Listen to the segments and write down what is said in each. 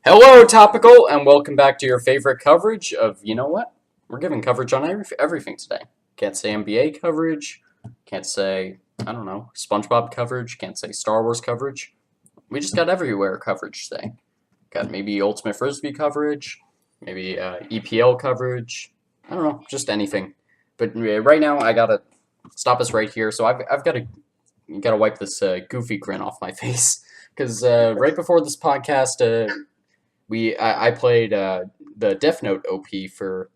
Hello, Topical, and welcome back to your favorite coverage of, you know what? We're giving coverage on everything today. Can't say NBA coverage, can't say, I don't know, SpongeBob coverage, can't say Star Wars coverage. We just got everywhere coverage today. Got maybe Ultimate Frisbee coverage, maybe EPL coverage. I don't know, just anything. But right now, I gotta stop us right here. So I've gotta wipe this goofy grin off my face because right before this podcast, I played the Death Note OP for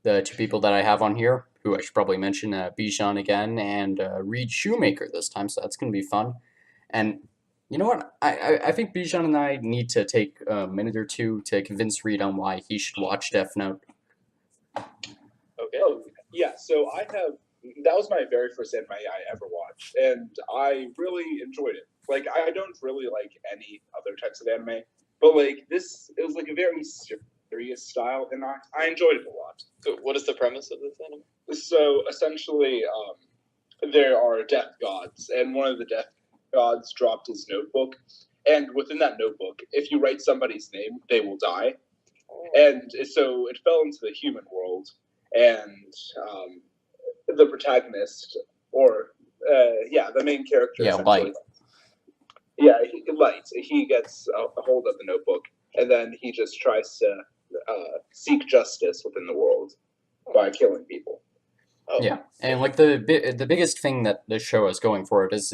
the two people that I have on here, who I should probably mention, Bijan again and Reed Shoemaker this time, so that's gonna be fun. And you know what? I think Bijan and I need to take a minute or two to convince Reed on why he should watch Death Note. Okay. Oh, yeah. So that was my very first anime I ever watched, and I really enjoyed it. Like, I don't really like any other types of anime, but like it was like a very serious style, and I enjoyed it a lot. So what is the premise of this anime? So essentially, there are death gods, and one of the death gods dropped his notebook, and within that notebook, if you write somebody's name, they will die. And so it fell into the human world, and the protagonist, or the main character, Light. Light. He gets a hold of the notebook, and then he just tries to seek justice within the world by killing people. Oh. Yeah, and like the biggest thing that this show is going for it is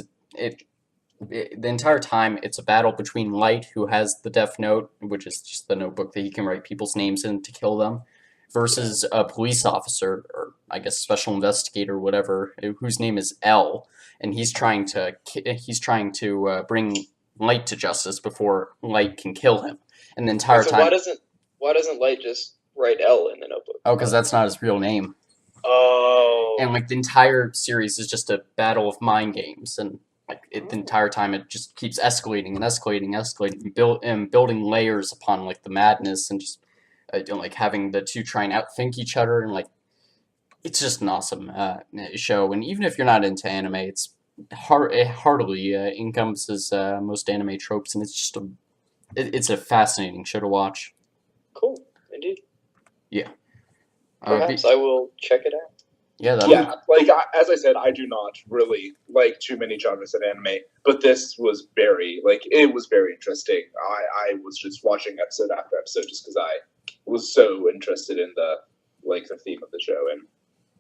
the entire time it's a battle between Light, who has the Death Note, which is just the notebook that he can write people's names in to kill them, versus a police officer, or I guess special investigator, whatever, whose name is L, and he's trying to bring Light to justice before Light can kill him. And the entire time, why doesn't Light just write L in the notebook? Oh, because that's not his real name. Oh. And like the entire series is just a battle of mind games, and the entire time it just keeps escalating and escalating, and building layers upon like the madness, and just like having the two try and outthink each other, and like it's just an awesome show. And even if you're not into anime, it heartily encompasses most anime tropes, and it's just it's a fascinating show to watch. Cool, indeed. Yeah. Perhaps I will check it out. Yeah, as I said, I do not really like too many genres of anime, but this was very interesting. I was just watching episode after episode just because I was so interested in the theme of the show and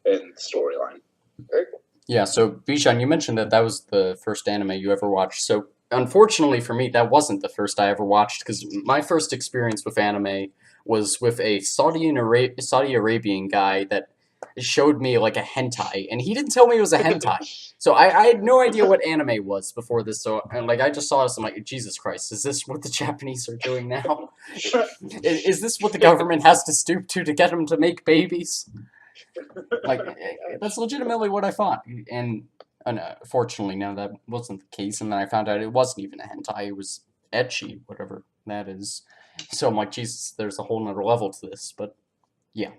the storyline. Very cool. Yeah, so Bijan, you mentioned that was the first anime you ever watched. So unfortunately for me, that wasn't the first I ever watched, because my first experience with anime was with a Saudi Arabian guy that showed me like a hentai, and he didn't tell me it was a hentai. So I had no idea what anime was before this. So I just saw this, I'm like, Jesus Christ, is this what the Japanese are doing now? Is this what the government has to stoop to get them to make babies? Like, that's legitimately what I thought. And fortunately, now that wasn't the case, and then I found out it wasn't even a hentai, it was ecchi, whatever that is. So I'm like, Jesus, there's a whole nother level to this, but yeah.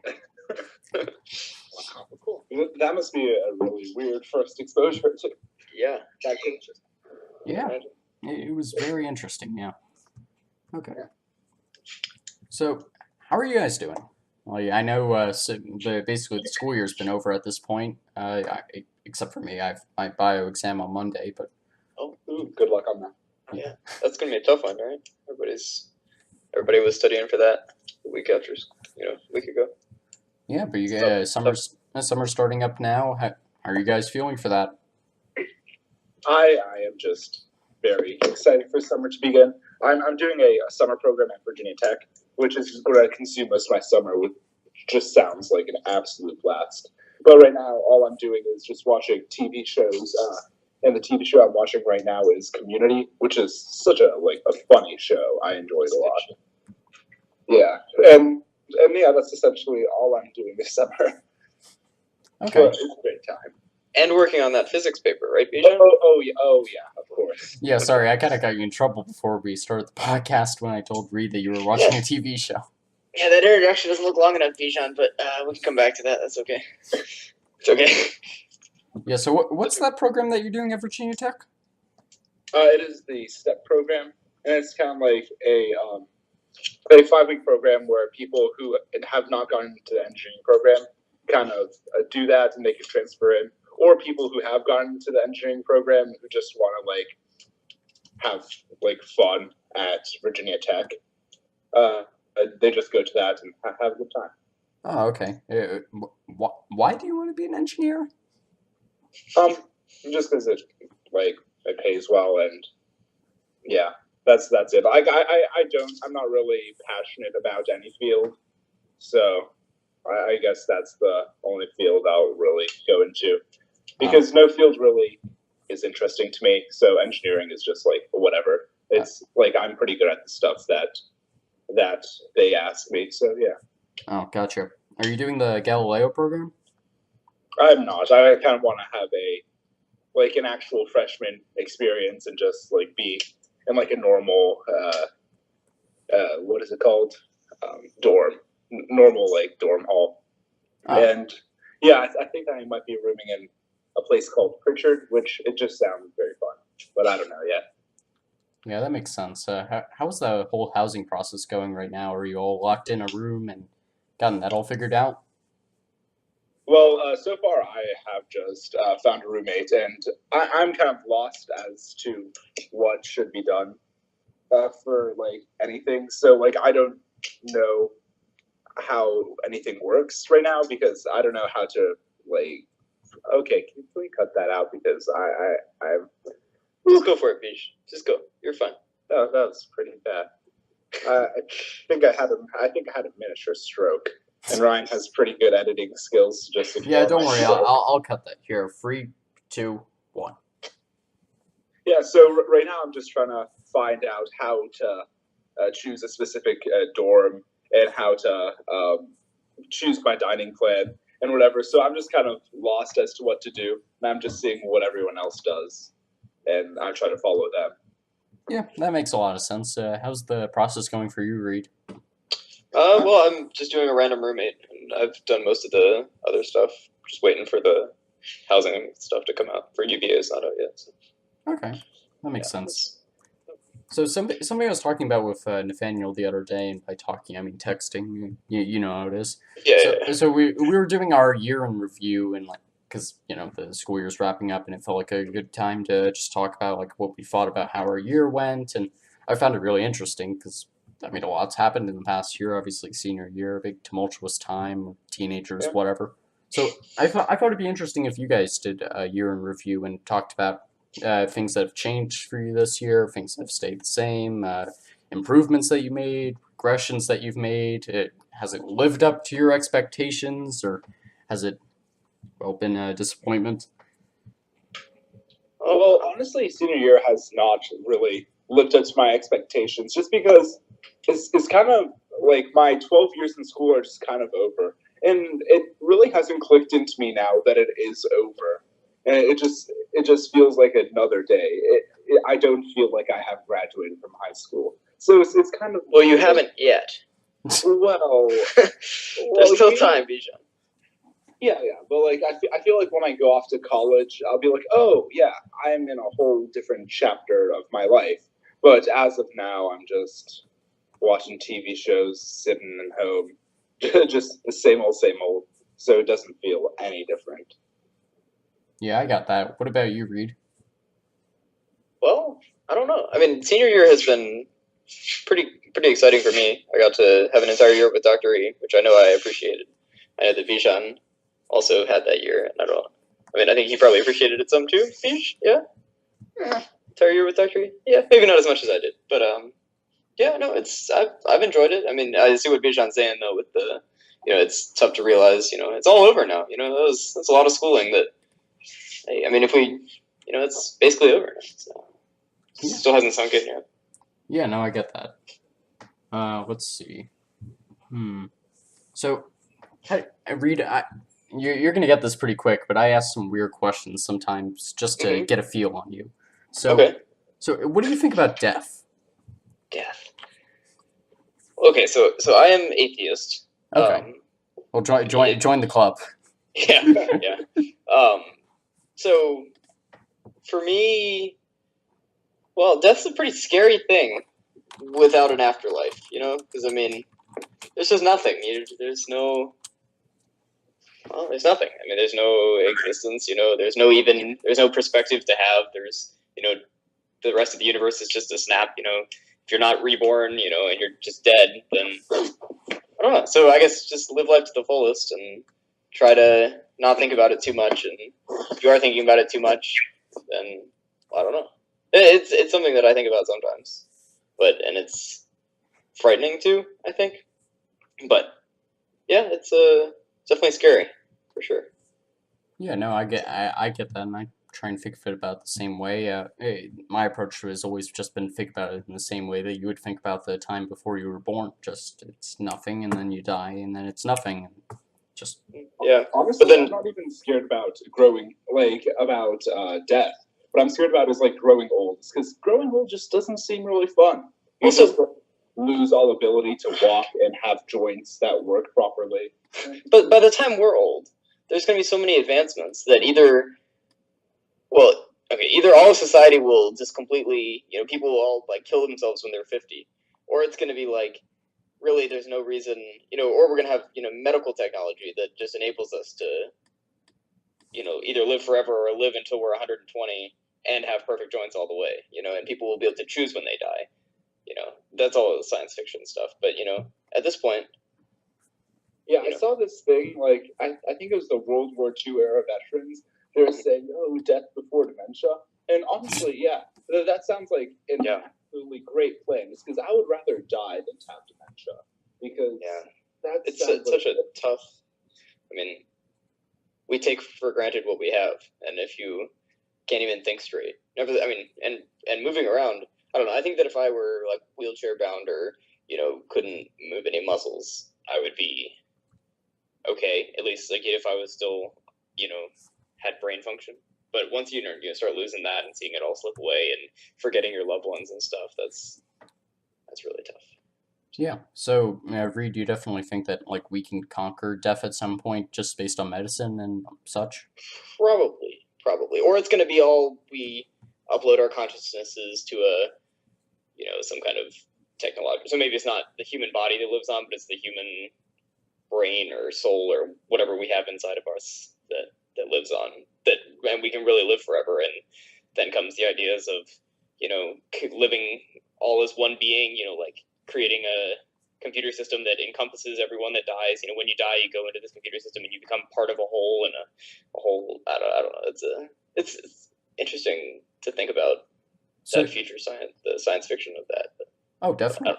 Wow, cool. That must be a really weird first exposure to that culture. Yeah, it was very interesting, yeah. Okay. So, how are you guys doing? Well, I know basically the school year's been over at this point, except for me. I have my bio exam on Monday, but... Oh, good luck on that. Yeah, that's going to be a tough one, right? Everybody was studying for that a week after, a week ago. Yeah, but you guys, summer's starting up now. How are you guys feeling for that? I am just very excited for summer to begin. I'm doing a summer program at Virginia Tech, which is going to consume most of my summer, which just sounds like an absolute blast. But right now, all I'm doing is just watching TV shows. And the TV show I'm watching right now is Community, which is such a funny show. I enjoy it a lot. Yeah, and yeah, that's essentially all I'm doing this summer. Okay. But it's a great time. And working on that physics paper, right, Bijan? Oh yeah, of course. Yeah, sorry, I kind of got you in trouble before we started the podcast when I told Reed that you were watching a TV show. Yeah, that introduction doesn't look long enough, Bijan, but we can come back to that. That's okay. It's okay. Yeah, so what's that program that you're doing at Virginia Tech? It is the STEP program, and it's kind of like a a 5-week program where people who have not gone into the engineering program kind of do that and they can transfer in, or people who have gone into the engineering program who just want to like have like fun at Virginia Tech. They just go to that and have a good time. Oh, okay. Why do you want to be an engineer? Just because it pays well, and yeah, that's it. I'm not really passionate about any field, so I guess that's the only field I'll really go into, because no field really is interesting to me. So engineering is just like whatever. It's like I'm pretty good at the stuff that they ask me. So yeah. Oh, gotcha. Are you doing the Galileo program? I'm not. I kind of want to have an actual freshman experience and just like be in like a normal what is it called, normal like dorm hall. And yeah, I think I might be rooming in a place called Pritchard, which it just sounds very fun, but I don't know yet. Yeah, that makes sense. How's the whole housing process going right now? Are you all locked in a room and gotten that all figured out? Well, so far I have just found a roommate, and I'm kind of lost as to what should be done for like anything. So like I don't know how anything works right now, because I don't know how to like. Okay, can we cut that out, because I'm. Just go for it, Beach. Just go. You're fine. Oh, that was pretty bad. I think I had a miniature stroke, and Ryan has pretty good editing skills. Just Yeah, don't worry. I'll cut that here. 3, 2, 1. Yeah. So right now I'm just trying to find out how to choose a specific dorm, and how to choose my dining plan and whatever. So I'm just kind of lost as to what to do, and I'm just seeing what everyone else does, and I try to follow them. Yeah, that makes a lot of sense. How's the process going for you, Reed? Well, I'm just doing a random roommate, and I've done most of the other stuff. Just waiting for the housing stuff to come out. For UVA, it's not out yet. So. Okay, that makes sense. So somebody I was talking about with Nathaniel the other day, and by talking I mean texting. You know how it is. Yeah. So we were doing our year in review, and like, because the school year's wrapping up, and it felt like a good time to just talk about like what we thought about how our year went, and I found it really interesting because I mean a lot's happened in the past year. Obviously, senior year, a big tumultuous time, teenagers, whatever. So I thought it'd be interesting if you guys did a year in review and talked about things that have changed for you this year, things that have stayed the same, improvements that you made, regressions that you've made. Has it lived up to your expectations, or has it been a disappointment? Oh, well, honestly, senior year has not really lived up to my expectations, just because it's kind of like my 12 years in school are just kind of over. And it really hasn't clicked into me now that it is over. And it just feels like another day. I don't feel like I have graduated from high school. So it's kind of... Well, you haven't yet. Well... There's still time, Bijan. Yeah, but like I feel like when I go off to college, I'll be like, oh yeah, I'm in a whole different chapter of my life. But as of now, I'm just watching TV shows, sitting at home, just the same old, so it doesn't feel any different. Yeah, I got that. What about you, Reed? Well, I don't know. I mean, senior year has been pretty exciting for me. I got to have an entire year with Dr. E, which I know I appreciated. I know that Bijan also had that year, and I think he probably appreciated it some too. Bish, yeah? Entire year with Dr. E? Yeah, maybe not as much as I did, but yeah, no, I've enjoyed it. I mean, I see what Bijan's saying though with the, it's tough to realize, it's all over now. That's a lot of schooling that, I mean, if we, it's basically over now. So it still hasn't sunk in yet. Yeah, no, I get that. Let's see. So, Reed, you're gonna get this pretty quick, but I ask some weird questions sometimes just to get a feel on you. So, okay. So what do you think about death? Death. Okay, so I am atheist. Okay. Well, join the club. Yeah. So for me, well, death's a pretty scary thing. without an afterlife, you know? Because, I mean, there's just nothing. There's no... Well, there's nothing. I mean, there's no existence, you know? There's no perspective to have. There's, you know, the rest of the universe is just a snap, you know? If you're not reborn, you know, and you're just dead, then... I don't know. So I guess just live life to the fullest and try to not think about it too much. And if you are thinking about it too much, then I don't know. It's something that I think about sometimes, and it's frightening too, I think. But yeah, it's definitely scary for sure. Yeah, no, I get that, and I try and think of it about the same way. My approach has always just been think about it in the same way that you would think about the time before you were born. Just it's nothing, and then you die, and then it's nothing. Just yeah. Honestly, But then, I'm not even scared about growing, about death. What I'm scared about is growing old, because growing old just doesn't seem really fun. You Also- just lose all ability to walk and have joints that work properly. but by the time we're old, there's going to be so many advancements that either all of society will just completely, you know, people will all kill themselves when they're 50, or it's going to be really there's no reason, you know, or we're going to have, you know, medical technology that just enables us to, you know, either live forever or live until we're 120 and have perfect joints all the way, you know, and people will be able to choose when they die. You know, that's all the science fiction stuff. But, you know, at this point... Yeah, I saw this thing, I think it was the World War II era veterans. They were saying, oh, death before dementia. And honestly, yeah, that sounds like an absolutely great plan. It's because I would rather die than have dementia. Because it's such a tough... I mean, we take for granted what we have. And if you can't even think straight... and moving around... I don't know. I think that if I were wheelchair bound or, you know, couldn't move any muscles, I would be okay. At least if I was still, you know, had brain function. But once you start losing that and seeing it all slip away and forgetting your loved ones and stuff, that's really tough. yeah. So Reed, you definitely think that we can conquer death at some point just based on medicine and such? Probably, or it's going to be all we upload our consciousnesses to a, you know, some kind of technology. So maybe it's not the human body that lives on, but it's the human brain or soul or whatever we have inside of us that lives on, and we can really live forever. And then comes the ideas of, you know, living all as one being, you know, creating a computer system that encompasses everyone that dies. You know, when you die, you go into this computer system and you become part of a whole, and a whole, I don't know. It's interesting to think about that future science, the science fiction of that. Oh, definitely.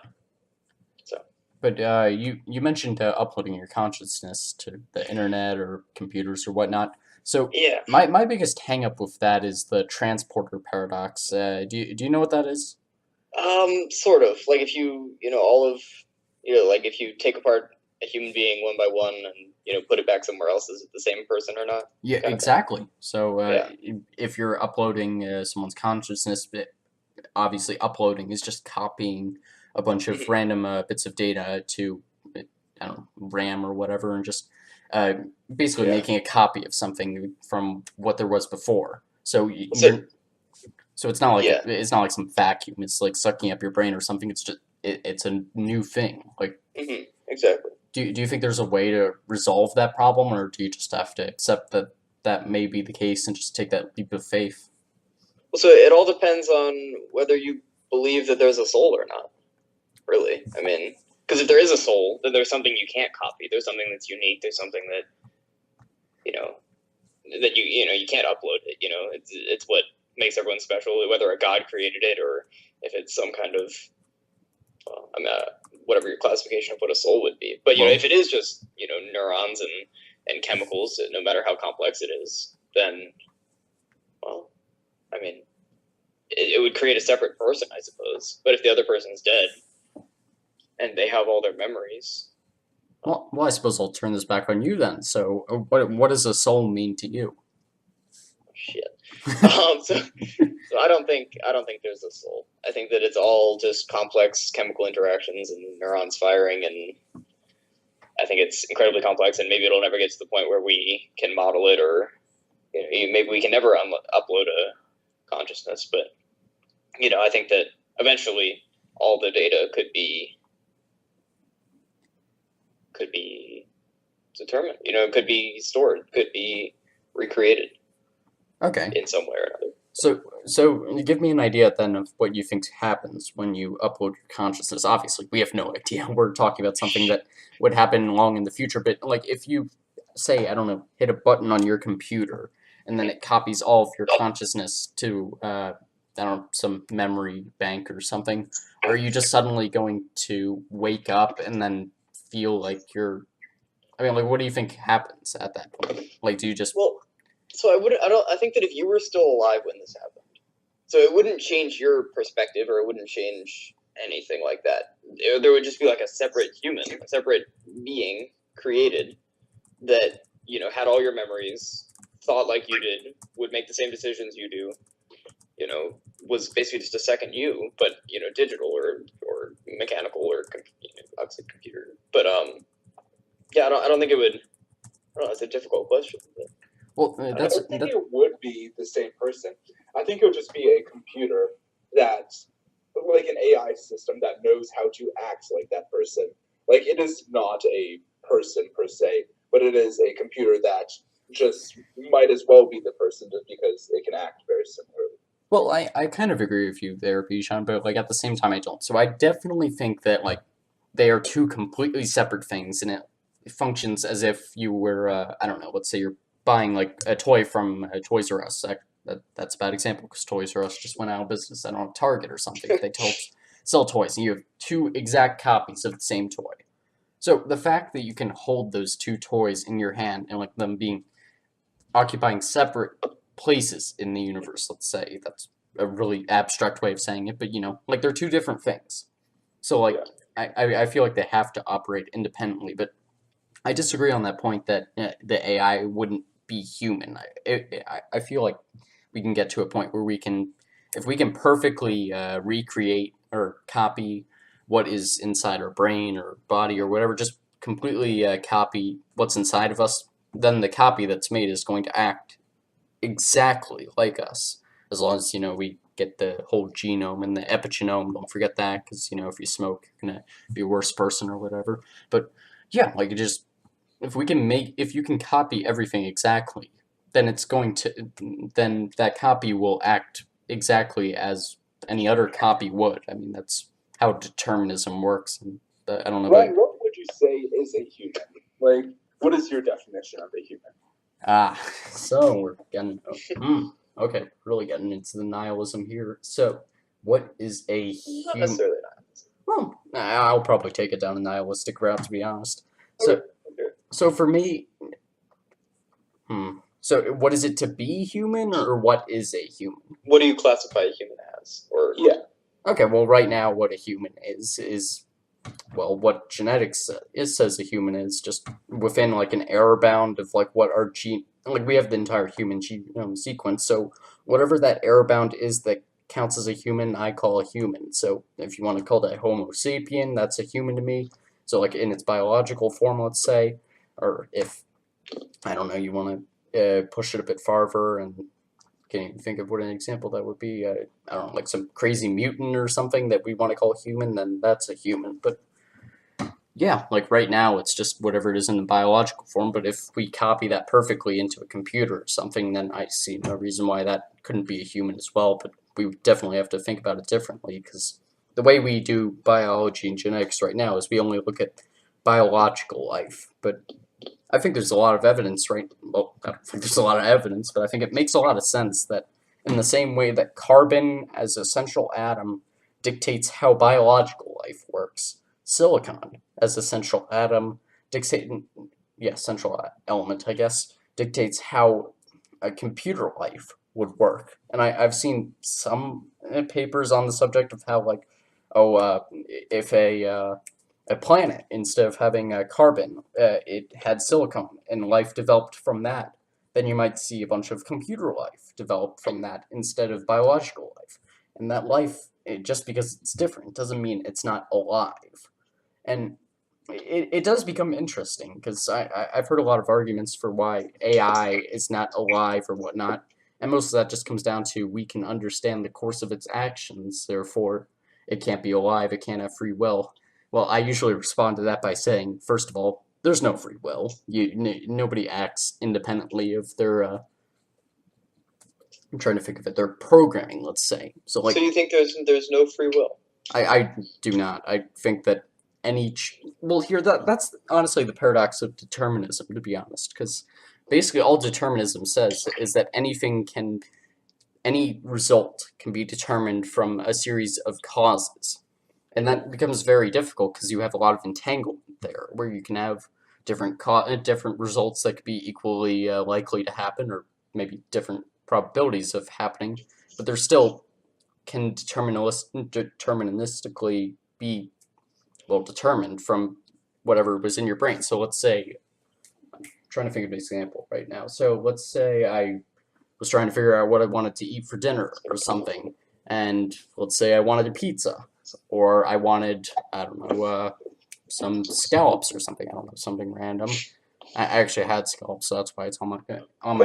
But you mentioned uploading your consciousness to the internet or computers or whatnot. So yeah, my biggest hang-up with that is the transporter paradox. Do you know what that is? Sort of. If you, you know, if you take apart a human being one by one and, you know, put it back somewhere else, is it the same person or not? Yeah, exactly. So if you're uploading someone's consciousness, obviously uploading is just copying a bunch of random bits of data to, I don't know, RAM or whatever, and just basically making a copy of something from what there was before. So it's not it's not like some vacuum. It's like sucking up your brain or something. It's just it's a new thing. Exactly. Do you think there's a way to resolve that problem, or do you just have to accept that may be the case and just take that leap of faith? Well, so it all depends on whether you believe that there's a soul or not. Really, I mean, because if there is a soul, then there's something you can't copy. There's something that's unique. There's something that, you know, that you can't upload it. You know, it's what makes everyone special. Whether a god created it or if it's some kind of, whatever your classification of what a soul would be. But you know, if it is just, you know, neurons and chemicals, no matter how complex it is, then, well, I mean, it would create a separate person, I suppose. But if the other person's dead and they have all their memories. Well, I suppose I'll turn this back on you then. So, what does a soul mean to you? Shit. So I don't think there's a soul. I think that it's all just complex chemical interactions and neurons firing, and I think it's incredibly complex. And maybe it'll never get to the point where we can model it, or, you know, maybe we can never upload a consciousness. But, you know, I think that eventually all the data could be determined. It could be stored, could be recreated Okay. in some way or another. So give me an idea then of what you think happens when you upload your consciousness. Obviously, we have no idea. We're talking about something that would happen long in the future. But like, if you say, I don't know, hit a button on your computer, and then it copies all of your consciousness to, I don't know, some memory bank or something, are you just suddenly going to wake up and then feel like you're? I mean, like, what do you think happens at that point? Like, do you just? Well, so I think that if you were still alive when this happened, so it wouldn't change your perspective, or it wouldn't change anything like that. There would just be like a separate human, a separate being created that, had all your memories, thought like you did, would make the same decisions you do, was basically just a second you, but, digital or mechanical or, obviously computer. But, yeah, I don't think it would, I don't know, it's a difficult question. But Well, I don't think it would be the same person. I think it would just be a computer that's like an AI system that knows how to act like that person. Like, it is not a person per se, but it is a computer that just might as well be the person just because it can act very similarly. Well, I kind of agree with you there, Bijan, but like at the same time I don't. So I definitely think that like they are two completely separate things, and it functions as if you were I don't know, let's say you're buying like a toy from Toys R Us. That's a bad example because Toys R Us just went out of business. I don't know, Target or something. They sell toys, and you have two exact copies of the same toy. So the fact that you can hold those two toys in your hand and like them being occupying separate places in the universe, let's say, that's a really abstract way of saying it, but like they're two different things. So like I feel like they have to operate independently, but I disagree on that point that the AI wouldn't be human. I feel like we can get to a point where if we can perfectly recreate or copy what is inside our brain or body or whatever, just completely copy what's inside of us, then the copy that's made is going to act exactly like us, as long as we get the whole genome and the epigenome. Don't forget that, because if you smoke, you're gonna be a worse person or whatever. But yeah, like if you can copy everything exactly, then then that copy will act exactly as any other copy would. I mean, that's how determinism works. And I don't know about Ryan, what would you say is a human? Like, what is your definition of a human? So we're getting okay, really getting into the nihilism here. So, what is a not human? necessarily not. Well, I'll probably take it down a nihilistic route, to be honest. So, Okay. so for me, so what is it to be human, or what is a human? What do you classify a human as? Or Yeah. Okay, well, right now, what a human is well, what genetics says a human is, just within like an error bound of like what our gene, like we have the entire human genome sequence. So whatever that error bound is that counts as a human, I call a human. So if you want to call that Homo sapien, that's a human to me. So like in its biological form, let's say, or if I don't know, you want to push it a bit farther and can't even think of what an example that would be. I don't know, like some crazy mutant or something that we want to call human, then that's a human. But yeah, like right now, it's just whatever it is in the biological form. But if we copy that perfectly into a computer or something, then I see no reason why that couldn't be a human as well. But we definitely have to think about it differently, because the way we do biology and genetics right now is we only look at biological life. But I think there's a lot of evidence, right? Well, I don't think there's a lot of evidence, but I think it makes a lot of sense that in the same way that carbon as a central atom dictates how biological life works, silicon as a central atom central element, I guess, dictates how a computer life would work. And I've seen some papers on the subject of how, like, if a planet, instead of having carbon, it had silicon, and life developed from that, then you might see a bunch of computer life develop from that instead of biological life. And that life, just because it's different, doesn't mean it's not alive. And it does become interesting, because I've heard a lot of arguments for why AI is not alive or whatnot, and most of that just comes down to we can understand the course of its actions, therefore it can't be alive, it can't have free will. Well, I usually respond to that by saying, first of all, there's no free will. Nobody acts independently of their. I'm trying to think of it. Their programming, let's say. So So you think there's no free will? I do not. I think that well, here that's honestly the paradox of determinism, to be honest, because basically all determinism says is that any result can be determined from a series of causes. And that becomes very difficult because you have a lot of entanglement there, where you can have different results that could be equally likely to happen, or maybe different probabilities of happening, but they're still can deterministically be determined from whatever was in your brain. So let's say I'm trying to think of an example right now. So let's say I was trying to figure out what I wanted to eat for dinner or something, and let's say I wanted a pizza, or I wanted, I don't know, some scallops or something. I don't know, something random. I actually had scallops, so that's why it's on my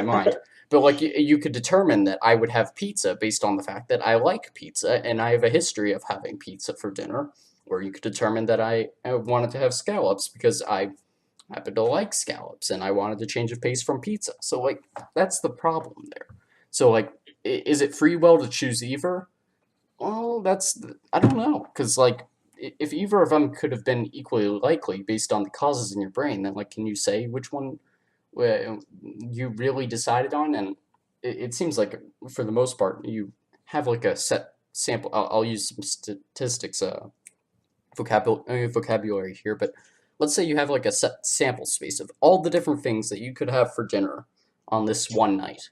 mind. But like you could determine that I would have pizza based on the fact that I like pizza and I have a history of having pizza for dinner. Or you could determine that I wanted to have scallops because I happen to like scallops and I wanted to change of pace from pizza. So like that's the problem there. So like, is it free will to choose either? Well, I don't know, because like if either of them could have been equally likely based on the causes in your brain, then like can you say which one you really decided on? And it seems like for the most part you have like a set sample. I'll use some statistics, vocabulary here, but let's say you have like a set sample space of all the different things that you could have for dinner on this one night,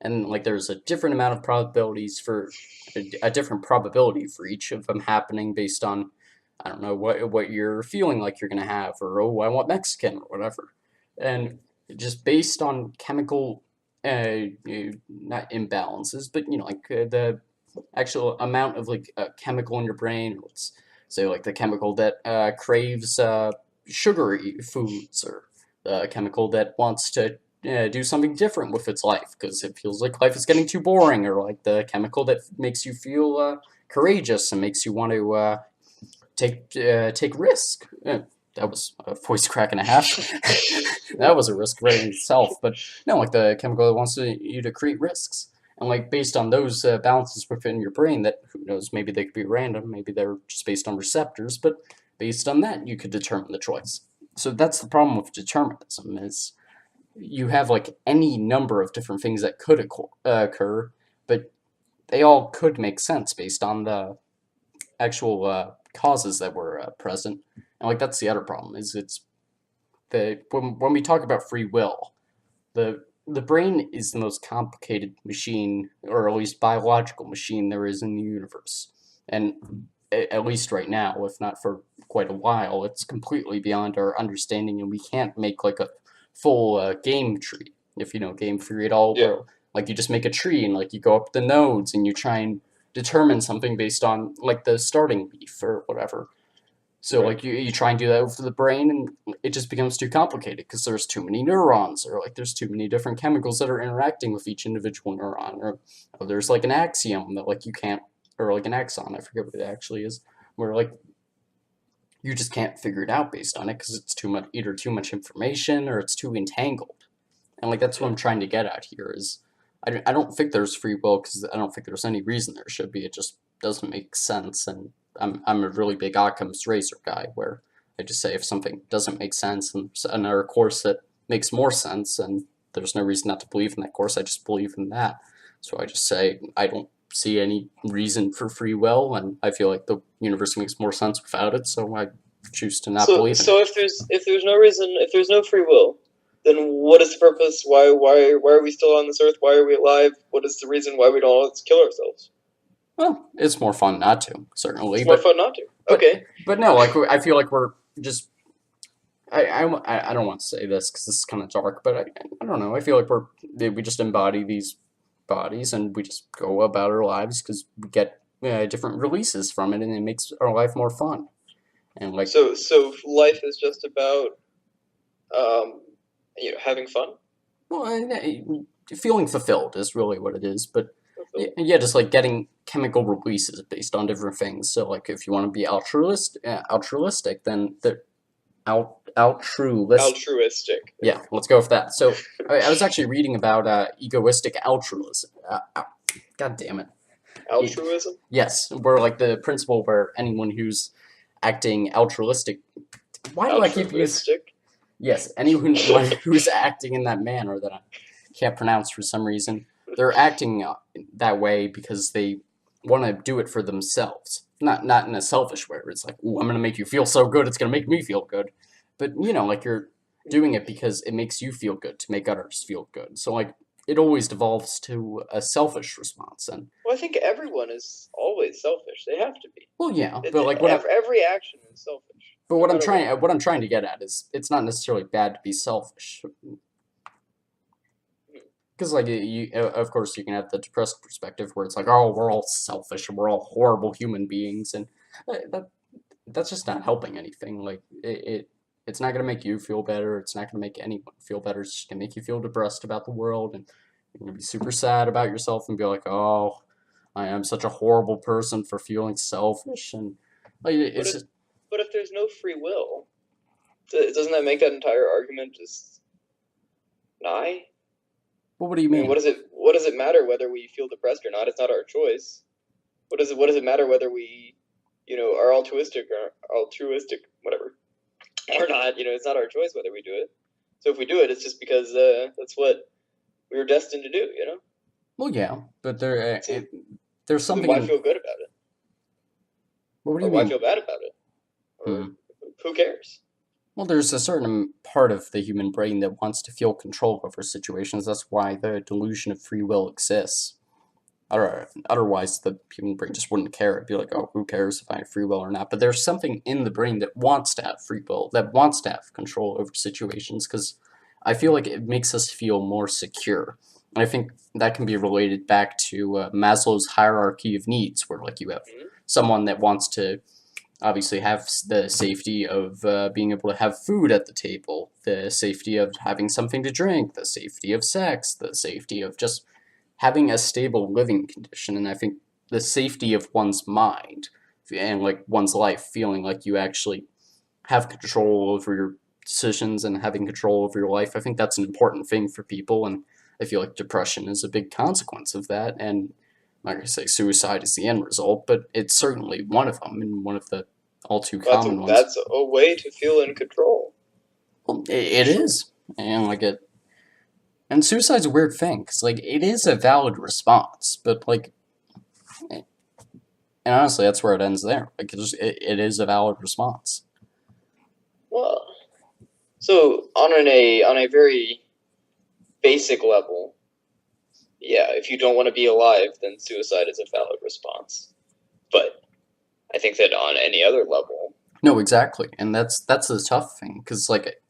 and like there's a different amount of probabilities for a different probability for each of them happening based on, I don't know, what you're feeling like you're gonna have, or oh, I want Mexican or whatever, and just based on chemical, not imbalances, but like the actual amount of like chemical in your brain. Let's say like the chemical that craves sugary foods, or the chemical that wants to do something different with its life because it feels like life is getting too boring, or like the chemical that makes you feel courageous and makes you want to take risk. That was a voice crack and a half. That was a risk right in itself. But no, like the chemical that wants you to create risks. And like based on those balances within your brain, that who knows, maybe they could be random, maybe they're just based on receptors, but based on that, you could determine the choice. So that's the problem with determinism, is you have like any number of different things that could occur, but they all could make sense based on the actual causes that were present. And like that's the other problem, is when we talk about free will, the brain is the most complicated machine, or at least biological machine, there is in the universe. And at least right now, if not for quite a while, it's completely beyond our understanding, and we can't make like a full game tree. If you know game theory at all, Yeah. where like you just make a tree and like you go up the nodes and you try and determine something based on like the starting leaf or whatever. So Right. like you try and do that with the brain, and it just becomes too complicated because there's too many neurons, or like there's too many different chemicals that are interacting with each individual neuron, or there's like an axiom that like you can't, or like an axon, I forget what it actually is, where like you just can't figure it out based on it because it's either too much information or it's too entangled. And like that's what I'm trying to get at here is I don't think there's free will because I don't think there's any reason there should be. It just doesn't make sense. And I'm a really big Occam's razor guy, where I just say if something doesn't make sense and there's another course that makes more sense, and there's no reason not to believe in that course, I just believe in that. So I just say I don't see any reason for free will, and I feel like the universe makes more sense without it, so I choose to not believe in So it. if there's no reason, if there's no free will, then what is the purpose? Why are we still on this earth? Why are we alive? What is the reason why we don't always kill ourselves? Well, it's more fun not to, certainly. It's more fun not to. Okay. But no, like I feel like we're just. I don't want to say this because this is kind of dark, but I don't know. I feel like we just embody these bodies and we just go about our lives because we get different releases from it, and it makes our life more fun. And like So life is just about having fun. well, feeling fulfilled is really what it is. But will. Yeah, just like getting chemical releases based on different things. So like if you want to be altruistic, then the altruistic. Altruistic. Yeah, let's go with that. So I was actually reading about egoistic altruism. God damn it. Altruism? Yes, where like the principle where anyone who's acting altruistic. Why do I keep using? Altruistic? Yes, anyone who's acting in that manner that I can't pronounce for some reason, they're acting that way because they want to do it for themselves. Not in a selfish way where it's like, ooh, I'm gonna make you feel so good, it's gonna make me feel good. But like you're doing it because it makes you feel good to make others feel good. So like it always devolves to a selfish response. And Well, I think everyone is always selfish. They have to be. well, yeah, but like every action is selfish. but what I'm trying to get at is it's not necessarily bad to be selfish. Because, like, of course, you can have the depressed perspective where it's like, oh, we're all selfish and we're all horrible human beings, and that's just not helping anything. Like, it's not gonna make you feel better. It's not gonna make anyone feel better. It's just gonna make you feel depressed about the world, and you're gonna be super sad about yourself and be like, oh, I am such a horrible person for feeling selfish, and like, it's just. But if there's no free will, doesn't that make that entire argument just nigh? Well, what do you mean? I mean, what does it matter whether we feel depressed or not? It's not our choice. What does it matter whether we, are altruistic, whatever, or not? It's not our choice whether we do it. So if we do it, it's just because that's what we were destined to do. Well, yeah, but there's something. Why feel good about it? Well, what do you mean? Why feel bad about it? Or who cares? Well, there's a certain part of the human brain that wants to feel control over situations. That's why the delusion of free will exists. Otherwise, the human brain just wouldn't care. It'd be like, oh, who cares if I have free will or not? But there's something in the brain that wants to have free will, that wants to have control over situations, because I feel like it makes us feel more secure. And I think that can be related back to Maslow's hierarchy of needs, where like you have someone that wants to obviously have the safety of being able to have food at the table, the safety of having something to drink, the safety of sex, the safety of just having a stable living condition. And I think the safety of one's mind and like one's life, feeling like you actually have control over your decisions and having control over your life, I think that's an important thing for people. And I feel like depression is a big consequence of that. And I'm not going to say suicide is the end result, but it's certainly one of them, and one of the all too common ones. That's a way to feel in control. Well, it is, and like it, and suicide's a weird thing because like it is a valid response, but like, and honestly, that's where it ends there. Like it is a valid response. Well, so on a very basic level, yeah, if you don't want to be alive, then suicide is a valid response. But I think that on any other level. No, exactly, and that's the tough thing, because like,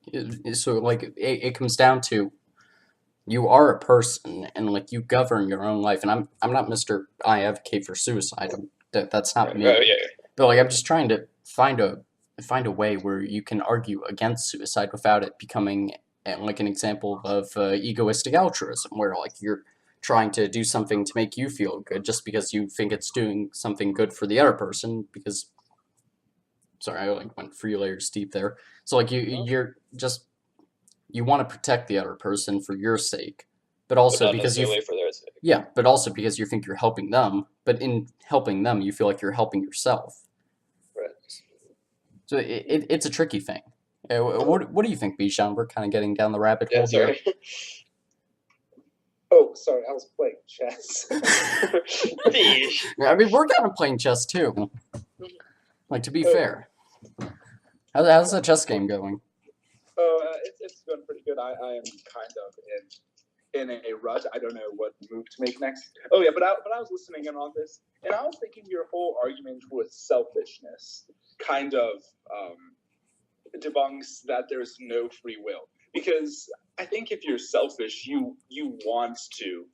it comes down to you are a person, and like you govern your own life. And I'm not Mr. I advocate for suicide. That's not me. Oh, yeah. But like I'm just trying to find a way where you can argue against suicide without it becoming like an example of egoistic altruism, where like you're trying to do something to make you feel good just because you think it's doing something good for the other person. Because, sorry, I like went 3 layers deep there. So like you want to protect the other person for your sake, but also because for their sake. Yeah, but also because you think you're helping them. But in helping them, you feel like you're helping yourself. Right. So it's a tricky thing. What do you think, Bijan? We're kind of getting down the rabbit hole here. Oh, sorry, I was playing chess. I mean, we're kind of playing chess too. Like, to be fair, how's that chess game going? It's going pretty good. I am kind of in a rut. I don't know what move to make next. Oh yeah, but I was listening in on this, and I was thinking your whole argument with selfishness kind of debunks that there's no free will. Because I think if you're selfish, you want to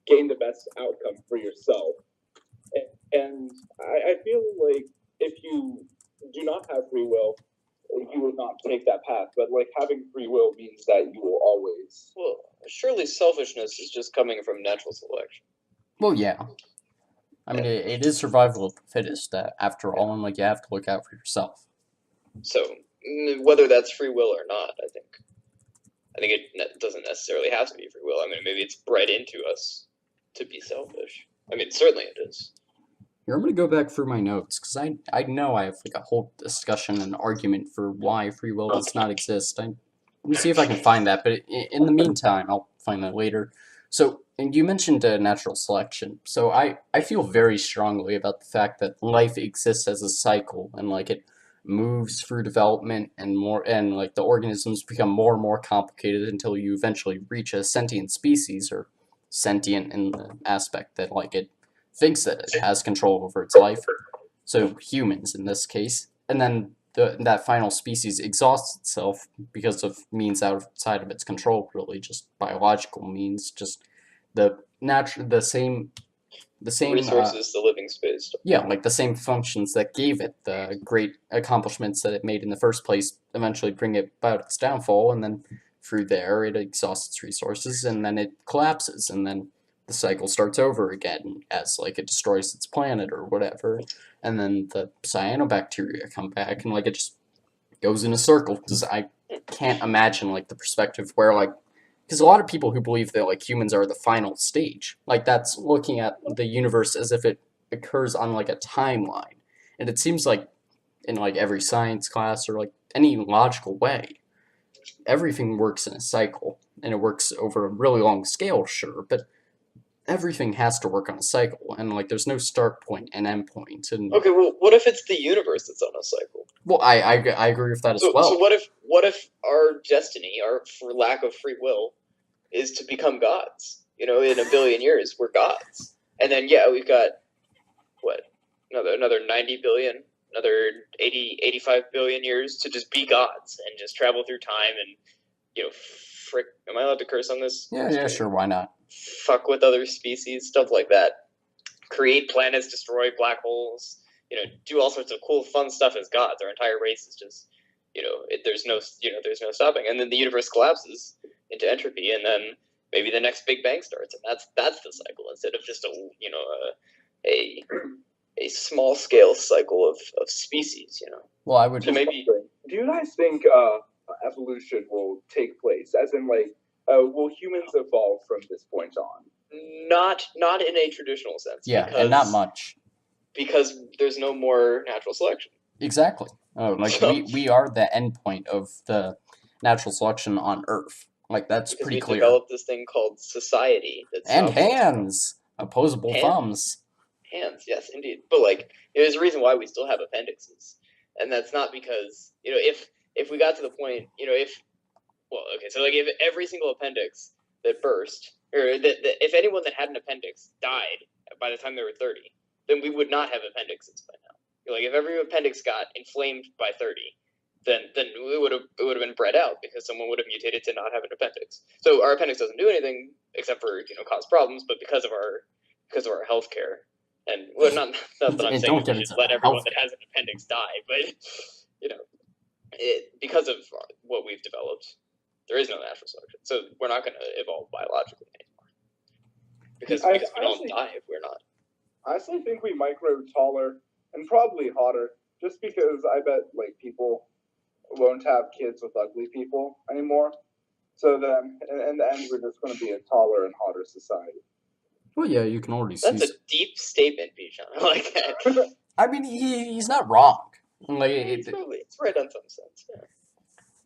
gain the best outcome for yourself, and I feel like if you do not have free will, you will not take that path. But like having free will means that you will always. Well, surely selfishness is just coming from natural selection. Well, yeah. I mean, it is survival of the fittest, after all, and like you have to look out for yourself. So whether that's free will or not, I think it doesn't necessarily have to be free will. I mean, maybe it's bred into us to be selfish. I mean, certainly it is. Here, I'm gonna go back through my notes because I know I have like a whole discussion and argument for why free will does not exist. Let me see if I can find that, but in the meantime, I'll find that later. So, and you mentioned natural selection. So I feel very strongly about the fact that life exists as a cycle and like it moves through development and more, and like the organisms become more and more complicated until you eventually reach a sentient species, or sentient in the aspect that like it thinks that it has control over its life. So humans in this case, and then that final species exhausts itself because of means outside of its control, really just biological means, just the same resources, the living space. yeah, like the same functions that gave it the great accomplishments that it made in the first place eventually bring it about its downfall, and then through there it exhausts its resources and then it collapses, and then the cycle starts over again as like it destroys its planet or whatever, and then the cyanobacteria come back and like it just goes in a circle. Because I can't imagine like the perspective where like, because a lot of people who believe that like humans are the final stage, like that's looking at the universe as if it occurs on like a timeline, and it seems like in like every science class or like any logical way, everything works in a cycle and it works over a really long scale, sure, but everything has to work on a cycle, and like there's no start point and end point. And okay, well, what if it's the universe that's on a cycle? Well, I agree with that as well. So what if our destiny, our for lack of free will, is to become gods? In a billion years we're gods, and then we've got what, another 90 billion, another 85 billion years to just be gods and just travel through time and frick. Am I allowed to curse on this? Yeah, sure, why not? Fuck with other species, stuff like that. Create planets, destroy black holes. Do all sorts of cool, fun stuff as gods. Our entire race is just, there's no stopping. And then the universe collapses into entropy, and then maybe the next Big Bang starts, and that's the cycle instead of just a small scale cycle of species. Well, I would. So maybe. Do you guys think evolution will take place? As in, like, will humans evolve from this point on? Not in a traditional sense. Yeah, and not much. Because there's no more natural selection. Exactly. We are the end point of the natural selection on Earth. Like that's because pretty we clear. Developed this thing called society. And hands, opposable thumbs. Hands, yes, indeed. But there's a reason why we still have appendixes, and that's not because if we got to the point, if every single appendix that burst, or if anyone that had an appendix died by the time they were 30, then we would not have appendixes by now. If every appendix got inflamed by 30, then it would have been bred out because someone would have mutated to not have an appendix. So our appendix doesn't do anything except for cause problems, but because of our healthcare, and not that I'm saying we should let everyone that has an appendix die, but because of what we've developed, there is no natural selection. So we're not going to evolve biologically anymore because we don't die if we're not. I actually think we might grow taller and probably hotter, just because I bet people won't have kids with ugly people anymore. So then, in the end, we're just going to be a taller and hotter society. Well, yeah, you can already see. That's a deep statement, Bijan. I like that. I mean, he's not wrong. It's right on some sense, yeah.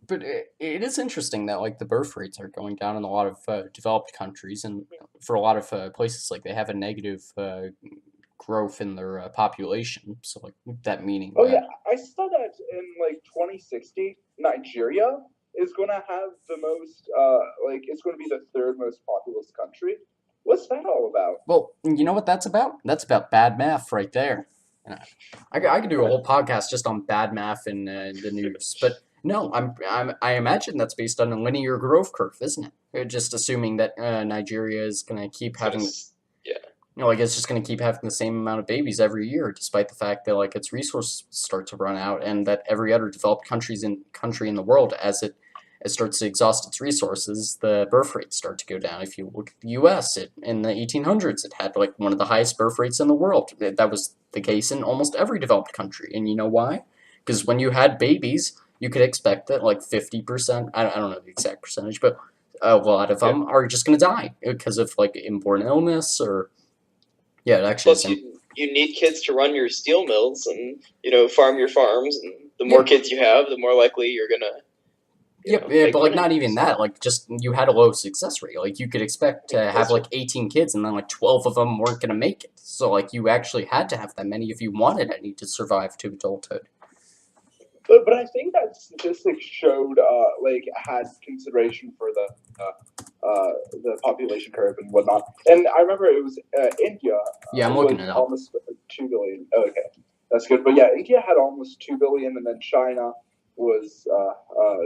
But it is interesting that the birth rates are going down in a lot of developed countries, and for a lot of places they have a negative growth in their population. So that meaning. Oh yeah, I saw that in 2060, Nigeria is going to have the most it's going to be the third most populous country. What's that all about? Well, you know what that's about? That's about bad math right there. I could do a whole podcast just on bad math in the news, but no, I imagine that's based on a linear growth curve, isn't it? Just assuming that Nigeria is going to keep having. Yeah. You know, like it's just going to keep having the same amount of babies every year, despite the fact that like its resources start to run out, and that every other developed country in the world, as it starts to exhaust its resources, the birth rates start to go down. If you look at the U.S., in the 1800s, it had like one of the highest birth rates in the world. That was the case in almost every developed country, and you know why? Because when you had babies, you could expect that like 50%, I don't know the exact percentage, but a lot of Yeah. them are just going to die because of like inborn illness or yeah, it actually Plus, is. you need kids to run your steel mills and farm your farms, and the more Yeah. kids you have, the more likely you're gonna Yep, make but like money. not even So, that. Like just you had a low success rate. Like you could expect to have that's like 18 kids, and then like 12 of them weren't gonna make it. So like you actually had to have that many if you wanted any to survive to adulthood. But I think that statistic showed like had consideration for the population curve and whatnot. And I remember it was India Yeah, I'm looking was it up. almost 2 billion. Oh, okay, that's good. But yeah, India had almost 2 billion, and then China was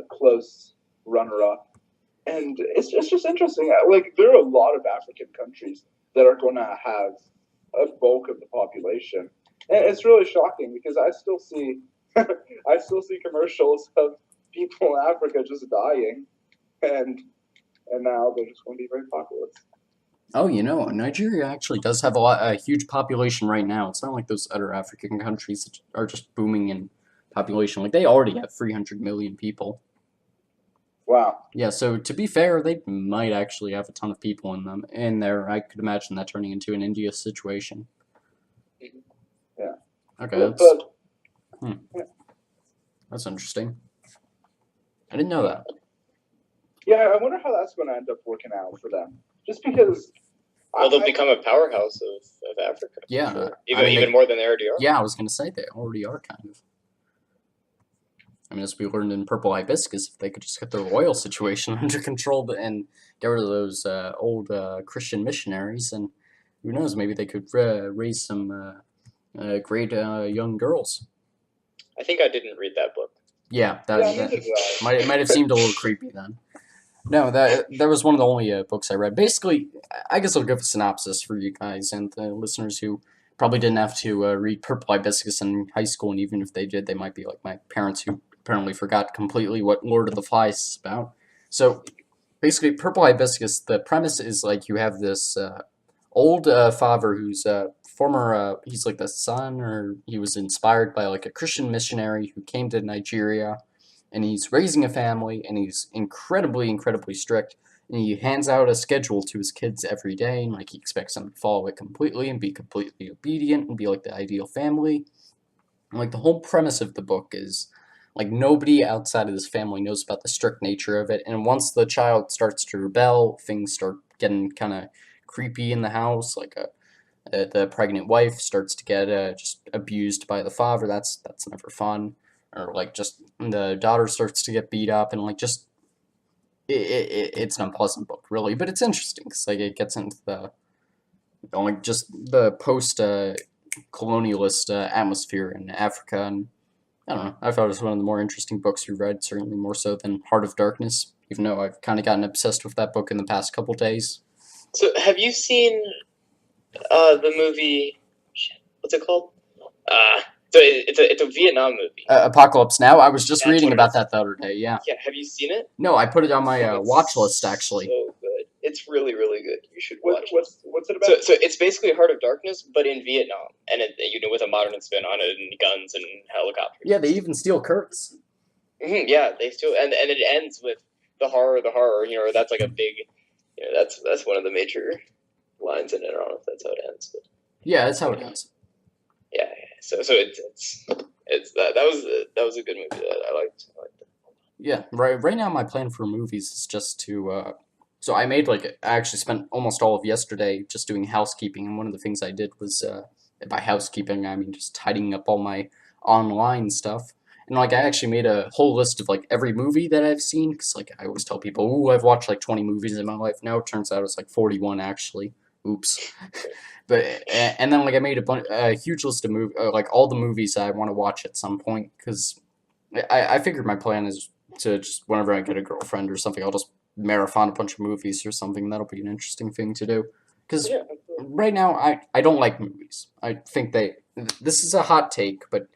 close runner up. And it's just interesting. Like there are a lot of African countries that are going to have a bulk of the population, and it's really shocking because I still see I still see commercials of people in Africa just dying, and now they're just going to be very populous. Oh, you know, Nigeria actually does have a huge population right now. It's not like those other African countries that are just booming in population. Like they already have 300 million people. Wow. Yeah, so to be fair, they might actually have a ton of people in there. I could imagine that turning into an India situation. Yeah. Okay, But that's interesting. I didn't know that. yeah, I wonder how that's going to end up working out for them. Just because. well, they'll become a powerhouse of Africa. Yeah, sure. I mean, even more than they already are. Yeah, I was gonna say they already are kind of. I mean, as we learned in Purple Hibiscus, if they could just get their oil situation under control and get rid of those old Christian missionaries, and who knows, maybe they could raise some great young girls. I think I didn't read that book. Yeah, Yeah, might have seemed a little creepy then. No, that was one of the only books I read. Basically, I guess I'll give a synopsis for you guys and the listeners who probably didn't have to read Purple Hibiscus in high school, and even if they did, they might be like my parents who apparently forgot completely what Lord of the Flies is about. So, basically, Purple Hibiscus, the premise is like you have this old father who's former, he's like the son, or he was inspired by like a Christian missionary who came to Nigeria, and he's raising a family, and he's incredibly strict, and he hands out a schedule to his kids every day, and like he expects them to follow it completely and be completely obedient and be like the ideal family. And like the whole premise of the book is like nobody outside of this family knows about the strict nature of it, and once the child starts to rebel, things start getting kind of creepy in the house. Like the pregnant wife starts to get just abused by the father. That's never fun. Or like just the daughter starts to get beat up, and like just it's an unpleasant book really, but it's interesting because like it gets into the like just the post colonialist atmosphere in Africa, and I don't know. I thought it was one of the more interesting books we've read, certainly more so than Heart of Darkness, even though I've kind of gotten obsessed with that book in the past couple days. So, have you seen the movie? What's it called? So it's a Vietnam movie. Apocalypse Now. I was just That's reading what it about is. that the other day. Yeah. Yeah, have you seen it? No, I put it on my It's watch list actually. So good. It's really good. You should watch it. What's it about? So it's basically Heart of Darkness, but in Vietnam, and with a modern spin on it, and guns and helicopters. Yeah, they even steal Kurtz. Yeah, they still, and it ends with the horror. That's like a big, that's one of the major lines in it. I don't know if that's how it ends, but yeah, that's how it ends. Yeah. So it's that was a good movie that I liked. Yeah, right now my plan for movies is just to so I actually spent almost all of yesterday just doing housekeeping, and one of the things I did was by housekeeping I mean just tidying up all my online stuff. And like I actually made a whole list of like every movie that I've seen, because like I always tell people, "Ooh, I've watched like 20 movies in my life." Now it turns out it's like 41 actually. Oops. But and then like I made a huge list of like all the movies I want to watch at some point, because I figured my plan is to just whenever I get a girlfriend or something, I'll just marathon a bunch of movies or something. That'll be an interesting thing to do. Because Yeah. right now, I don't like movies. I think this is a hot take, but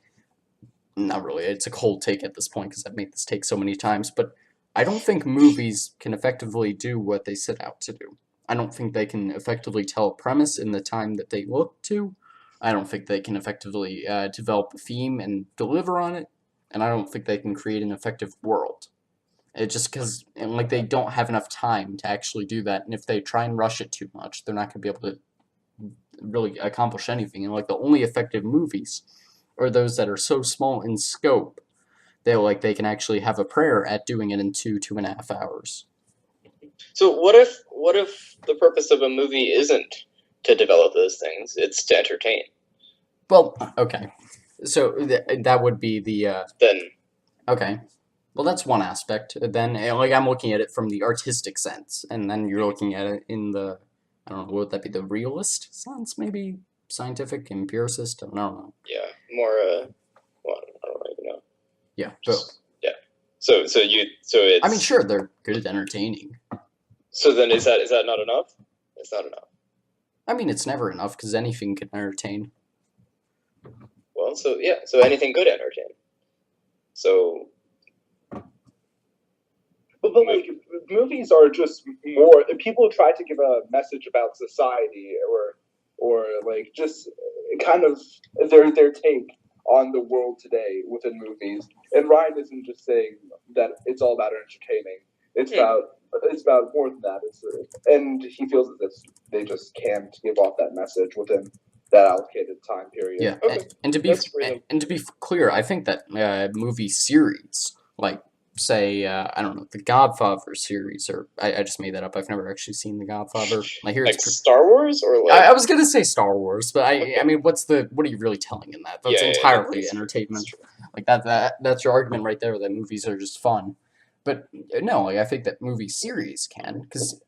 not really. It's a cold take at this point because I've made this take so many times. But I don't think movies can effectively do what they set out to do. I don't think they can effectively tell a premise in the time that they look to. I don't think they can effectively develop a theme and deliver on it. And I don't think they can create an effective world. It just because like they don't have enough time to actually do that, and if they try and rush it too much, they're not going to be able to really accomplish anything. And like the only effective movies are those that are so small in scope that they can actually have a prayer at doing it in 2.5 hours. So what if the purpose of a movie isn't to develop those things? It's to entertain. Well, okay, so that would be Then okay. Well, that's one aspect. Then, like, I'm looking at it from the artistic sense, and then you're looking at it in the, I don't know, what would that be, the realist sense, maybe? Scientific, empiricist? I don't know. yeah, more well, I don't even know. Yeah, but, Yeah. So it's. I mean, sure, they're good at entertaining. So then is that not enough? It's not enough. I mean, it's never enough, because anything can entertain. Well, so anything could entertain. So. But like movies are just more. People try to give a message about society or like just kind of their take on the world today within movies. And Ryan isn't just saying that it's all about entertaining. It's about more than that. And he feels as if they just can't give off that message within that allocated time period. Yeah, Okay. and to be clear, I think that movie series, like, say, I don't know, the Godfather series, or I just made that up. I've never actually seen the Godfather. I hear Like it's. Star Wars or like. I was gonna say Star Wars, but I mean, what are you really telling in that? That's Yeah, entirely that's entertainment. true. Like that's your argument right there. That movies are just fun, but no, like I think that movie series can, because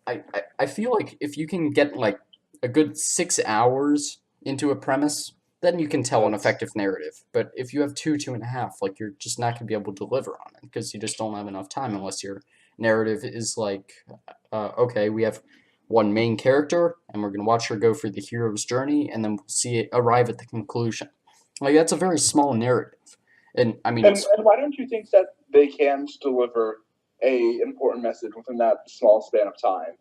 I feel like if you can get like a good 6 hours into a premise, then you can tell an effective narrative. But if you have 2.5, like you're just not gonna be able to deliver on it because you just don't have enough time unless your narrative is like, okay, we have one main character, and we're going to watch her go through the hero's journey, and then we'll see it arrive at the conclusion. Like, that's a very small narrative. And, I mean, and why don't you think that they can deliver a important message within that small span of time?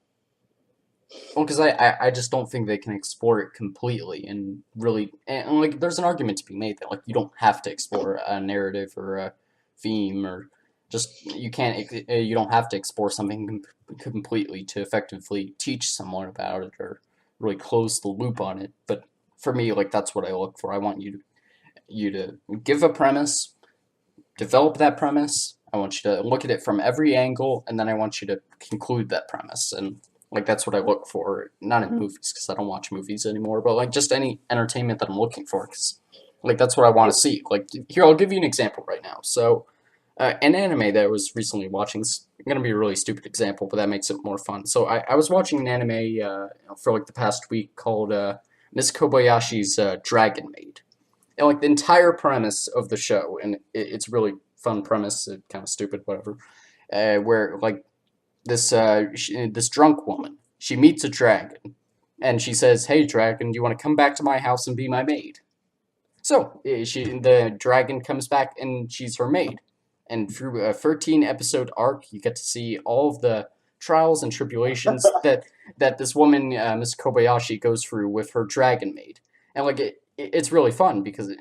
well, because I just don't think they can explore it completely and really, and like, there's an argument to be made that, like, you don't have to explore a narrative or a theme or just, you don't have to explore something completely to effectively teach someone about it or really close the loop on it. But for me, like, that's what I look for. I want you to give a premise, develop that premise. I want you to look at it from every angle, and then I want you to conclude that premise. And like that's what I look for, not in movies because I don't watch movies anymore, but like just any entertainment that I'm looking for, because like that's what I want to see. Like here, I'll give you an example right now. So, an anime that I was recently watching is going to be a really stupid example, but that makes it more fun. So I was watching an anime for like the past week called Miss Kobayashi's Dragon Maid. And like the entire premise of the show, and it's really fun premise, kind of stupid, whatever, where like this drunk woman, she meets a dragon, and she says, "Hey, dragon, do you want to come back to my house and be my maid?" So the dragon comes back, and she's her maid. And through a 13-episode arc, you get to see all of the trials and tribulations that this woman, Miss Kobayashi, goes through with her dragon maid. And like it's really fun because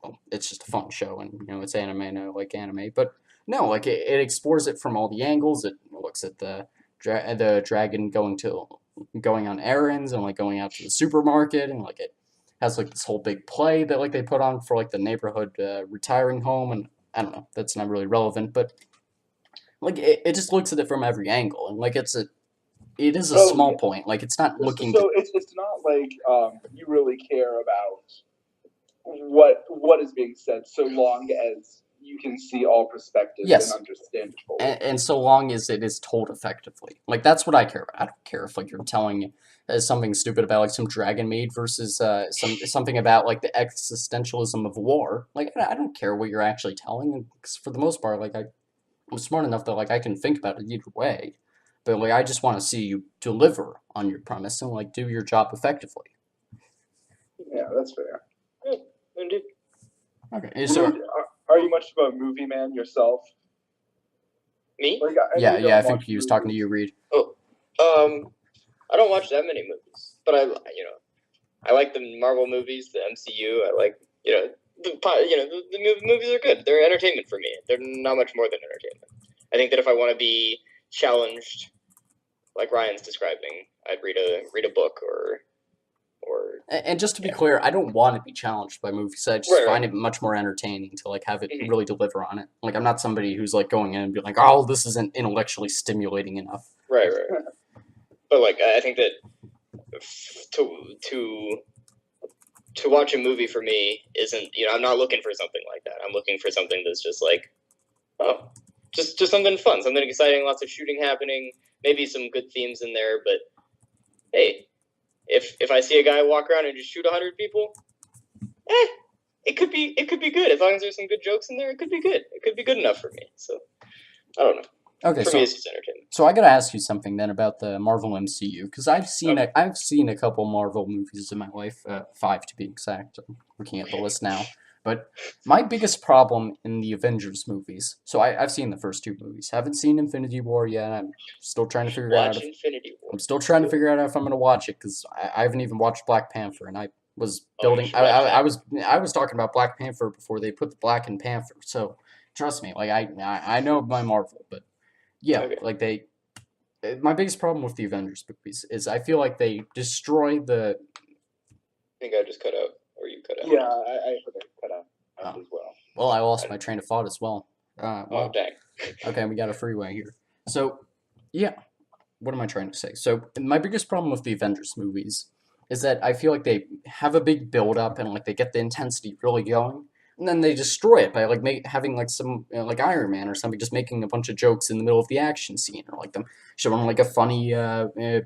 well, it's just a fun show, and it's anime, and I like anime. But no, like it explores it from all the angles. It looks at the dragon going on errands and like going out to the supermarket, and like it has like this whole big play that like they put on for like the neighborhood retiring home, and I don't know, that's not really relevant, but like it just looks at it from every angle, and like it is a small point. Like it's not looking. So it's not like you really care about what is being said, so long as you can see all perspectives Yes. and understand it fully. And so long as it is told effectively, like that's what I care about. I don't care if like you're telling something stupid about like some dragon maid versus something about like the existentialism of war. Like I don't care what you're actually telling, because for the most part, like I'm smart enough that like I can think about it either way. but like I just want to see you deliver on your promise and like do your job effectively. Yeah, that's fair. Yeah, indeed. Okay, so Are you much of a movie man yourself? Me? Like, I know yeah, you don't I think watch he was talking to movies. you, Reed. Oh, I don't watch that many movies, but I like the Marvel movies, the MCU. I like the movies are good. They're entertainment for me. They're not much more than entertainment. I think that if I want to be challenged, like Ryan's describing, I'd read a book or And just to be clear, I don't want to be challenged by movies. I just Right, find right. it much more entertaining to like have it Mhm. really deliver on it. Like I'm not somebody who's like going in and be like, oh, this isn't intellectually stimulating enough. Right. But like I think that to watch a movie for me isn't I'm not looking for something like that. I'm looking for something that's just like just something fun, something exciting, lots of shooting happening, maybe some good themes in there. But hey, if I see a guy walk around and just shoot 100 people, it could be good as long as there's some good jokes in there. It could be good. It could be good enough for me. So I don't know. Okay, For me, it's just entertainment. so I gotta ask you something then about the Marvel MCU because I've seen I've seen a couple Marvel movies in my life, 5 to be exact. I'm looking at the list now. But my biggest problem in the Avengers movies, so I've seen the first 2 movies. Haven't seen Infinity War yet. I'm still trying to figure out Watch Infinity War. I'm still trying to figure out if I'm gonna watch it because I haven't even watched Black Panther, and I was building. You should watch that. I was talking about Black Panther before they put the black in Panther. So trust me, like I know my Marvel, but yeah, Okay. like my biggest problem with the Avengers movies is I feel like they destroy the. I think I just cut out, or you cut out. Yeah, I heard it cut out as well. Well, I lost my train of thought as well. Oh, dang. Okay, we got a freeway here. So, yeah, what am I trying to say? So, my biggest problem with the Avengers movies is that I feel like they have a big build up and like they get the intensity really going, and then they destroy it by like having like some like Iron Man or something just making a bunch of jokes in the middle of the action scene, or like them showing like a funny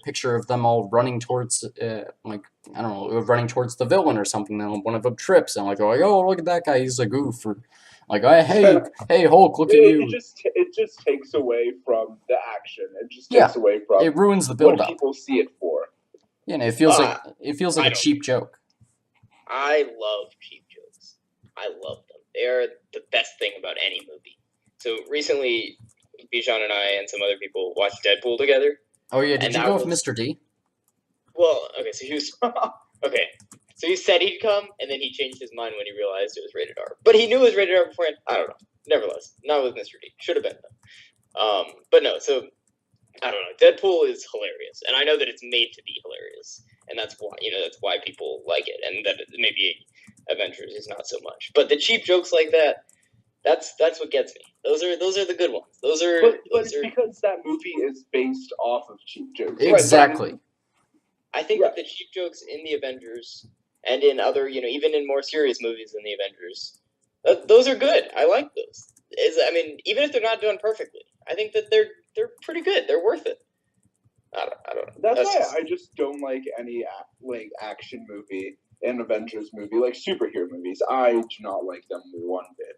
picture of them all running towards like I don't know running towards the villain or something. Then one of them trips and like oh look at that guy, he's a goof. Or, like hey Hulk, look at you. It just takes away from the action. It just Yeah, takes away from it ruins the build what up. people see it for. Yeah, and it feels like a cheap joke. I love cheap jokes. I love them. They are the best thing about any movie. So recently, Bijan and I and some other people watched Deadpool together. Oh yeah, did you go with Mr. D? Well, okay, so he was okay. So he said he'd come, and then he changed his mind when he realized it was rated R. But he knew it was rated R beforehand. I don't know. Nevertheless, not with Mr. D. Should have been though. But no. So I don't know. Deadpool is hilarious, and I know that it's made to be hilarious, and that's why people like it, and that maybe Avengers is not so much. But the cheap jokes like that, that's what gets me. Those are the good ones. But it's because that movie is based off of cheap jokes. Exactly. Right. I think that the cheap jokes in the Avengers and in other, even in more serious movies than the Avengers, those are good. I like those. Even if they're not done perfectly, I think that they're pretty good. They're worth it. I don't know. That's why I just don't like any action movie and Avengers movie, like superhero movies. I do not like them one bit.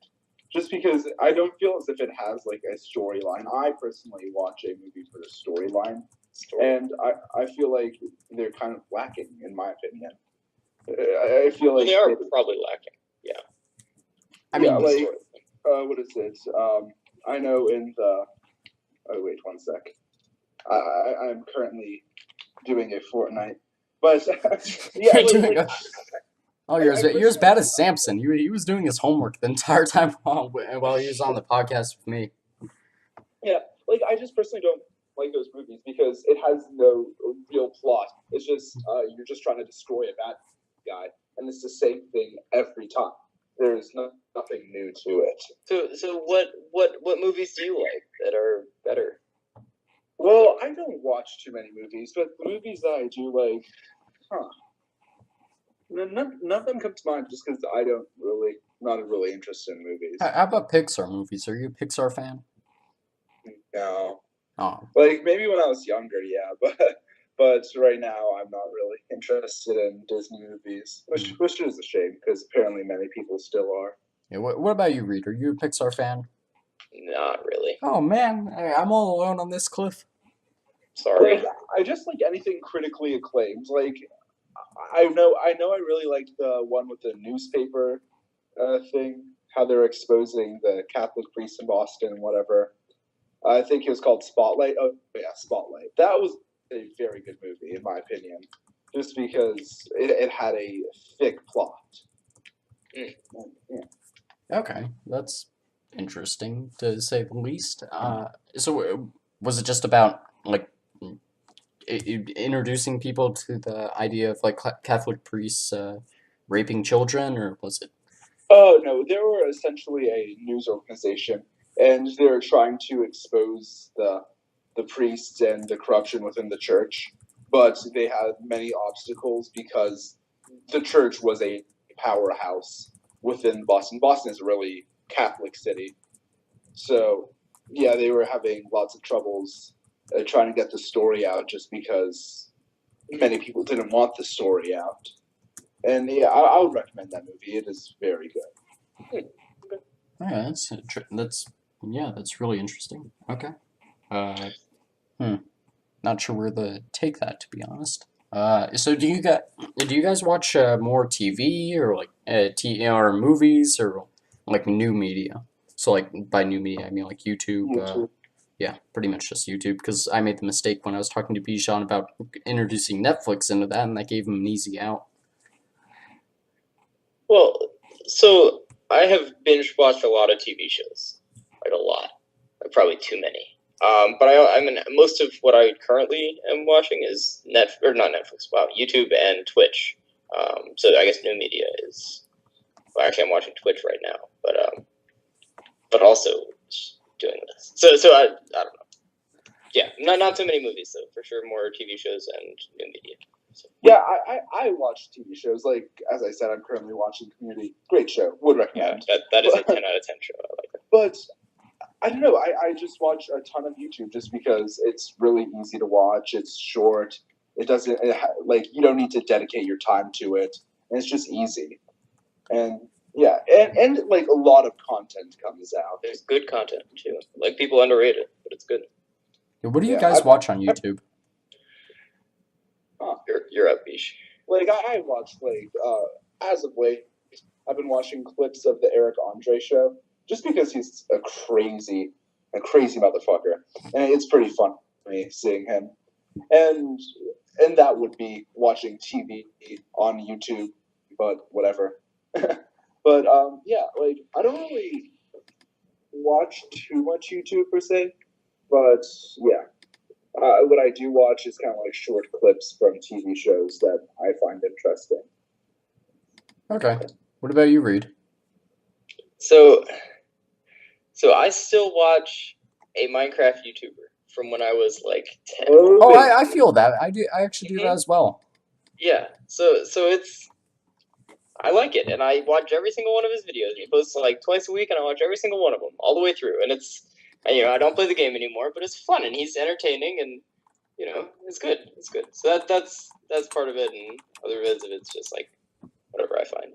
Just because I don't feel as if it has like a storyline. I personally watch a movie for the storyline. And I feel like they're kind of lacking, in my opinion. I feel like they are probably lacking. Yeah. I mean, what is it? I know in the. Oh wait, one sec. I'm currently doing a Fortnite, but yeah. Oh, you're as bad as Samson. He was doing his homework the entire time while he was on the podcast with me. Yeah, I just personally don't like those movies because it has no real plot. It's just you're just trying to destroy a bad guy, and it's the same thing every time. There's nothing new to it. So what movies do you like that are better? Well, I don't watch too many movies, but the movies that I do like, none of them come to mind just because not really interested in movies. How about Pixar movies? Are you a Pixar fan? No. Oh. Maybe when I was younger, yeah, but right now I'm not really interested in Disney movies, which is a shame because apparently many people still are. Yeah. What about you, Reed? Are you a Pixar fan? Not really. Oh man, I'm all alone on this cliff. Sorry. Like, I just like anything critically acclaimed. Like, I know, I really liked the one with the newspaper thing. How they're exposing the Catholic priest in Boston and whatever. I think it was called Spotlight. Oh yeah, Spotlight. That was a very good movie in my opinion, just because it had a thick plot. Mm. Yeah. Okay, that's interesting to say the least. So was it just about like introducing people to the idea of like Catholic priests raping children, or was it? Oh no, they were essentially a news organization, and they're trying to expose the priests and the corruption within the church. But they had many obstacles because the church was a powerhouse within Boston. Boston is a really Catholic city, so yeah, they were having lots of troubles trying to get the story out, just because many people didn't want the story out. And yeah, I would recommend that movie. It is very good. Yeah, that's really interesting. Okay. Uh, Not sure where to take that, to be honest. So do you guys watch more TV or like or movies or like new media? So like by new media, I mean like YouTube. YouTube. Yeah, pretty much just YouTube. Because I made the mistake when I was talking to Bijan about introducing Netflix into that, and that gave him an easy out. Well, so I have binge watched a lot of TV shows, like a lot, like probably too many. But I mean, most of what I currently am watching is not Netflix. Wow, YouTube and Twitch. So I guess new media is. Well, actually, I'm watching Twitch right now, but also doing this. So I don't know. Yeah, not so many movies though. For sure, more TV shows and new media. So. Yeah, I watch TV shows. Like, as I said, I'm currently watching Community. Great show. Would recommend. Yeah, that is a 10 out of 10 show. I like it. But I don't know. I just watch a ton of YouTube just because it's really easy to watch. It's short. It doesn't like you don't need to dedicate your time to it, and it's just easy. And yeah, and like a lot of content comes out. There's good content too. Like people underrate it, but it's good. What do you guys watch on YouTube? You're up, Bish. Like I watched like as of late, I've been watching clips of the Eric Andre show just because he's a crazy motherfucker, and it's pretty fun for me seeing him. And that would be watching TV on YouTube, but whatever. But yeah, like I don't really watch too much YouTube per se, but yeah. What I do watch is kind of like short clips from TV shows that I find interesting. Okay. What about you, Reed? So I still watch a Minecraft YouTuber from when I was like 10. Oh, I feel that. I actually do that as well. Yeah. So it's I like it, and I watch every single one of his videos. He posts like twice a week, and I watch every single one of them all the way through. And it's I don't play the game anymore, but it's fun, and he's entertaining, and it's good. It's good. So that's part of it, and other bits of it's just like whatever I find.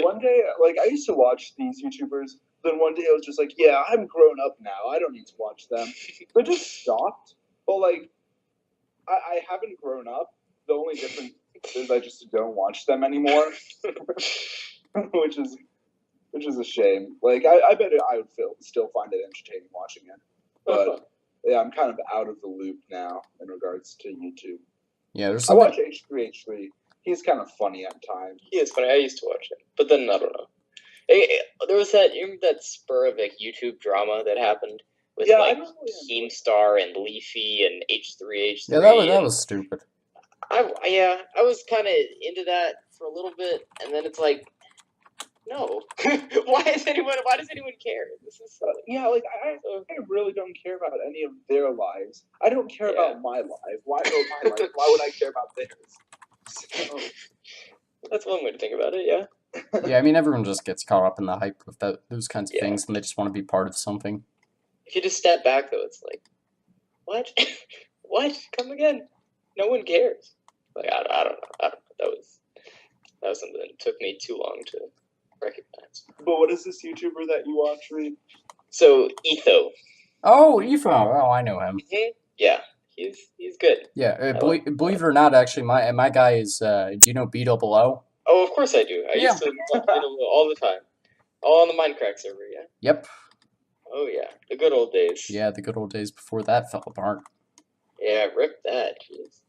One day, like I used to watch these YouTubers. Then one day I was just like, yeah, I'm grown up now. I don't need to watch them. But just stopped. But like, I haven't grown up. The only difference is I just don't watch them anymore, which is a shame. Like I bet I would still find it entertaining watching it, but yeah, I'm kind of out of the loop now in regards to YouTube. Yeah, there's I something. watch H3H3. He's kind of funny at times. He is funny. I used to watch it, but then I don't know. There was that spur of like YouTube drama that happened with like Keemstar and Leafy and H3H3. Yeah, that was stupid. I was kind of into that for a little bit, and then it's like, no, why does anyone care? This is like I really don't care about any of their lives. I don't care about my life. Why would I care about theirs? So, that's one way to think about it. Yeah. Yeah, I mean everyone just gets caught up in the hype of those kinds of things, and they just want to be part of something. If you just step back, though, it's like, what? What? Come again? No one cares. Like I don't know. That was something that took me too long to recognize. But what is this YouTuber that you watch, Reed? So Etho. Oh, Etho. Oh, I know him. Mm-hmm. Yeah, He's good. Yeah, I like. believe it or not, actually, my guy is. Do you know B-double-O? Oh, of course I do. I Yeah. used to watch Beetle all the time. All on the Minecraft server, yeah. Yep. Oh yeah, the good old days. Yeah, the good old days before that fell apart. Yeah, rip that. Jeez.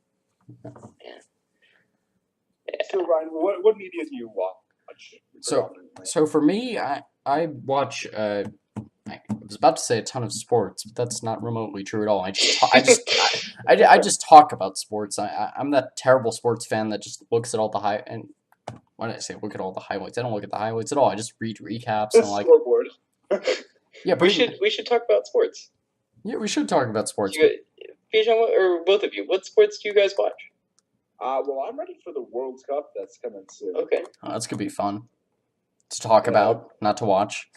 So Ryan, what media do you watch? So predominantly? so for me, I watch. I was about to say a ton of sports, but that's not remotely true at all. I just talk about sports. I'm that terrible sports fan that just looks at all the high and why did I say look at all the highlights? I don't look at the highlights at all. I just read recaps The and like scoreboard. yeah, we should talk about sports. yeah, we should talk about sports. Bijan, or both of you, what sports do you guys watch? Well, I'm ready for the World Cup that's coming soon. Okay. That's gonna be fun to talk about, not to watch.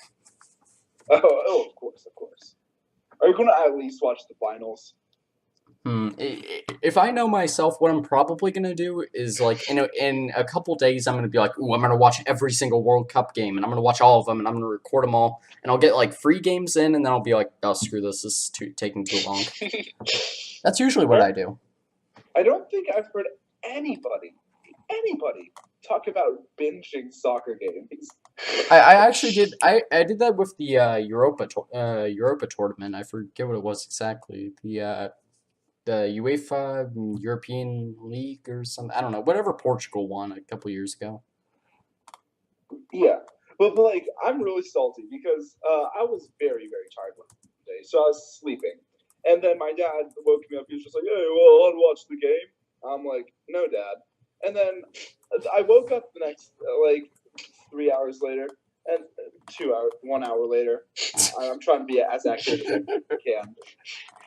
Oh, of course. Are you going to at least watch the finals? If I know myself, what I'm probably gonna do is like in a couple days, I'm gonna be like, ooh, I'm gonna watch every single World Cup game, and I'm gonna watch all of them, and I'm gonna record them all, and I'll get like free games in, and then I'll be like, oh, screw this is taking too long. That's usually what I do. I don't think I've heard anybody talk about binging soccer games. I actually did. I did that with the Europa tournament. I forget what it was exactly. The UEFA European League or something. I don't know. Whatever Portugal won a couple years ago. Yeah, but like I'm really salty because I was very tired one day, so I was sleeping, and then my dad woke me up. He was just like, "Hey, well, I'll watch the game." I'm like, "No, Dad." And then I woke up the next like 3 hours later, and 1 hour later. I'm trying to be as accurate as I can.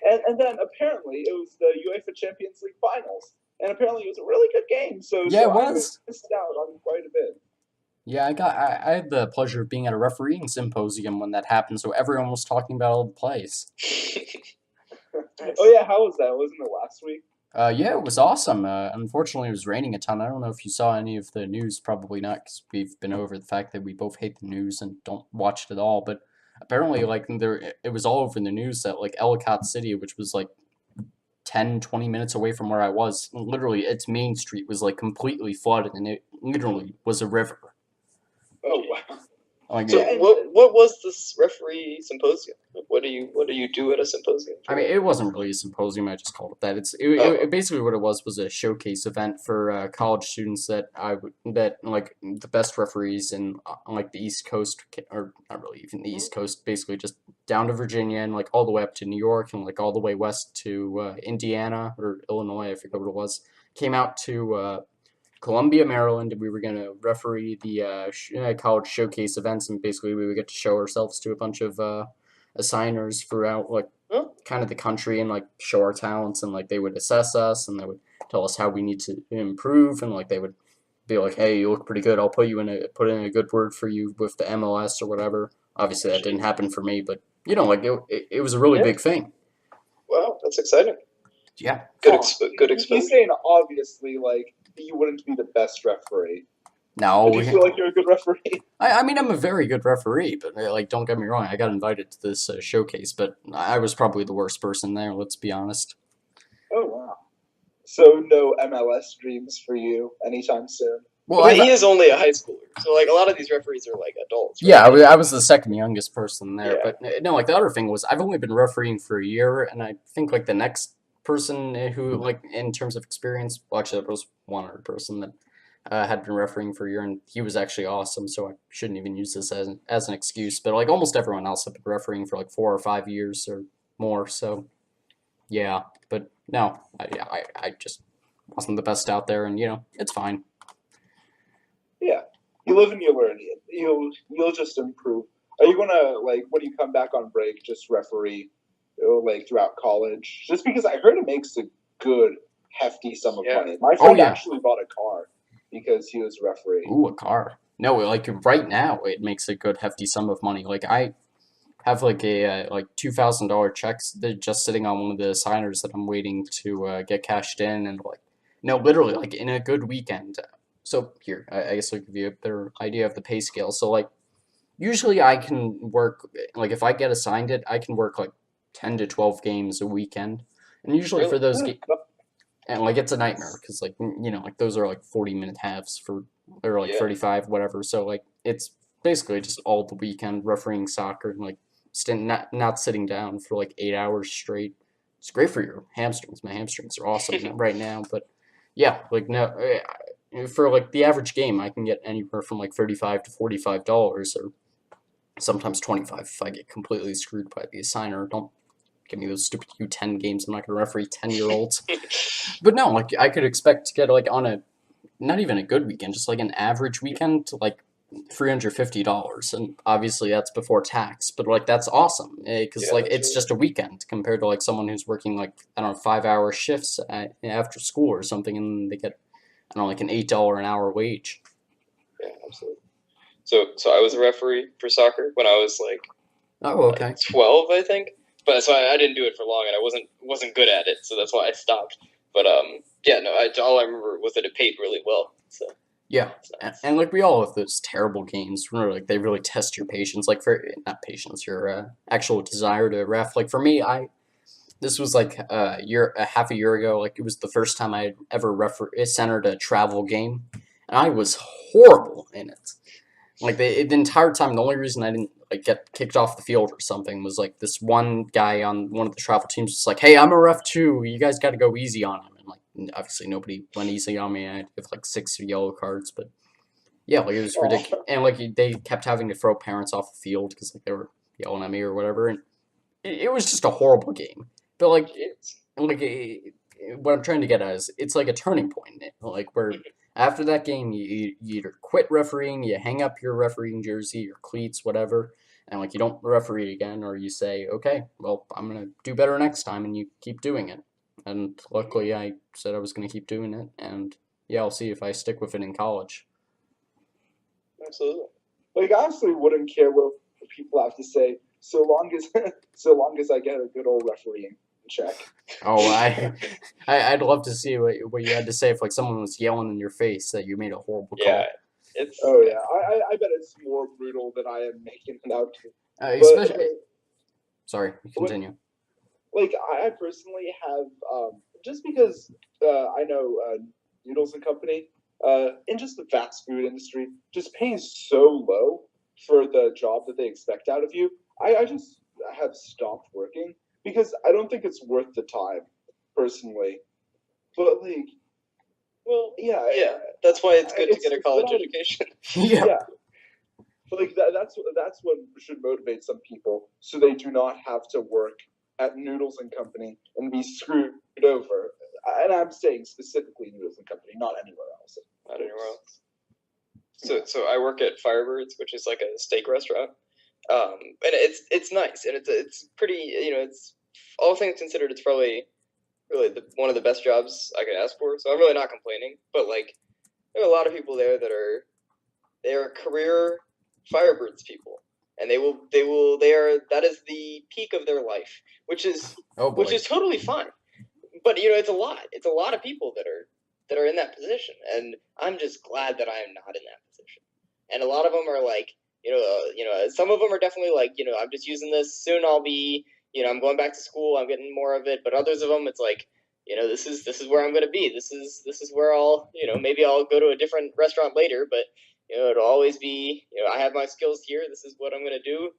And then apparently it was the UEFA Champions League finals, and apparently it was a really good game. So Yeah, it I was. missed out on quite a bit. Yeah, I had the pleasure of being at a refereeing symposium when that happened, so everyone was talking about all the plays. Oh yeah, how was that? Wasn't it last week? Yeah, it was awesome. Unfortunately, it was raining a ton. I don't know if you saw any of the news. Probably not, because we've been over the fact that we both hate the news and don't watch it at all. But apparently, like it was all over the news that like Ellicott City, which was like 10, 20 minutes away from where I was, literally its main street was like completely flooded, and it literally was a river. Oh wow. Like, So what was this referee symposium? What do you do at a symposium? I mean, it wasn't really a symposium. I just called it that. It basically what it was a showcase event for college students that like the best referees in like the East Coast, or not really even the East Coast, basically just down to Virginia and like all the way up to New York and like all the way west to Indiana or Illinois, I forget what it was. Came out to Columbia, Maryland, and we were going to referee the college showcase events, and basically we would get to show ourselves to a bunch of assigners throughout like kind of the country and like show our talents, and like they would assess us and they would tell us how we need to improve, and like they would be like, hey, you look pretty good, I'll put in a good word for you with the MLS or whatever. Obviously that didn't happen for me, but like it was a really big thing. Wow, that's exciting. Yeah. Good exposure. He's saying obviously like you wouldn't be the best referee. No. Do you feel like you're a good referee? I mean, I'm a very good referee, but like, don't get me wrong, I got invited to this showcase, but I was probably the worst person there. Let's be honest. Oh wow! So no MLS dreams for you anytime soon. Well, he is only a high schooler, so like a lot of these referees are like adults. Right? Yeah, I was the second youngest person there, but no, like the other thing was I've only been refereeing for a year, and I think like the next person who like in terms of experience, well, actually there was one other person that had been refereeing for a year, and he was actually awesome, so I shouldn't even use this as an excuse. But like almost everyone else had been refereeing for like 4 or 5 years or more, so yeah. But no, I just wasn't the best out there, and it's fine. Yeah, you live and you learn. You'll just improve. Are you gonna like when you come back on break just referee like throughout college? Just because I heard it makes a good hefty sum of money. My friend actually bought a car because he was referee. Ooh, a car. No, like right now it makes a good hefty sum of money. Like I have like a like $2,000 checks that are just sitting on one of the signers that I'm waiting to get cashed in, and like no, literally like in a good weekend. So here, I guess I'll give you a better idea of the pay scale. So like usually I can work like if I get assigned it, I can work like 10 to 12 games a weekend. And usually for Really? those and like it's a nightmare because like like those are like 40-minute halves for or like Yeah. 35 whatever. So like it's basically just all the weekend refereeing soccer and like not sitting down for like 8 hours straight. It's great for your hamstrings. My hamstrings are awesome right now, but yeah, like no. For like the average game, I can get anywhere from like $35 to $45, or sometimes 25 if I get completely screwed by the assigner. Don't give me those stupid U10 games. I'm not gonna referee 10-year-olds. But no, like I could expect to get like on a not even a good weekend, just like an average weekend, to like $350, and obviously that's before tax. But like that's awesome because Yeah, like that's it's really just a weekend compared to like someone who's working like I don't know 5-hour shifts after school or something, and they get I don't know like an $8 an hour wage. Yeah, absolutely. So I was a referee for soccer when I was like Oh, okay. 12, I think. But so I didn't do it for long, and I wasn't good at it, so that's why I stopped. But yeah, no, all I remember was that it paid really well. So Yeah, it's nice. and like we all have those terrible games where like they really test your patience, like for not patience, your actual desire to ref. Like for me, this was like a half a year ago. Like it was the first time I had ever centered a travel game, and I was horrible in it. Like the entire time, the only reason I didn't like get kicked off the field or something was like this one guy on one of the travel teams was like, "Hey, I'm a ref too. You guys got to go easy on him." And like obviously nobody went easy on me. I had to give like 6 yellow cards, but yeah, like it was ridiculous. And like they kept having to throw parents off the field because like they were yelling at me or whatever, and it was just a horrible game. But like Jeez. what I'm trying to get at is it's like a turning point, like where after that game you either quit refereeing, you hang up your refereeing jersey, your cleats, whatever, and like you don't referee again, or you say, okay, well I'm gonna do better next time, and you keep doing it. And luckily I said I was gonna keep doing it, and yeah, I'll see if I stick with it in college. Absolutely. Like, I honestly wouldn't care what people have to say, so long as I get a good old refereeing check. Oh, I'd love to see what you had to say if like someone was yelling in your face that you made a horrible call. Yeah, it's. Oh yeah, I bet it's more brutal than I am making it out to. Especially, sorry, continue. Like I personally have just because I know Noodles and Company in just the fast food industry just paying so low for the job that they expect out of you. I just have stopped working because I don't think it's worth the time personally. But like, well, yeah, That's why it's good to get a college education. Yeah. But like that's what should motivate some people, so they do not have to work at Noodles and Company and be screwed over. And I'm saying specifically Noodles and Company, not anywhere else. Not anywhere else. So I work at Firebirds, which is like a steak restaurant, and it's nice, and it's pretty. It's all things considered, it's probably really one of the best jobs I could ask for. So I'm really not complaining. But like, there are a lot of people there that are career Firebirds people, and that is the peak of their life, which is totally fine. But it's a lot of people that are in that position, and I'm just glad that I am not in that position. And a lot of them are like, some of them are definitely like, I'm just using this. Soon I'll be, I'm going back to school. I'm getting more of it. But others of them, it's like, this is where I'm going to be. This is where I'll, maybe I'll go to a different restaurant later, but it'll always be, I have my skills here. This is what I'm going to do.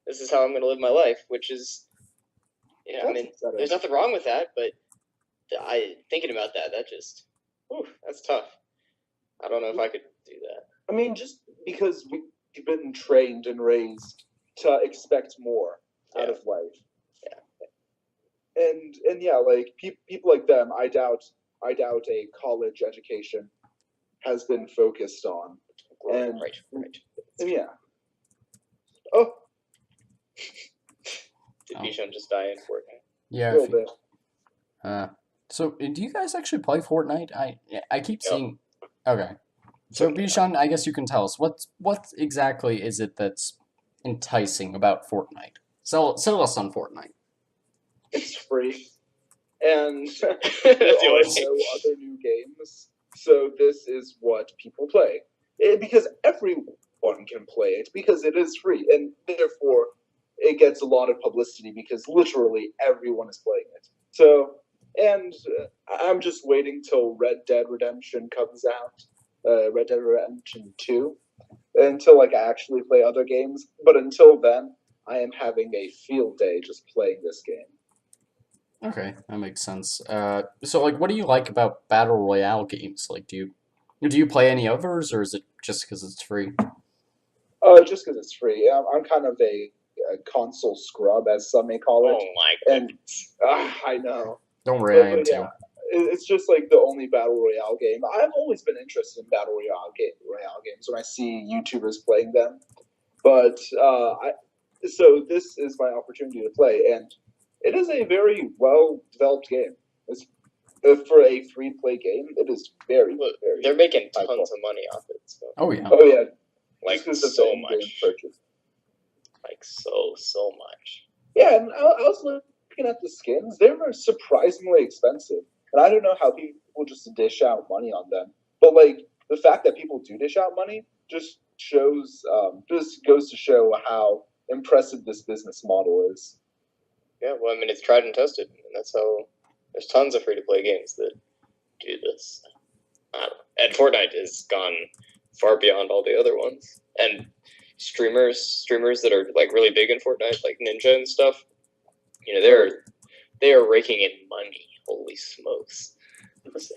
This is how I'm going to live my life, which is, I mean, there's nothing wrong with that, but thinking about that just, that's tough. I don't know if I could do that. I mean, just because we've been trained and raised to expect more out of life. Yeah. And yeah, like people like them, I doubt a college education has been focused on. And right. And yeah. Oh. Did Bijan just die in Fortnite? Yeah. A little bit. So do you guys actually play Fortnite? I keep seeing. Okay. So Bijan, I guess you can tell us what exactly is it that's enticing about Fortnite? Sell us on Fortnite. It's free, and there are no other new games, so this is what people play. Because everyone can play it, because it is free, and therefore it gets a lot of publicity because literally everyone is playing it. So And I'm just waiting till Red Dead Redemption comes out, Red Dead Redemption 2, until like I actually play other games. But until then, I am having a field day just playing this game. Okay, that makes sense. So like, what do you like about battle royale games? Like, do you play any others, or is it just because it's free? Just because it's free. I'm kind of a console scrub, as some may call it. Oh my And goodness. I know. Don't worry, I am But yeah, too. it's just like the only battle royale game. I've always been interested in battle royale games when I see YouTubers playing them. But so this is my opportunity to play, and it is a very well developed game. It's for a free play game. It is very, Look, very. they're making high tons quality. of money off it. So Oh yeah. Oh yeah, like just 'cause of so the in-game much, purchase. like so much. Yeah, and I was looking at the skins. They were surprisingly expensive, and I don't know how people just dish out money on them. But like the fact that people do dish out money just just goes to show how impressive this business model is. Yeah, well, I mean, it's tried and tested, and that's how. There's tons of free to play games that do this. I don't know. And Fortnite has gone far beyond all the other ones. And streamers that are like really big in Fortnite, like Ninja and stuff, you know, they are raking in money. Holy smokes! So,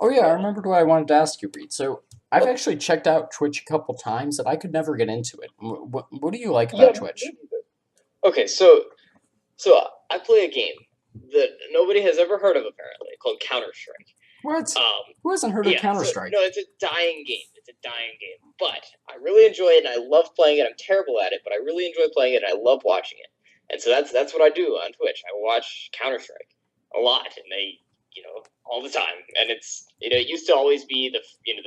Oh yeah, I remembered what I wanted to ask you, Reed. So I've actually checked out Twitch a couple times, and I could never get into it. What do you like about Twitch? okay, so I play a game that nobody has ever heard of apparently called Counter-Strike. What? Who hasn't heard of Counter-Strike? No, it's a dying game. It's a dying game. But I really enjoy it, and I love playing it. I'm terrible at it, but I really enjoy playing it, and I love watching it. And so that's what I do on Twitch. I watch Counter-Strike a lot, and they, all the time. And it's, it used to always be the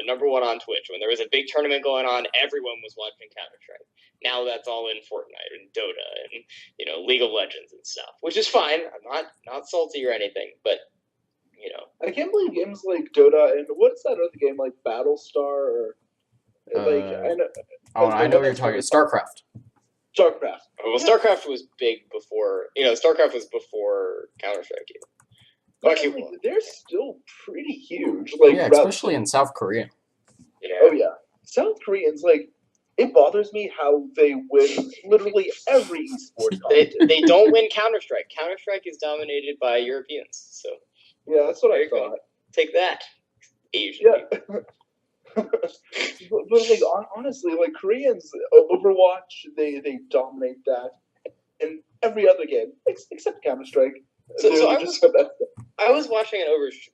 number one on Twitch. When there was a big tournament going on, everyone was watching Counter-Strike. Now that's all in Fortnite and Dota and, League of Legends and stuff, which is fine. I'm not salty or anything, but, I can't believe games like Dota and what's that other game like Battlestar or like I know what you're talking. StarCraft. StarCraft. Well, StarCraft was big before. StarCraft was before Counter-Strike. Actually, they're still pretty huge. Like yeah, especially in South Korea. Yeah. Oh yeah, South Koreans like. It bothers me how they win literally every esports. They don't win Counter-Strike. Counter-Strike is dominated by Europeans. So yeah, that's what I thought. Take that, Asian. Yeah. but like honestly, like Koreans, Overwatch, they dominate that in every other game except Counter-Strike. So I was watching an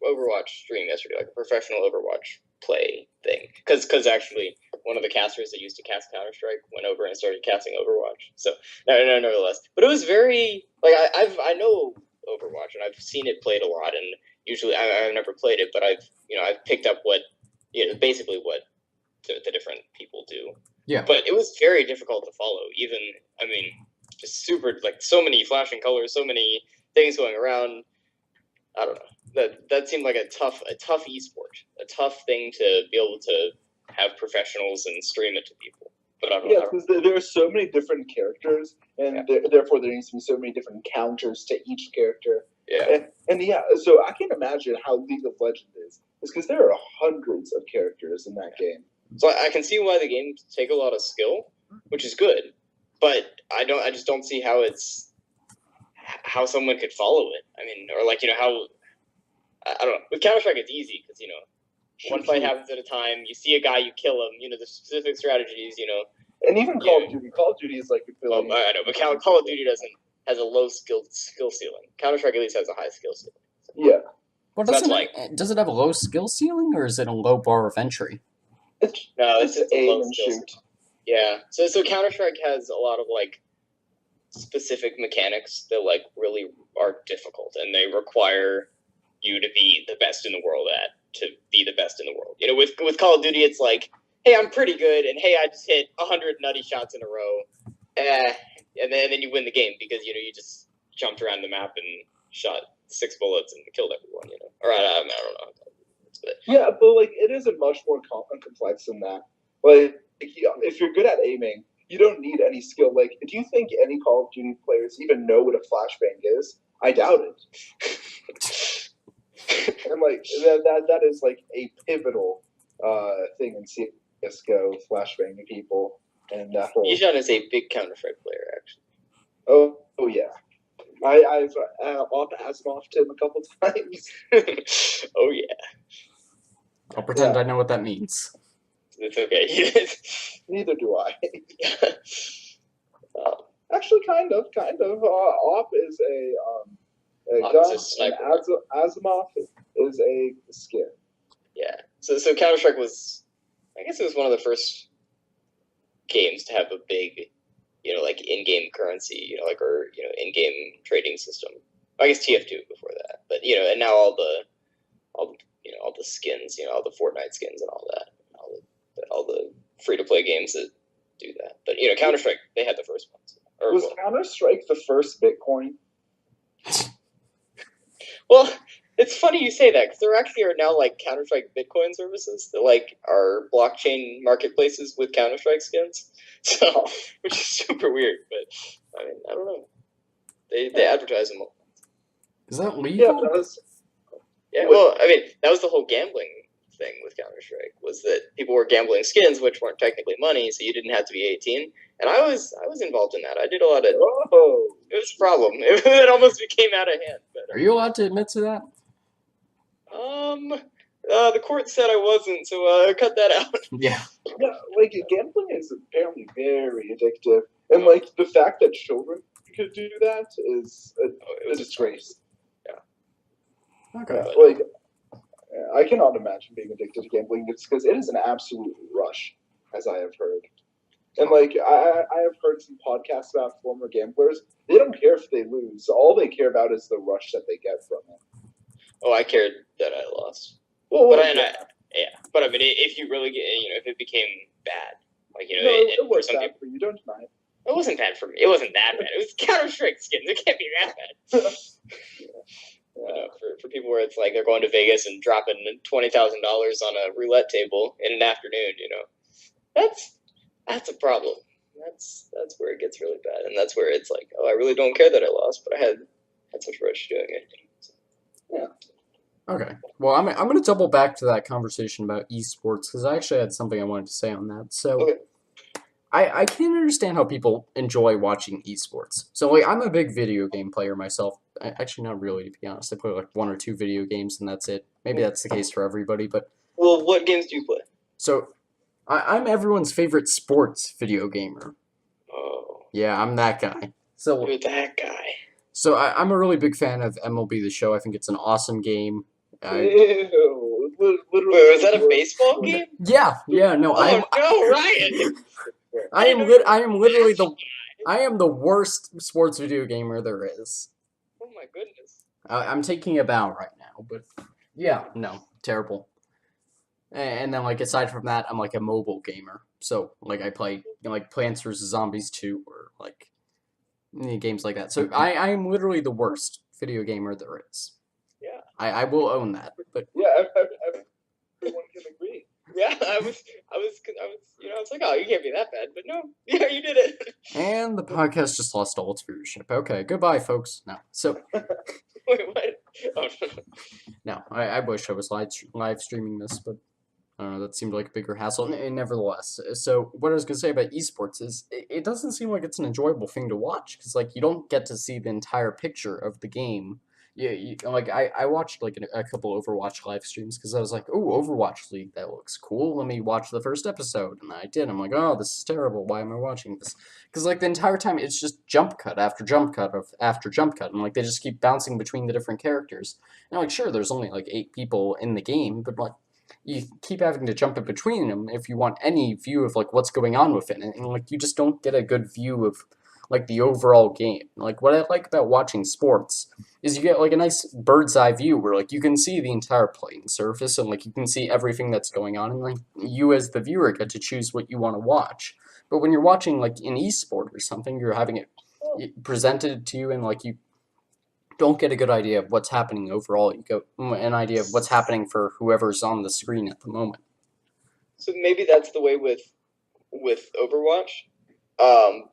Overwatch stream yesterday, like a professional Overwatch play thing, because actually one of the casters that used to cast Counter-Strike went over and started casting Overwatch. So nevertheless, but it was very like I know Overwatch and I've seen it played a lot, and usually I've never played it, but I've picked up what basically what the different people do. Yeah. But it was very difficult to follow. Even just super like so many flashing colors, so many things going around. I don't know. That seemed like a tough esport, a tough thing to be able to have professionals and stream it to people. But I don't know. Yeah, because there are so many different characters, and therefore there needs to be so many different counters to each character. Yeah. And yeah, so I can't imagine how League of Legends is. It's because there are hundreds of characters in that game. So I can see why the games take a lot of skill, which is good. But I just don't see how someone could follow it. Or how I don't know. With Counter-Strike, it's easy because one fight happens at a time. You see a guy, you kill him. The specific strategies. And even Call of Duty. Call of Duty is like well, I know, but Call of Duty has a low skill ceiling. Counter-Strike at least has a high skill ceiling. So. Yeah. Well, does it have a low skill ceiling, or is it a low bar of entry? It's a low skill ceiling. Yeah. So Counter-Strike has a lot of specific mechanics that really are difficult, and they require you to be the best in the world to be the best in the world. With Call of Duty, it's like, hey, I'm pretty good, and hey, I just hit 100 nutty shots in a row, and then you win the game because you just jumped around the map and shot 6 bullets and killed everyone. Or I don't know. Yeah, but it isn't much more complex than that. If you're good at aiming, you don't need any skill. Do you think any Call of Duty players even know what a flashbang is? I doubt it. And like that is like a pivotal thing in CS:GO, flashbanging people, and that whole. Bijan is a big Counter-Strike player, actually. Oh yeah, I've off Asimoved him a couple times. Oh yeah, I'll pretend I know what that means. it's okay. Neither do I. um, Actually, kind of. Op is a Op gun, is a sniper. and Asimov is a skin. Yeah. So Counter-Strike was, I guess it was one of the first games to have a big, like in-game currency, or in-game trading system. I guess TF2 before that, but and now all the skins, all the Fortnite skins and all that, all the free-to-play games that do that. But Counter-Strike, they had the first ones. Was Counter-Strike the first Bitcoin? Well, it's funny you say that, because there actually are now like Counter-Strike Bitcoin services that are blockchain marketplaces with Counter-Strike skins. So, which is super weird, but I mean, I don't know. They advertise them. Is that legal? Yeah, that was. Yeah, well, I mean, that was the whole gambling thing with Counter-Strike, was that people were gambling skins, which weren't technically money, so you didn't have to be 18. And I was involved in that. I did a lot of. Oh, it was a problem. It almost became out of hand. But, Are you allowed to admit to that? the court said I wasn't, so cut that out. Yeah. Yeah, gambling is apparently very addictive, and the fact that children could do that is a disgrace. Okay. I cannot imagine being addicted to gambling. It's because it is an absolute rush, as I have heard. And I have heard some podcasts about former gamblers. They don't care if they lose. All they care about is the rush that they get from it. Oh, I cared that I lost. Well, but but I mean, if you really get, if it became bad, it was for some bad people, for you. Don't deny it. It wasn't bad for me. It wasn't that bad. It was Counter-Strike skins. It can't be that bad. For people where it's like they're going to Vegas and dropping $20,000 on a roulette table in an afternoon, that's a problem. That's where it gets really bad, and that's where it's like, oh, I really don't care that I lost, but I had such rush doing it. So, yeah. Okay. Well, I'm going to double back to that conversation about esports, because I actually had something I wanted to say on that. So, okay. I can't understand how people enjoy watching esports. So, I'm a big video game player myself. Actually, not really, to be honest. I play one or two video games, and that's it. Maybe that's the case for everybody, but... Well, what games do you play? So, I'm everyone's favorite sports video gamer. Oh. Yeah, I'm that guy. So you're that guy. So I'm a really big fan of MLB The Show. I think it's an awesome game. Ew, Wait, was that a baseball game? Yeah, no. No, Ryan! I am the worst sports video gamer there is. Oh my goodness. I'm taking a bow right now, but yeah, no, terrible. And then aside from that, I'm a mobile gamer. So I play Plants vs Zombies 2 or games like that. So I am literally the worst video gamer there is. Yeah. I will own that. But yeah, everyone can agree. Yeah, I was like, oh, you can't be that bad, but no, yeah, you did it. And the podcast just lost all its viewership. Okay, goodbye, folks. No, so. Wait, what? Oh, no, I wish I was live streaming this, but I don't know, that seemed like a bigger hassle. Nevertheless, so what I was going to say about esports is it doesn't seem like it's an enjoyable thing to watch, because you don't get to see the entire picture of the game. Yeah, I watched a couple Overwatch live streams because I was like, oh, Overwatch League, that looks cool. Let me watch the first episode, and I did. I'm like, oh, this is terrible. Why am I watching this? Because the entire time it's just jump cut after jump cut after jump cut, and they just keep bouncing between the different characters. And sure, there's only 8 people in the game, but you keep having to jump in between them if you want any view of what's going on with it, and you just don't get a good view of the overall game. What I like about watching sports is you get a nice bird's eye view where you can see the entire playing surface, and you can see everything that's going on, and you as the viewer get to choose what you want to watch. But when you're watching an esport or something, you're having it presented to you, and you don't get a good idea of what's happening overall. You get an idea of what's happening for whoever's on the screen at the moment. So maybe that's the way with Overwatch.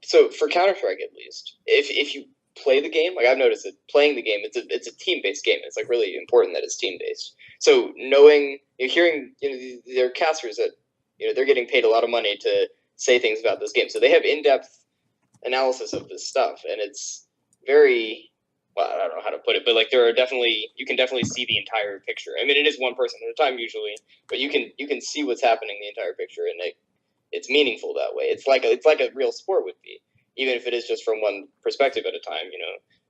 So for Counter-Strike, at least, if you play the game. Like I've noticed that playing the game, it's a team based game. It's like really important that it's team based. So knowing, hearing, there are casters that they're getting paid a lot of money to say things about this game, so they have in depth analysis of this stuff, and it's very, well, I don't know how to put it, but like you can definitely see the entire picture. I mean, it is one person at a time usually, but you can see what's happening the entire picture, and it's meaningful that way. It's like a real sport would be, even if it is just from one perspective at a time.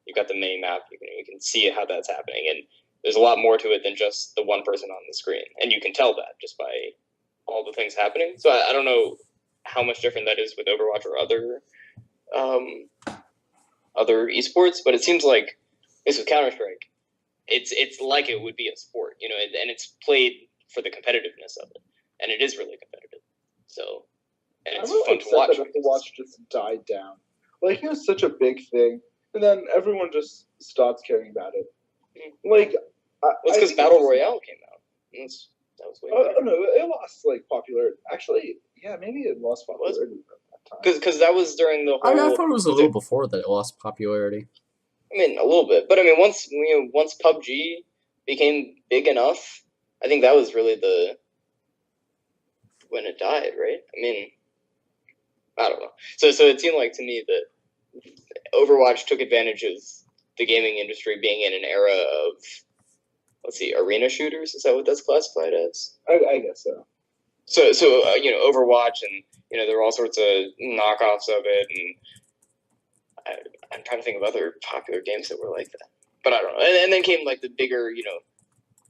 You've got the mini map, you can see how that's happening, and there's a lot more to it than just the one person on the screen, and you can tell that just by all the things happening. So I don't know how much different that is with Overwatch or other esports, but it seems like this with Counter-Strike, it's like it would be a sport, and it's played for the competitiveness of it, and it is really competitive. So, and it's fun to watch. That Overwatch just died down. Like, it was such a big thing, and then everyone just stopped caring about it. Like, it's because Battle Royale came out. That was way better. No, it lost popularity. Actually, yeah, maybe it lost popularity at that time. Because that was during the whole. I thought it was a little before that it lost popularity. I mean, a little bit, but I mean, once PUBG became big enough, I think that was really when it died, right? I mean, I don't know. So it seemed like to me that Overwatch took advantage of the gaming industry being in an era of, let's see, arena shooters. Is that what that's classified as? I guess so. So Overwatch, and there were all sorts of knockoffs of it, and I'm trying to think of other popular games that were like that. But I don't know. And then came like the bigger,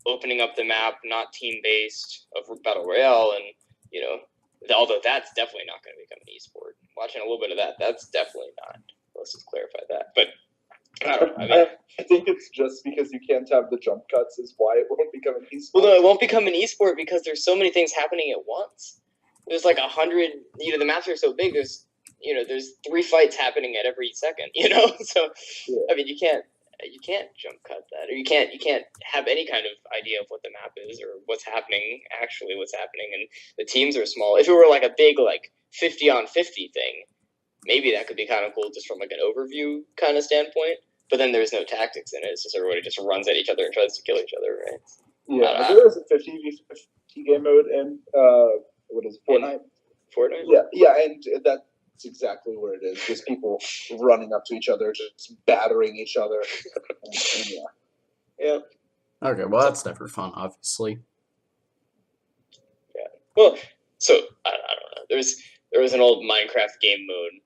opening up the map, not team based, of Battle Royale, and although that's definitely not going to become an esport. Watching a little bit of that, that's definitely not. Let's just clarify that. But I don't know. I think it's just because you can't have the jump cuts is why it won't become an esport. Well, no, it won't become an esport because there's so many things happening at once. There's like 100. The maps are so big. There's 3 fights happening at every second. So yeah. I mean, you can't jump cut that, or you can't have any kind of idea of what the map is or what's happening, and the teams are small. If it were like a big 50-on-50 thing, maybe that could be kind of cool just from like an overview kind of standpoint. But then there's no tactics in it. It's just everybody just runs at each other and tries to kill each other, right? Yeah, there is a 50v50 game mode in what is it, Fortnite? Fortnite? Yeah, and that's exactly what it is. Just people running up to each other, just battering each other. and yeah. Okay, well that's never fun, obviously. Yeah. Well, so I don't know. There was an old Minecraft game mode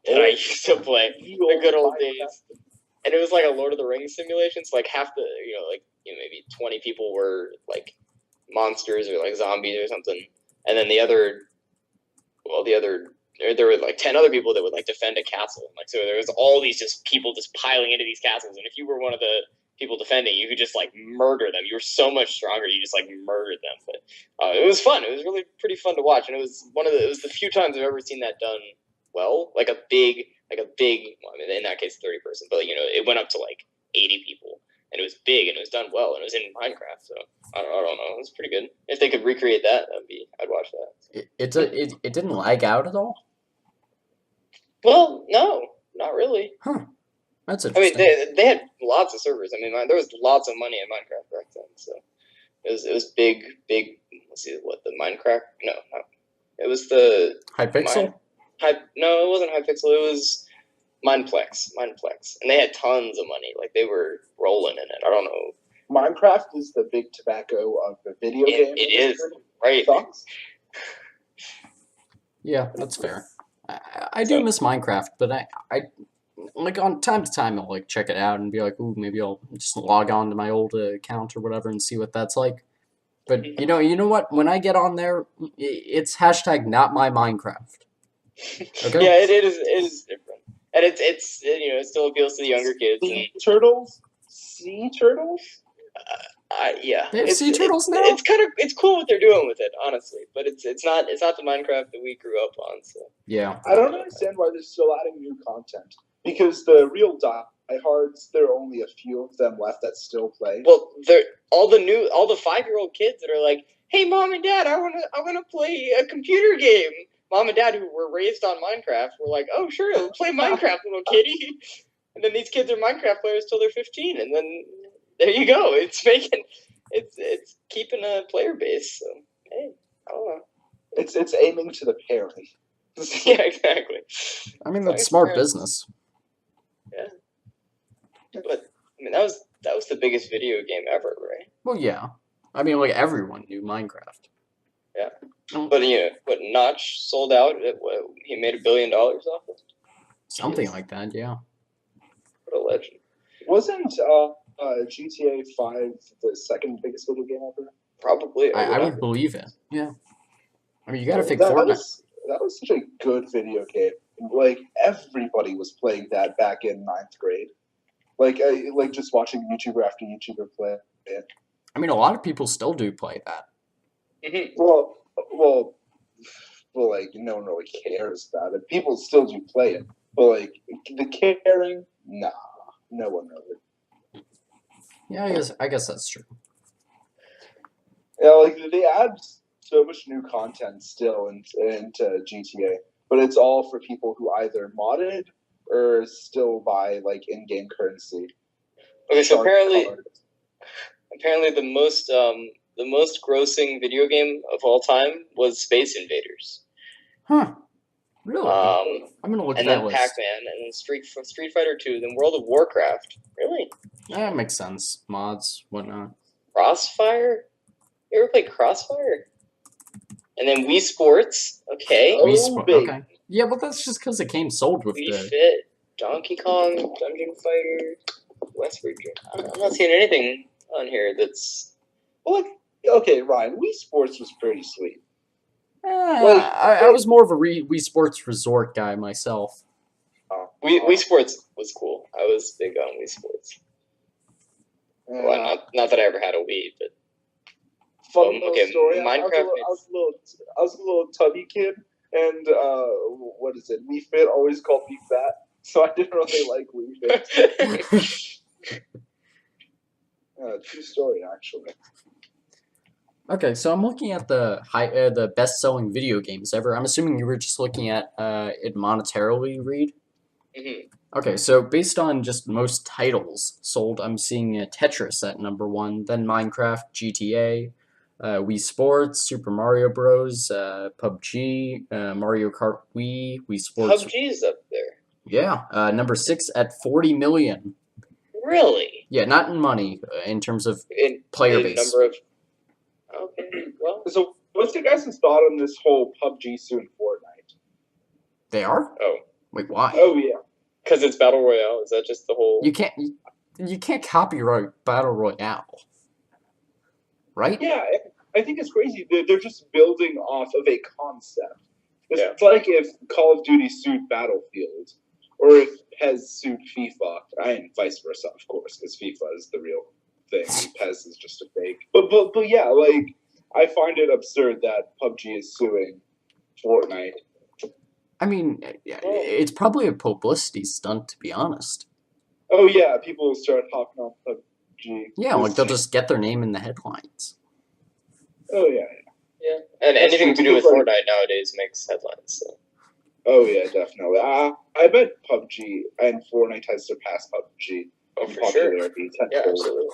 that I used to play the good old days, and it was like a Lord of the Rings simulation. So like half the maybe 20 people were like monsters or like zombies or something, and then there were like 10 other people that would like defend a castle. Like, so there was all these just people just piling into these castles, and if you were one of the people defending, you could just like murder them. You were so much stronger, you just like murdered them. But it was fun. It was really pretty fun to watch, and it was the few times I've ever seen that done well. Like a big, well, I mean, in that case 30 person, but it went up to like 80 people, and it was big, and it was done well, and it was in Minecraft. So I don't know. It was pretty good. If they could recreate that, I'd watch that. It didn't lag out at all? Well, no, not really. Huh. That's interesting. I mean, they had lots of servers. I mean, there was lots of money in Minecraft back then, so it was big. Let's see, what the Minecraft? No, it was the Hypixel. No, it wasn't Hypixel. It was Mineplex, and they had tons of money. Like they were rolling in it. I don't know. Minecraft is the big tobacco of the video game. It is, right? Yeah, that's fair. I do miss Minecraft, but I like on time to time I'll like check it out and be like, ooh, maybe I'll just log on to my old account or whatever and see what that's like. But you know what? When I get on there, it's hashtag not my Minecraft. Okay. Yeah, it is different, and it's it still appeals to the younger kids. Sea turtles. Yeah, they have sea turtles now. It's cool what they're doing with it, honestly, but it's not the Minecraft that we grew up on. So yeah, I don't understand why they're still adding new content, because the real diehards, there are only a few of them left that still play. Well, all the 5-year-old kids that are like, hey, mom and dad, I wanna play a computer game. mom and dad who were raised on Minecraft were like, "Oh, sure, play Minecraft, little kitty." And then these kids are Minecraft players till they're 15, and then there you go. It's keeping a player base. So hey, I don't know. It's aiming to the parent. Yeah, exactly. I mean, that's smart business. Yeah, but I mean that was the biggest video game ever, right? Well, yeah. I mean, like everyone knew Minecraft. Yeah, but what Notch sold out? He made $1 billion off it. Something like that, yeah. What a legend! Wasn't GTA 5 the second biggest video game ever? Probably. I would believe it. Yeah. I mean, you gotta fake that Fortnite. That was such a good video game. Like everybody was playing that back in 9th grade. Like just watching YouTuber after YouTuber play it. I mean, a lot of people still do play that. Mm-hmm. Well, like no one really cares about it. People still do play it, but like the caring, nah, no one really. Yeah, I guess that's true. Yeah, like they add so much new content still into GTA, but it's all for people who either modded or still buy like in-game currency. Okay, so apparently the most grossing video game of all time was Space Invaders. Huh. Really? I'm gonna look at that and then list. Pac-Man, and then Street Fighter 2, then World of Warcraft. Really? That makes sense. Mods, whatnot. Crossfire? You ever play Crossfire? And then Wii Sports. Okay. Wii Sports. Okay. Yeah, but that's just because it came sold with Wii the. Fit, Donkey Kong, Dungeon Fighter, West Virginia. I'm not seeing anything on here that's. Well, okay, Ryan. Wii Sports was pretty sweet. I was more of a Wii Sports Resort guy myself. Wii Sports was cool. I was big on Wii Sports. Well, not that I ever had a Wii, but. Fun little story. Minecraft. I was a little tubby kid, and what is it? Wii Fit always called me fat, so I didn't really like Wii Fit. True story, actually. Okay, so I'm looking at the best-selling video games ever. I'm assuming you were just looking at it monetarily, Reed? Mm-hmm. Okay, so based on just most titles sold, I'm seeing Tetris at #1, then Minecraft, GTA, Wii Sports, Super Mario Bros, PUBG, Mario Kart Wii Sports. PUBG's up there. Yeah, #6 at 40 million. Really? Yeah, not in money, in terms of player base. Number of. Okay, well. So, what's your guys' thought on this whole PUBG soon Fortnite? They are? Oh. Wait, why? Oh yeah. Because it's Battle Royale. Is that just the whole? You can't copyright Battle Royale, right? Yeah, I think it's crazy. They're just building off of a concept. It's like if Call of Duty sued Battlefield, or if PES sued FIFA, and vice versa, of course, because FIFA is the real thing, and PES is just a fake. But yeah, like I find it absurd that PUBG is suing Fortnite. I mean, it's probably a publicity stunt, to be honest. Oh yeah, people will start hopping on PUBG. Yeah, like they'll just get their name in the headlines. Oh yeah. Yeah, and anything to do with Fortnite nowadays makes headlines. So. Oh yeah, definitely. I bet PUBG and Fortnite has surpassed PUBG in popularity. Sure. Yeah, absolutely.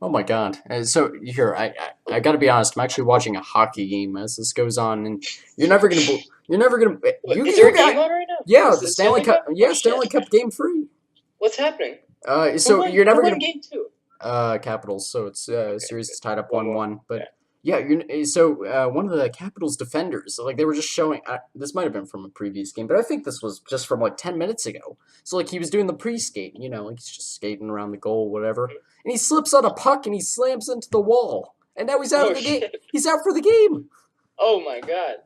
Oh my god! So here, I gotta be honest. I'm actually watching a hockey game as this goes on, and you're never gonna. Is there a game on right now? Yeah, the Stanley Cup. Yeah, Stanley Cup Game 3. What's happening? So you're never gonna. Game 2. Capitals. So it's series is tied up 1-1, but. Yeah, one of the Capitals defenders, like they were just showing. This might have been from a previous game, but I think this was just from like 10 minutes ago. So like he was doing the pre-skate, like he's just skating around the goal, whatever, and he slips on a puck and he slams into the wall, and now he's out of the game. He's out for the game. Oh my god!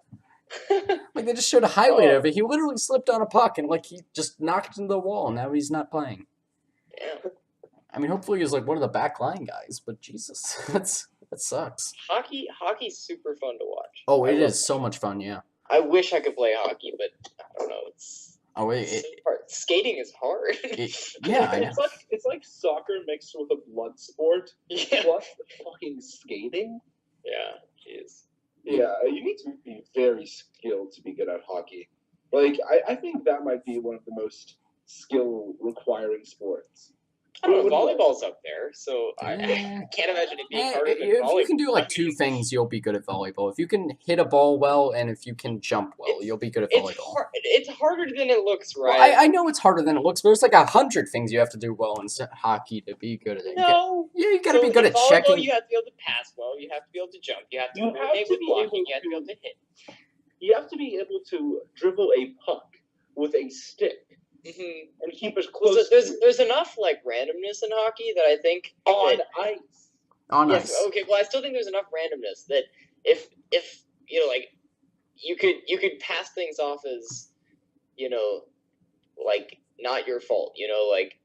Like they just showed a highlight of it. He literally slipped on a puck and like he just knocked into the wall. And now he's not playing. Yeah. I mean, hopefully he's like one of the back line guys, but Jesus, that sucks. Hockey's super fun to watch. Oh, it is so much fun, yeah. I wish I could play hockey, but I don't know. Skating is hard. Yeah, I know. It's like soccer mixed with a blood sport. Yeah. Plus fucking skating. Yeah, jeez. Yeah, you need to be very skilled to be good at hockey. Like, I think that might be one of the most skill-requiring sports. I don't know. What do you Volleyball's up there, so I Eh, can't imagine it being harder than if volleyball. you can do like I two mean, things, you'll be good at volleyball. If you can hit a ball well, and if you can jump well, you'll be good at volleyball. It's harder than it looks, right? Well, I know it's harder than it looks, but there's like 100 things you have to do well in hockey to be good at it. No. Yeah, you gotta So be good in at volleyball, checking. you have to be able to pass well. You have to be able to jump. You have to You be have okay to with be blocking. able You have to be able to hit. You have to be able to dribble a puck with a stick Mm-hmm. and keep it Well, close. there's enough like randomness in hockey that I think on that, ice. On yes, ice. okay. Well, I still think there's enough randomness that if you know, like you could pass things off as, you know, like not your fault. You know, like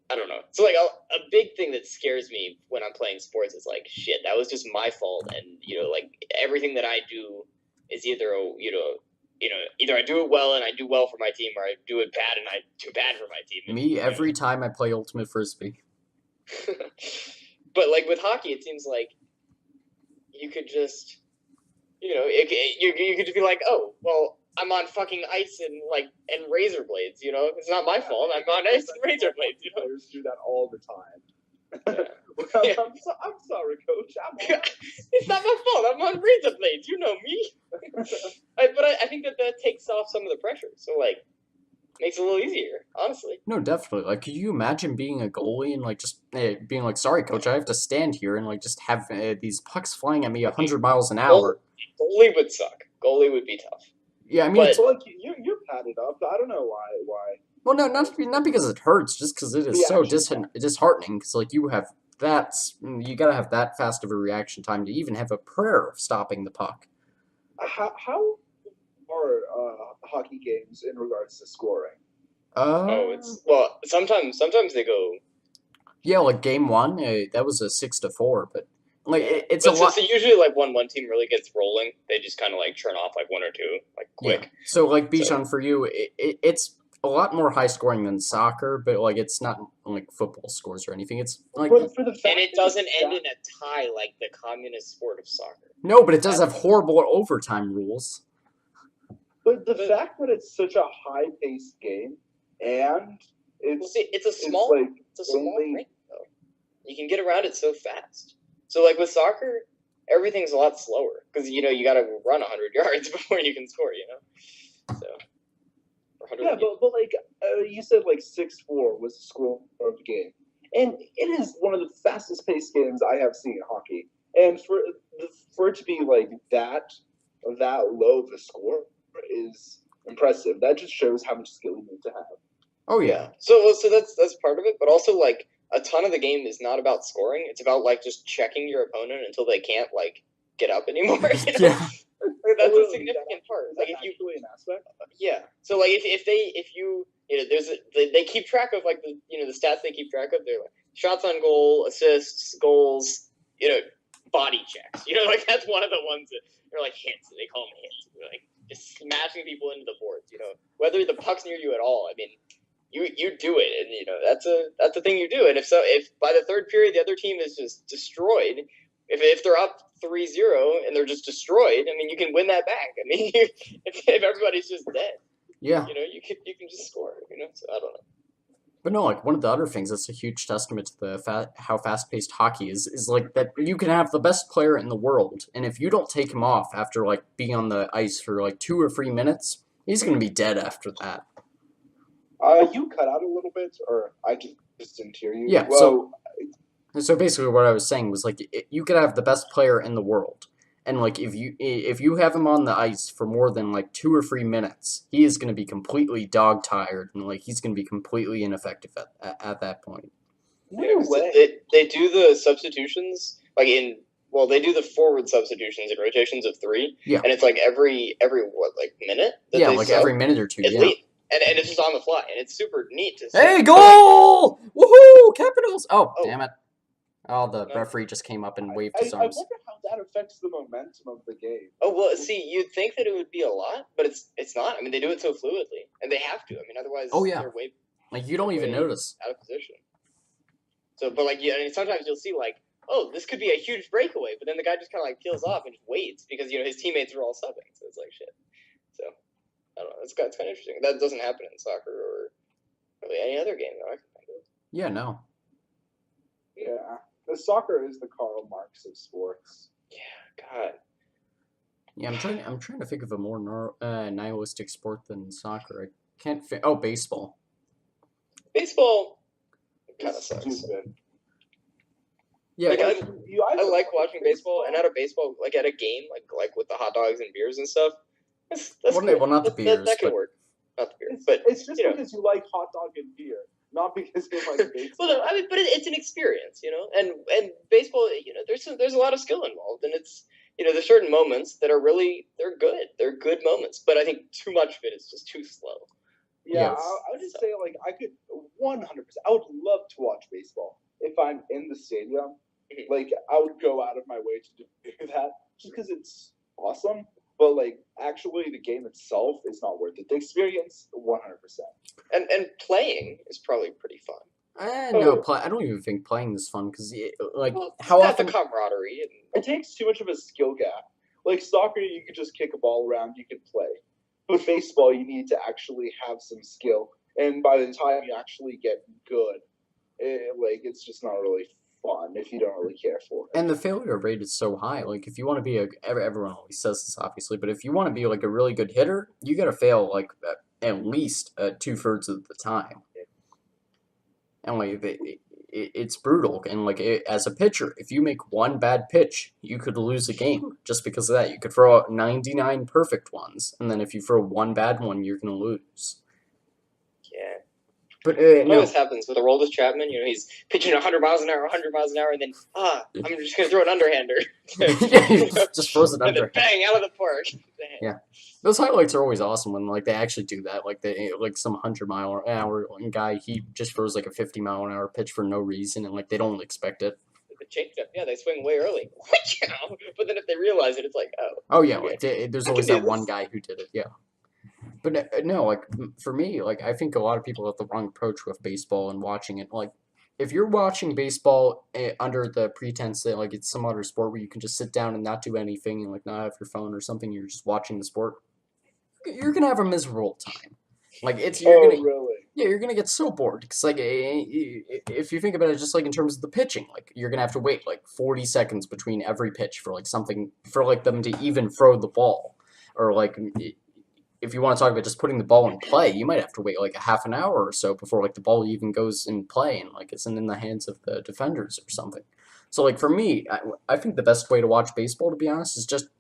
I don't know. So like a big thing that scares me when I'm playing sports is like, shit, that was just my fault, and you know, like everything that I do is either either I do it well and I do well for my team, or I do it bad and I do bad for my team. Me, every time I play Ultimate Frisbee. But like with hockey, it seems like you could just, you could just be like, oh, well, I'm on fucking ice and razor blades. You know, it's not my fault. I'm on ice and razor blades. You know, Players do that all the time. Yeah. Well, Yeah. I'm sorry, coach. It's not my fault. I'm on razor blades. You know me. But I think that takes off some of the pressure. So like, makes it a little easier, honestly. No, definitely. Like, could you imagine being a goalie and like just being like, "Sorry, coach, I have to stand here and like just have these pucks flying at me 100 miles an hour." Goalie would suck. Goalie would be tough. Yeah, I mean, But- it's, Well, like you're padded up. I don't know why. well, no, not because it hurts, just because it is The so action. disheartening. Because like you gotta have that fast of a reaction time to even have a prayer of stopping the puck. How are hockey games in regards to scoring? Sometimes they go. Yeah, like game one, that was a 6-4, but like it's But a lot. so usually like when one team really gets rolling, they just kind of like turn off like one or two like quick. Yeah. So like Bijan, for you, it's a lot more high scoring than soccer, but like it's not like football scores or anything. It's like For the fact And it that doesn't it's end that- in a tie like the communist sport of soccer. no, but it does have horrible overtime rules. But the fact that it's such a high-paced game, and Well, it's see, it's a it's small only rink though. You can get around it so fast. So like with soccer, everything's a lot slower because you got to run 100 yards before you can score. So. or 100 yeah, but like you said, like 6-4 was the score of the game, and it is one of the fastest-paced games I have seen in hockey. And for it to be like that low of a score is impressive. That just shows how much skill you need to have. Oh yeah. So that's part of it, but also like a ton of the game is not about scoring. It's about like just checking your opponent until they can't like get up anymore. Yeah. That's a significant part. Like if you actually an aspect. Yeah. So like if you they keep track of like the stats they keep track of. They're like shots on goal, assists, goals, body checks. Like that's one of the ones that they're like hits. They call them hits. They're like just smashing people into the boards. Whether the puck's near you at all. I mean, you do it, and that's a thing you do. And if by the third period the other team is just destroyed, if they're up 3-0 and they're just destroyed, I mean, you can win that back. I mean, if everybody's just dead, Yeah. you can just score. So I don't know. But no, like one of the other things that's a huge testament to the how fast-paced hockey is like that you can have the best player in the world, and if you don't take him off after like being on the ice for like 2 or 3 minutes, he's gonna be dead after that. You cut out a little bit, or I just didn't hear you. Yeah, Well, So basically, what I was saying was like you could have the best player in the world, and like if you have him on the ice for more than like 2 or 3 minutes, he is going to be completely dog tired, and like he's going to be completely ineffective at that point. no way. They do the substitutions they do the forward substitutions in rotations of 3. Yeah. And it's like every minute. That Yeah, they like sub. every minute or two. It's Yeah. late. And it's just on the fly, and it's super neat to see. Hey, goal! Woohoo! Capitals! Oh, Oh. damn it! Oh, the No. referee just came up and waved I his wonder arms. how that affects the momentum of the game. Oh well, see, you'd think that it would be a lot, but it's not. I mean, they do it so fluidly, and they have to. I mean, otherwise, Oh, yeah. they're way Like you don't even Wait. notice. out of position. So, but like, yeah, I mean, sometimes you'll see like oh, this could be a huge breakaway, but then the guy just kind of like peels off and just waits because his teammates are all subbing, so it's like shit. So I don't know. It's kind of interesting. That doesn't happen in soccer or really any other game that I can think of. Yeah, no. Yeah, the soccer is the Karl Marx of sports. Yeah, God. Yeah, I'm trying to think of a more nihilistic sport than soccer. I can't. Oh, baseball. Baseball kind of It's sucks. stupid. Yeah, Like, I I like watching baseball, and at a baseball, like at a game, like with the hot dogs and beers and stuff. That's well, cool. well, not the beers, that can but work. Not the beers, but It's just you know. because you like hot dog and beer, not because you like baseball. Well, no, I mean, but it's an experience, and baseball, there's a lot of skill involved, and it's there's certain moments that are really they're good moments, but I think too much of it is just too slow. Yeah, Yes. I would just say like I could 100%. I would love to watch baseball if I'm in the stadium. Mhm. Like I would go out of my way to do that just because it's awesome. But like actually, the game itself is not worth it. The experience, 100%. And playing is probably pretty fun. No, I don't even think playing is fun because like Well, how got often? the camaraderie and It takes too much of a skill gap. Like soccer, you could just kick a ball around, you could play. But baseball, you need to actually have some skill, and by the time you actually get good, it's just not really fun if you don't really care for it. And the failure rate is so high. Like if you want to be everyone always says this obviously, but if you want to be like a really good hitter, you gotta fail like at least 2/3 of the time. And like it's brutal. And like as a pitcher, if you make one bad pitch, you could lose a game just because of that. You could throw out 99 perfect ones, and then if you throw one bad one, you're gonna lose. yeah. But It no, always happens with Aroldis Chapman. He's pitching 100 miles an hour, 100 miles an hour, and then I'm just gonna throw an underhander. yeah, he just throws it And then under. bang, out of the park. Yeah. Those highlights are always awesome when like they actually do that. Like some 100-mile-an-hour guy, he just throws like a 50-mile-an-hour pitch for no reason, and like they don't expect it. The changeup, yeah, they swing way early. But then if they realize it, it's like, oh. Oh yeah, okay. like there's I always can do that one this. guy who did it. Yeah. But no, like for me, like I think a lot of people have the wrong approach with baseball and watching it. Like if you're watching baseball under the pretense that like it's some other sport where you can just sit down and not do anything and like not have your phone or something, you're just watching the sport, you're gonna have a miserable time. Like Really? yeah, you're gonna get so bored because like if you think about it, just like in terms of the pitching, like you're gonna have to wait like 40 seconds between every pitch for like something for like them to even throw the ball, or like if you want to talk about just putting the ball in play, you might have to wait like a half an hour or so before like the ball even goes in play and like it's in the hands of the defenders or something. So like for me, I think the best way to watch baseball, to be honest, is just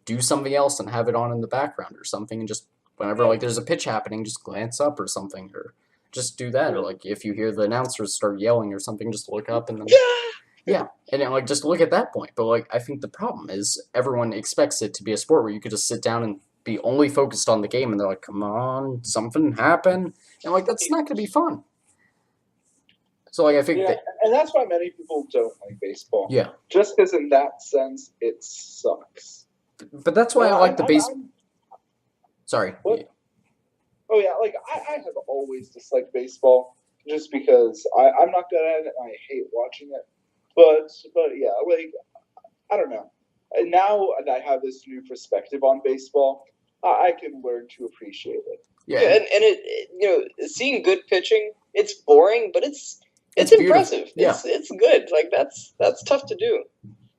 do something else and have it on in the background or something, and just whenever like there's a pitch happening, just glance up or something, or just do that, or like if you hear the announcers start yelling or something, just look up and then yeah, and then, like just look at that point. But like I think the problem is everyone expects it to be a sport where you could just sit down and be only focused on the game, and they're like, "Come on, something happened," and like that's not gonna be fun. So like I think Yeah, and that's why many people don't like baseball. yeah, Just because in that sense it sucks. but that's why I like the base. I'm- Sorry. What? Oh yeah, like I have always disliked baseball just because I'm not good at it and I hate watching it. But yeah, like I don't know. And now that I have this new perspective on baseball, I can learn to appreciate it. Yeah, and it seeing good pitching, it's boring, but it's It's impressive. beautiful. Yeah. It's good. Like that's tough to do.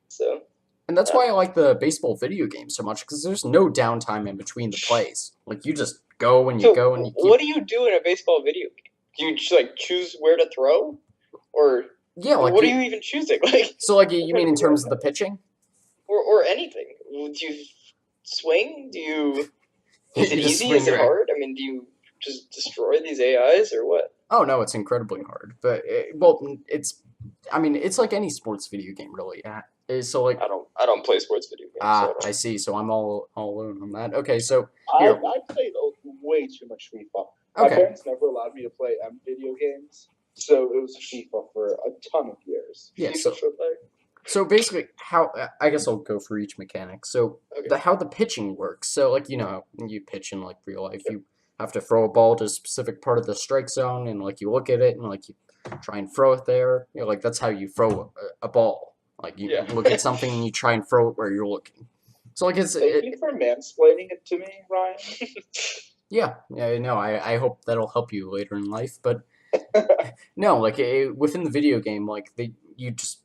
So and that's why I like the baseball video game so much, because there's no downtime in between the plays. Like you just go and you go and you keep. what do you do in a baseball video game? Do you just like choose where to throw, or Yeah, like what are you even choosing? Like so like you mean in terms of the pitching? or anything? Do you swing? Do you? Is it You just easy? swing Is it your- hard? I mean, do you just destroy these AIs or what? Oh no, it's incredibly hard. But well, it's like any sports video game really. So like I don't play sports video games. So I don't- I see. So I'm all alone on that. Okay, so I here. played way too much FIFA. My Okay. parents never allowed me to play video games, so it was FIFA for a ton of years. Yeah, FIFA so for play? so basically how I guess I'll go for each mechanic. So Okay. how the pitching works. So like how you pitch in like real life, you have to throw a ball to a specific part of the strike zone, and like you look at it and like you try and throw it there. Like that's how you throw a ball. Like you Yeah. look at something and you try and throw it where you're looking. So like Thank you for mansplaining it to me, Ryan. yeah, no, I hope that'll help you later in life. But no, like within the video game, like you just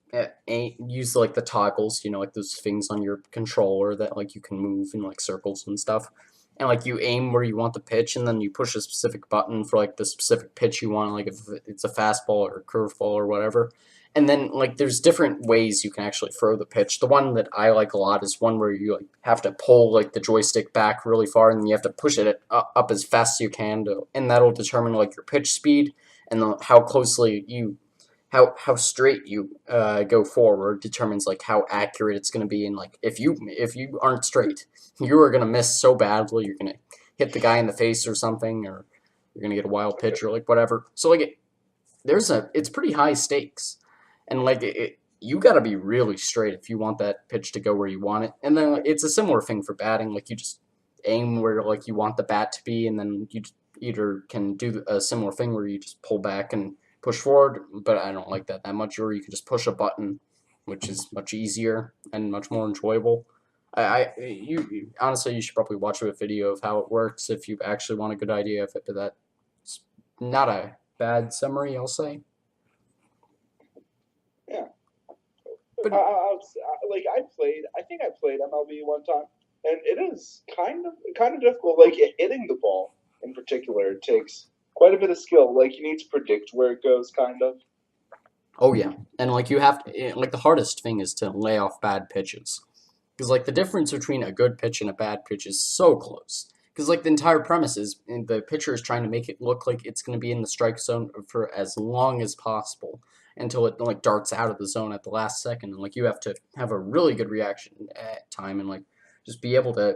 use like the toggles, like those things on your controller that like you can move in like circles and stuff. And like you aim where you want the pitch, and then you push a specific button for like the specific pitch you want, like if it's a fastball or a curveball or whatever. And then like there's different ways you can actually throw the pitch. The one that I like a lot is one where you like have to pull like the joystick back really far, and then you have to push it up as fast as you can, and that'll determine like your pitch speed and how closely how straight you go forward determines like how accurate it's going to be. And like if you aren't straight, you are going to miss so badly. You're going to hit the guy in the face or something, or you're going to get a wild pitch or like whatever. So like it's pretty high stakes, and like you got to be really straight if you want that pitch to go where you want it. And then it's a similar thing for batting. Like you just aim where like you want the bat to be, and then you either can do a similar thing where you just pull back and push forward, but I don't like that much. Or you can just push a button, which is much easier and much more enjoyable. Honestly, you should probably watch a video of how it works if you actually want a good idea of it. But that's not a bad summary, I'll say. Yeah. But I think I played MLB one time, and it is kind of difficult. Like hitting the ball in particular takes quite a bit of skill. Like you need to predict where it goes, kind of. Oh yeah, and like you have to like the hardest thing is to lay off bad pitches, because like the difference between a good pitch and a bad pitch is so close. Because like the entire premise is the pitcher is trying to make it look like it's going to be in the strike zone for as long as possible until it like darts out of the zone at the last second. And like you have to have a really good reaction time and like just be able to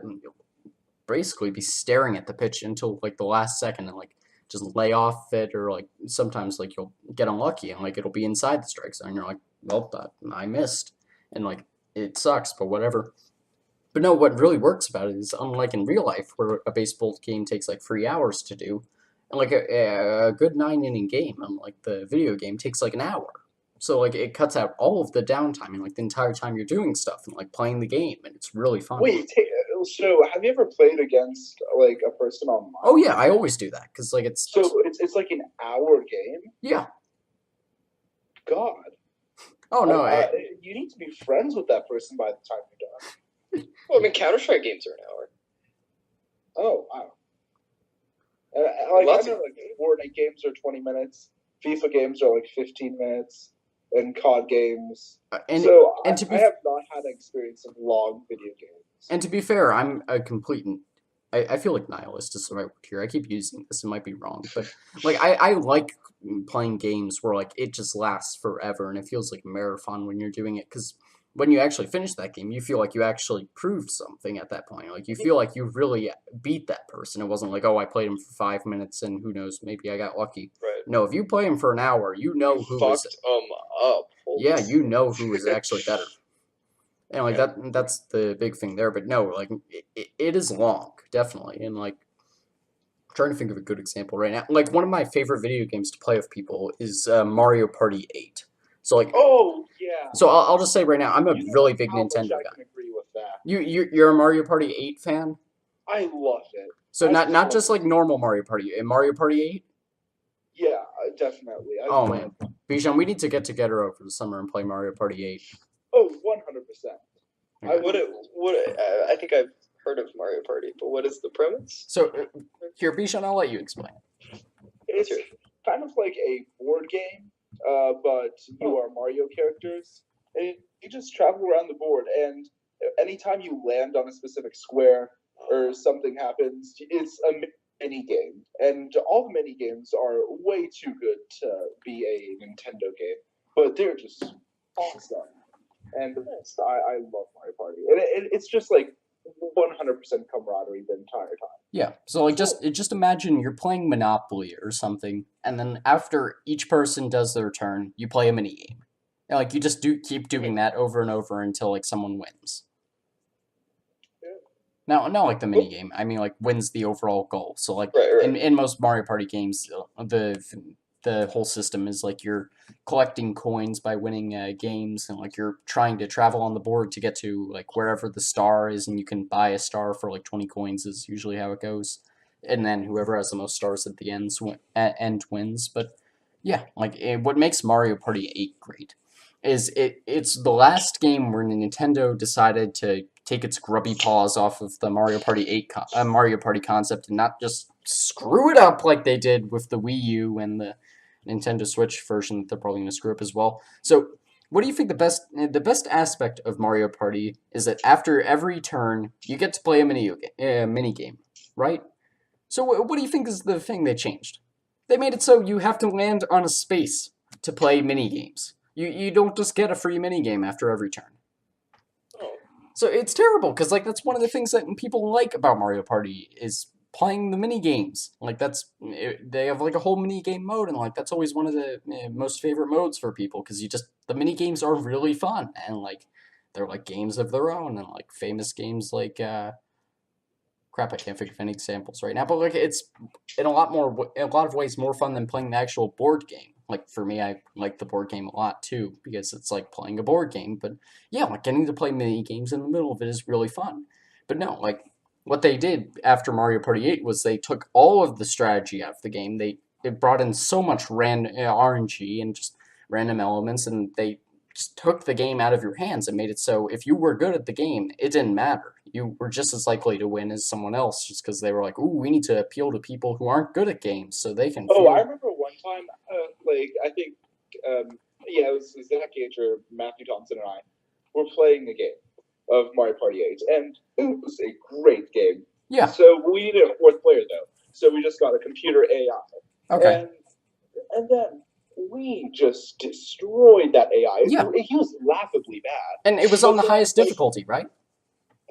basically be staring at the pitch until like the last second and like just lay off it. Or like sometimes like you'll get unlucky and like it'll be inside the strike zone. You're like, well, I missed, and like it sucks, but whatever. But no, what really works about it is unlike in real life where a baseball game takes like 3 hours to do, and like a good 9 inning game, unlike the video game, takes like an hour. So like it cuts out all of the downtime and like the entire time you're doing stuff and like playing the game, and it's really fun. Wait, so have you ever played against like a person online? Oh yeah, I always do that because like it's it's like an hour game. Yeah. God. Oh no, you need to be friends with that person by the time you're done. Well, I mean, Counter-Strike games are an hour. Oh wow. I know like Fortnite games are 20 minutes. FIFA games are like 15 minutes. And COD games. I have not had an experience of long video games. And to be fair, I'm a complete. I feel like nihilist is the right word here. I keep using this. It might be wrong, but like I like playing games where like it just lasts forever and it feels like a marathon when you're doing it, because when you actually finish that game, you feel like you actually proved something at that point. Like you feel like you really beat that person. It wasn't like, oh, I played him for 5 minutes and who knows, maybe I got lucky. Right. No, if you play him for an hour, you know who fucked up. Yeah, you know who is actually better. And like that's the big thing there. But no, like it is long, definitely. And like I'm trying to think of a good example right now. Like one of my favorite video games to play with people is Mario Party 8. So like, oh yeah. So I'll just say right now, I'm a really big Nintendo guy. I can agree with that. You're a Mario Party 8 fan? I love it. So not just like normal Mario Party, Mario Party 8? Yeah, definitely. Oh man, Bijan, we need to get together over the summer and play Mario Party 8. Oh, 100%. I think I've heard of Mario Party, but what is the premise? So here, Bijan, I'll let you explain. It's kind of like a board game. But you are Mario characters, and you just travel around the board, and anytime you land on a specific square or something happens, it's a mini game, and all the mini games are way too good to be a Nintendo game, but they're just awesome, and I love Mario Party, and it's just like 100% camaraderie the entire time. Yeah, so like just imagine you're playing Monopoly or something, and then after each person does their turn, you play a mini game. And like you just keep doing that over and over until like someone wins. Yeah. Now, not like the mini game. I mean like wins the overall goal. So like right. in most Mario Party games, the the whole system is like you're collecting coins by winning games, and like you're trying to travel on the board to get to like wherever the star is, and you can buy a star for like 20 coins is usually how it goes, and then whoever has the most stars at the end wins. But yeah, like what makes Mario Party 8 great is it's the last game where Nintendo decided to take its grubby paws off of the Mario Party 8 Mario Party concept and not just screw it up like they did with the Wii U and the Nintendo Switch version that they're probably going to screw up as well. So, what do you think the best aspect of Mario Party is that after every turn you get to play a mini game, right? So, what do you think is the thing they changed? They made it so you have to land on a space to play mini games. You don't just get a free mini game after every turn. Oh. So it's terrible because like that's one of the things that people like about Mario Party is playing the mini games. Like they have like a whole mini game mode, and like that's always one of the most favorite modes for people because the mini games are really fun, and like they're like games of their own, and like famous games like crap, I can't think of any examples right now, but like it's in a lot of ways more fun than playing the actual board game. Like for me, I like the board game a lot too because it's like playing a board game. But yeah, like getting to play mini games in the middle of it is really fun. But no, like what they did after Mario Party 8 was they took all of the strategy out of the game. They brought in so much RNG and just random elements, and they just took the game out of your hands and made it so if you were good at the game, it didn't matter. You were just as likely to win as someone else just because they were like, ooh, we need to appeal to people who aren't good at games so they can Oh, feel... I remember one time, I think, it was Zach Gage or Matthew Thompson and I were playing a game of Mario Party 8, and it was a great game. Yeah. So we needed a fourth player, though. So we just got a computer AI. Okay. And then we just destroyed that AI. Yeah. He was laughably bad. And it was on the highest difficulty, right?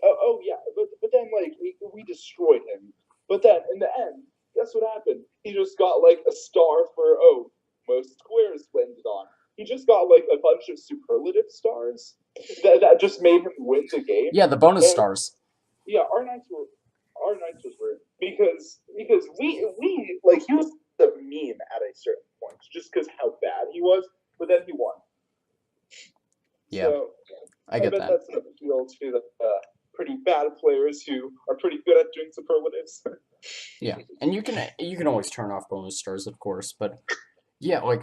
Oh yeah, but then like we destroyed him. But then in the end, guess what happened? He just got like a star for most squares landed on. He just got like a bunch of superlative stars that just made him win the game. Yeah, the bonus stars. Yeah, our nights were weird because we like he was the meme at a certain point just because how bad he was, but then he won. Yeah, so, I get bet that. That's an appeal to the pretty bad players who are pretty good at doing superlatives. Yeah, and you can always turn off bonus stars, of course, but yeah, like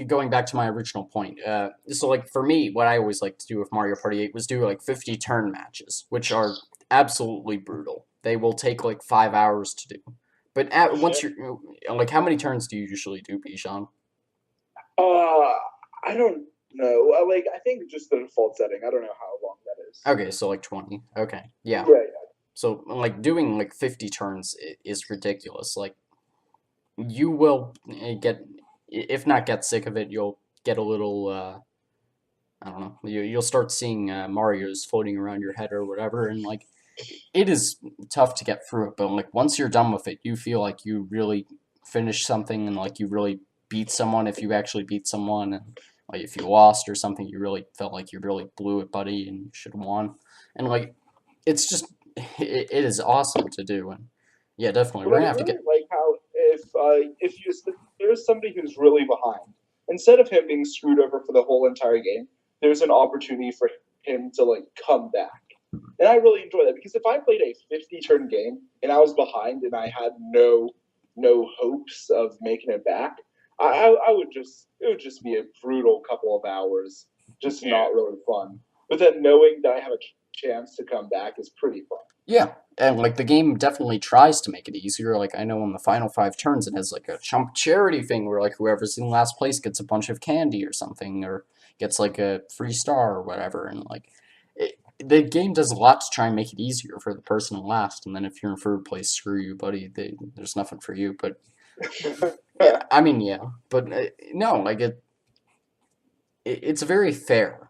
going back to my original point. So like for me, what I always like to do with Mario Party 8 was do like 50 turn matches, which are absolutely brutal. They will take like 5 hours to do. But once you're like, how many turns do you usually do, Bijan? I don't know. Like I think just the default setting. I don't know how long that is. Okay, so like 20. Okay, yeah. Yeah. So like doing like 50 turns is ridiculous. Like you will get, if not get sick of it, you'll get a little I don't know. You'll start seeing Mario's floating around your head or whatever, and like it is tough to get through it. But like once you're done with it, you feel like you really finished something, and like you really beat someone if you actually beat someone, and like if you lost or something, you really felt like you really blew it, buddy, and you should have won. And like it's just it is awesome to do, and yeah, definitely we're gonna have to get like how if there's somebody who's really behind, instead of him being screwed over for the whole entire game, there's an opportunity for him to like come back. And I really enjoy that because if I played a 50-turn game and I was behind and I had no hopes of making it back, it would just be a brutal couple of hours, just not really fun. But then knowing that I have a chance to come back is pretty fun. Yeah, and like the game definitely tries to make it easier. Like I know in the final 5 turns it has like a chump charity thing where like whoever's in last place gets a bunch of candy or something, or gets like a free star or whatever, and like the game does a lot to try and make it easier for the person in last. And then if you're in third place, screw you, buddy. There's nothing for you. But yeah, I mean, yeah, but no, like it's very fair.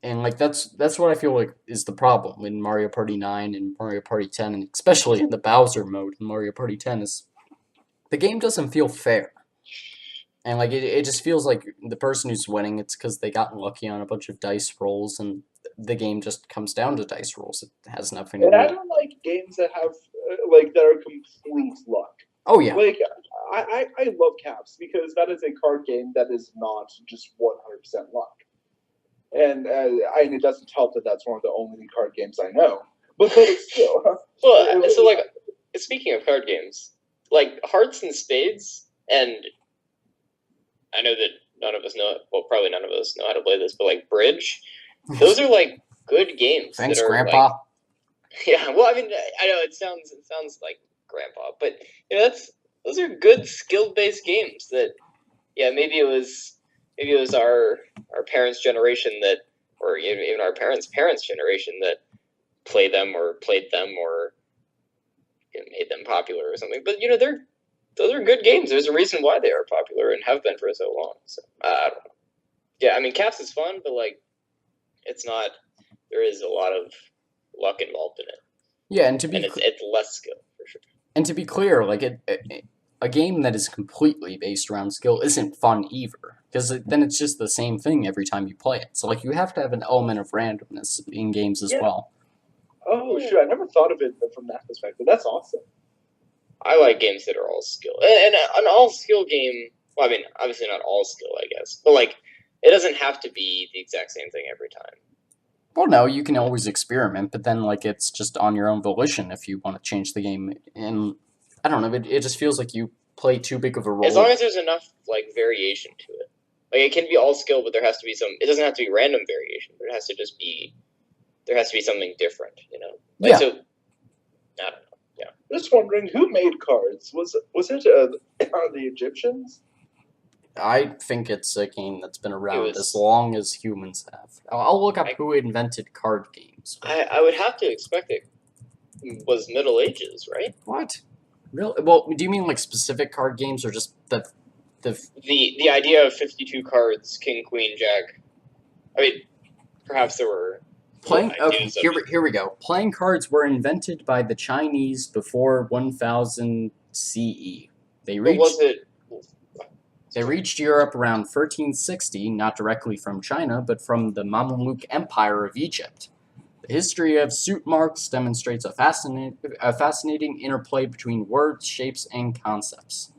And like that's what I feel like is the problem in Mario Party 9 and Mario Party 10, and especially in the Bowser mode in Mario Party 10 is the game doesn't feel fair. And like it just feels like the person who's winning, it's because they got lucky on a bunch of dice rolls, and the game just comes down to dice rolls. It has nothing to do. And I don't like games that have that are complete luck. Oh yeah. Like I love Caps because that is a card game that is not just 100% luck. And it doesn't help that that's one of the only card games I know. But it's still. Well, so like, speaking of card games, like Hearts and Spades, and I know that none of us know. Well, probably none of us know how to play this, but like Bridge, those are like good games. Thanks, that are, Grandpa. Like, yeah, well, I mean, I know it sounds like Grandpa, but those are good skill-based games. That maybe it was our parents' generation that, or even our parents' generation that played them or made them popular or something. But those are good games. There's a reason why they are popular and have been for so long. So I don't know. Yeah, I mean, Caps is fun, but like, it's not. There is a lot of luck involved in it. Yeah, and it's less skill for sure. And to be clear, like a game that is completely based around skill isn't fun either, because then it's just the same thing every time you play it. So like you have to have an element of randomness in games as well. Oh, sure. I never thought of it from that perspective. That's awesome. I like games that are all skill, and an all skill game. Well, I mean, obviously not all skill, I guess, but like it doesn't have to be the exact same thing every time. Well, no, you can always experiment, but then like it's just on your own volition if you want to change the game. And I don't know, it just feels like you play too big of a role. As long as there's enough like variation to it, like it can be all skill, but there has to be some. It doesn't have to be random variation, but it has to just be. There has to be something different, Like, yeah. So, I don't know. Yeah. Just wondering who made cards. Was it the Egyptians? I think it's a game that's been around as long as humans have. I'll look up who invented card games. I would have to expect it was Middle Ages, right? What? Really? Well, do you mean like specific card games or just the idea of 52 cards, King, Queen, Jack? I mean, perhaps there were playing. Okay, here we go. Playing cards were invented by the Chinese before 1000 CE. They reached Europe around 1360, not directly from China, but from the Mamluk Empire of Egypt. The history of suit marks demonstrates a fascinating interplay between words, shapes, and concepts.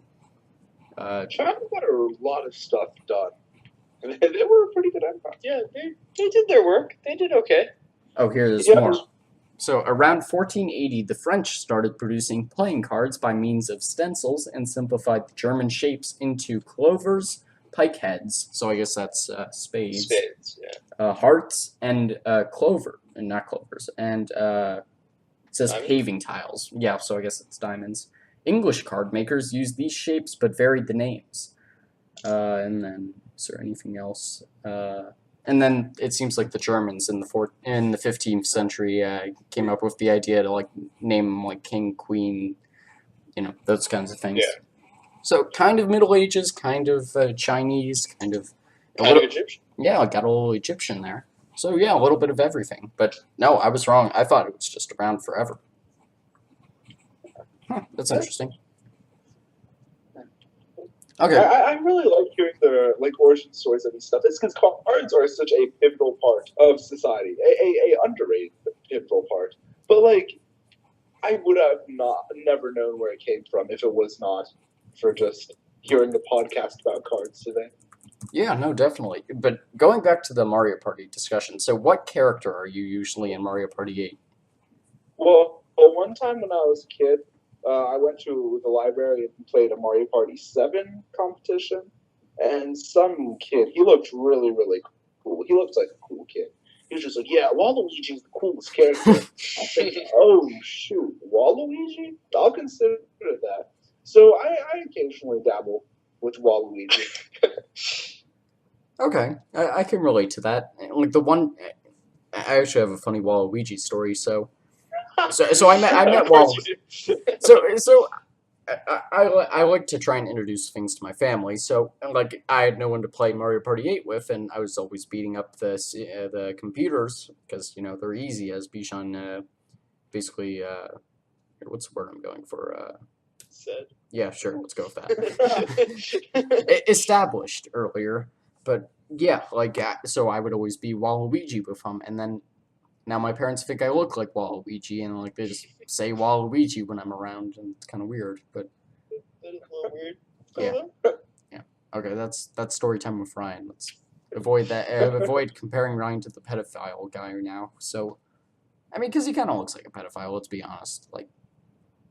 China got a lot of stuff done. They were a pretty good empire. Yeah, they did their work. They did okay. Oh, here's more. So, around 1480, the French started producing playing cards by means of stencils and simplified the German shapes into clovers, pike heads, so I guess that's spades. Spades, yeah. Hearts, and clover, and not clovers, and it says diamonds? paving tiles. Yeah, so I guess it's diamonds. English card makers used these shapes but varied the names. And then, is there anything else? And then it seems like the Germans in the 15th century came up with the idea to like name them like king, queen, those kinds of things. Yeah. So kind of Middle Ages, kind of Chinese, kind of Egyptian. Yeah, I got a little Egyptian there. So yeah, a little bit of everything. But no, I was wrong. I thought it was just around forever. Huh, that's interesting. Okay. I really like hearing the origin stories of these stuff. It's because cards are such a pivotal part of society, a underrated pivotal part. But I would have never known where it came from if it was not for just hearing the podcast about cards today. Yeah, no, definitely. But going back to the Mario Party discussion, so what character are you usually in Mario Party 8? Well, one time when I was a kid, I went to the library and played a Mario Party 7 competition, and some kid, he looked really, really cool. He looked like a cool kid. He was just like, yeah, Waluigi's the coolest character. I think, oh, shoot, Waluigi? I'll consider that. So I occasionally dabble with Waluigi. Okay, I can relate to that. Like the one, I actually have a funny Waluigi story, so I met Waluigi. So I like to try and introduce things to my family. So like I had no one to play Mario Party 8 with, and I was always beating up the computers because they're easy, as Bijan basically what's the word I'm going for? Said. Yeah, sure. Let's go with that. Established earlier, but yeah, so I would always be Waluigi with him, and then. Now my parents think I look like Waluigi, and they just say Waluigi when I'm around, and it's kind of weird. But That is a little weird. Yeah. Yeah. Okay, that's story time with Ryan. Let's avoid that. Avoid comparing Ryan to the pedophile guy now. So, I mean, because he kind of looks like a pedophile. Let's be honest. Like,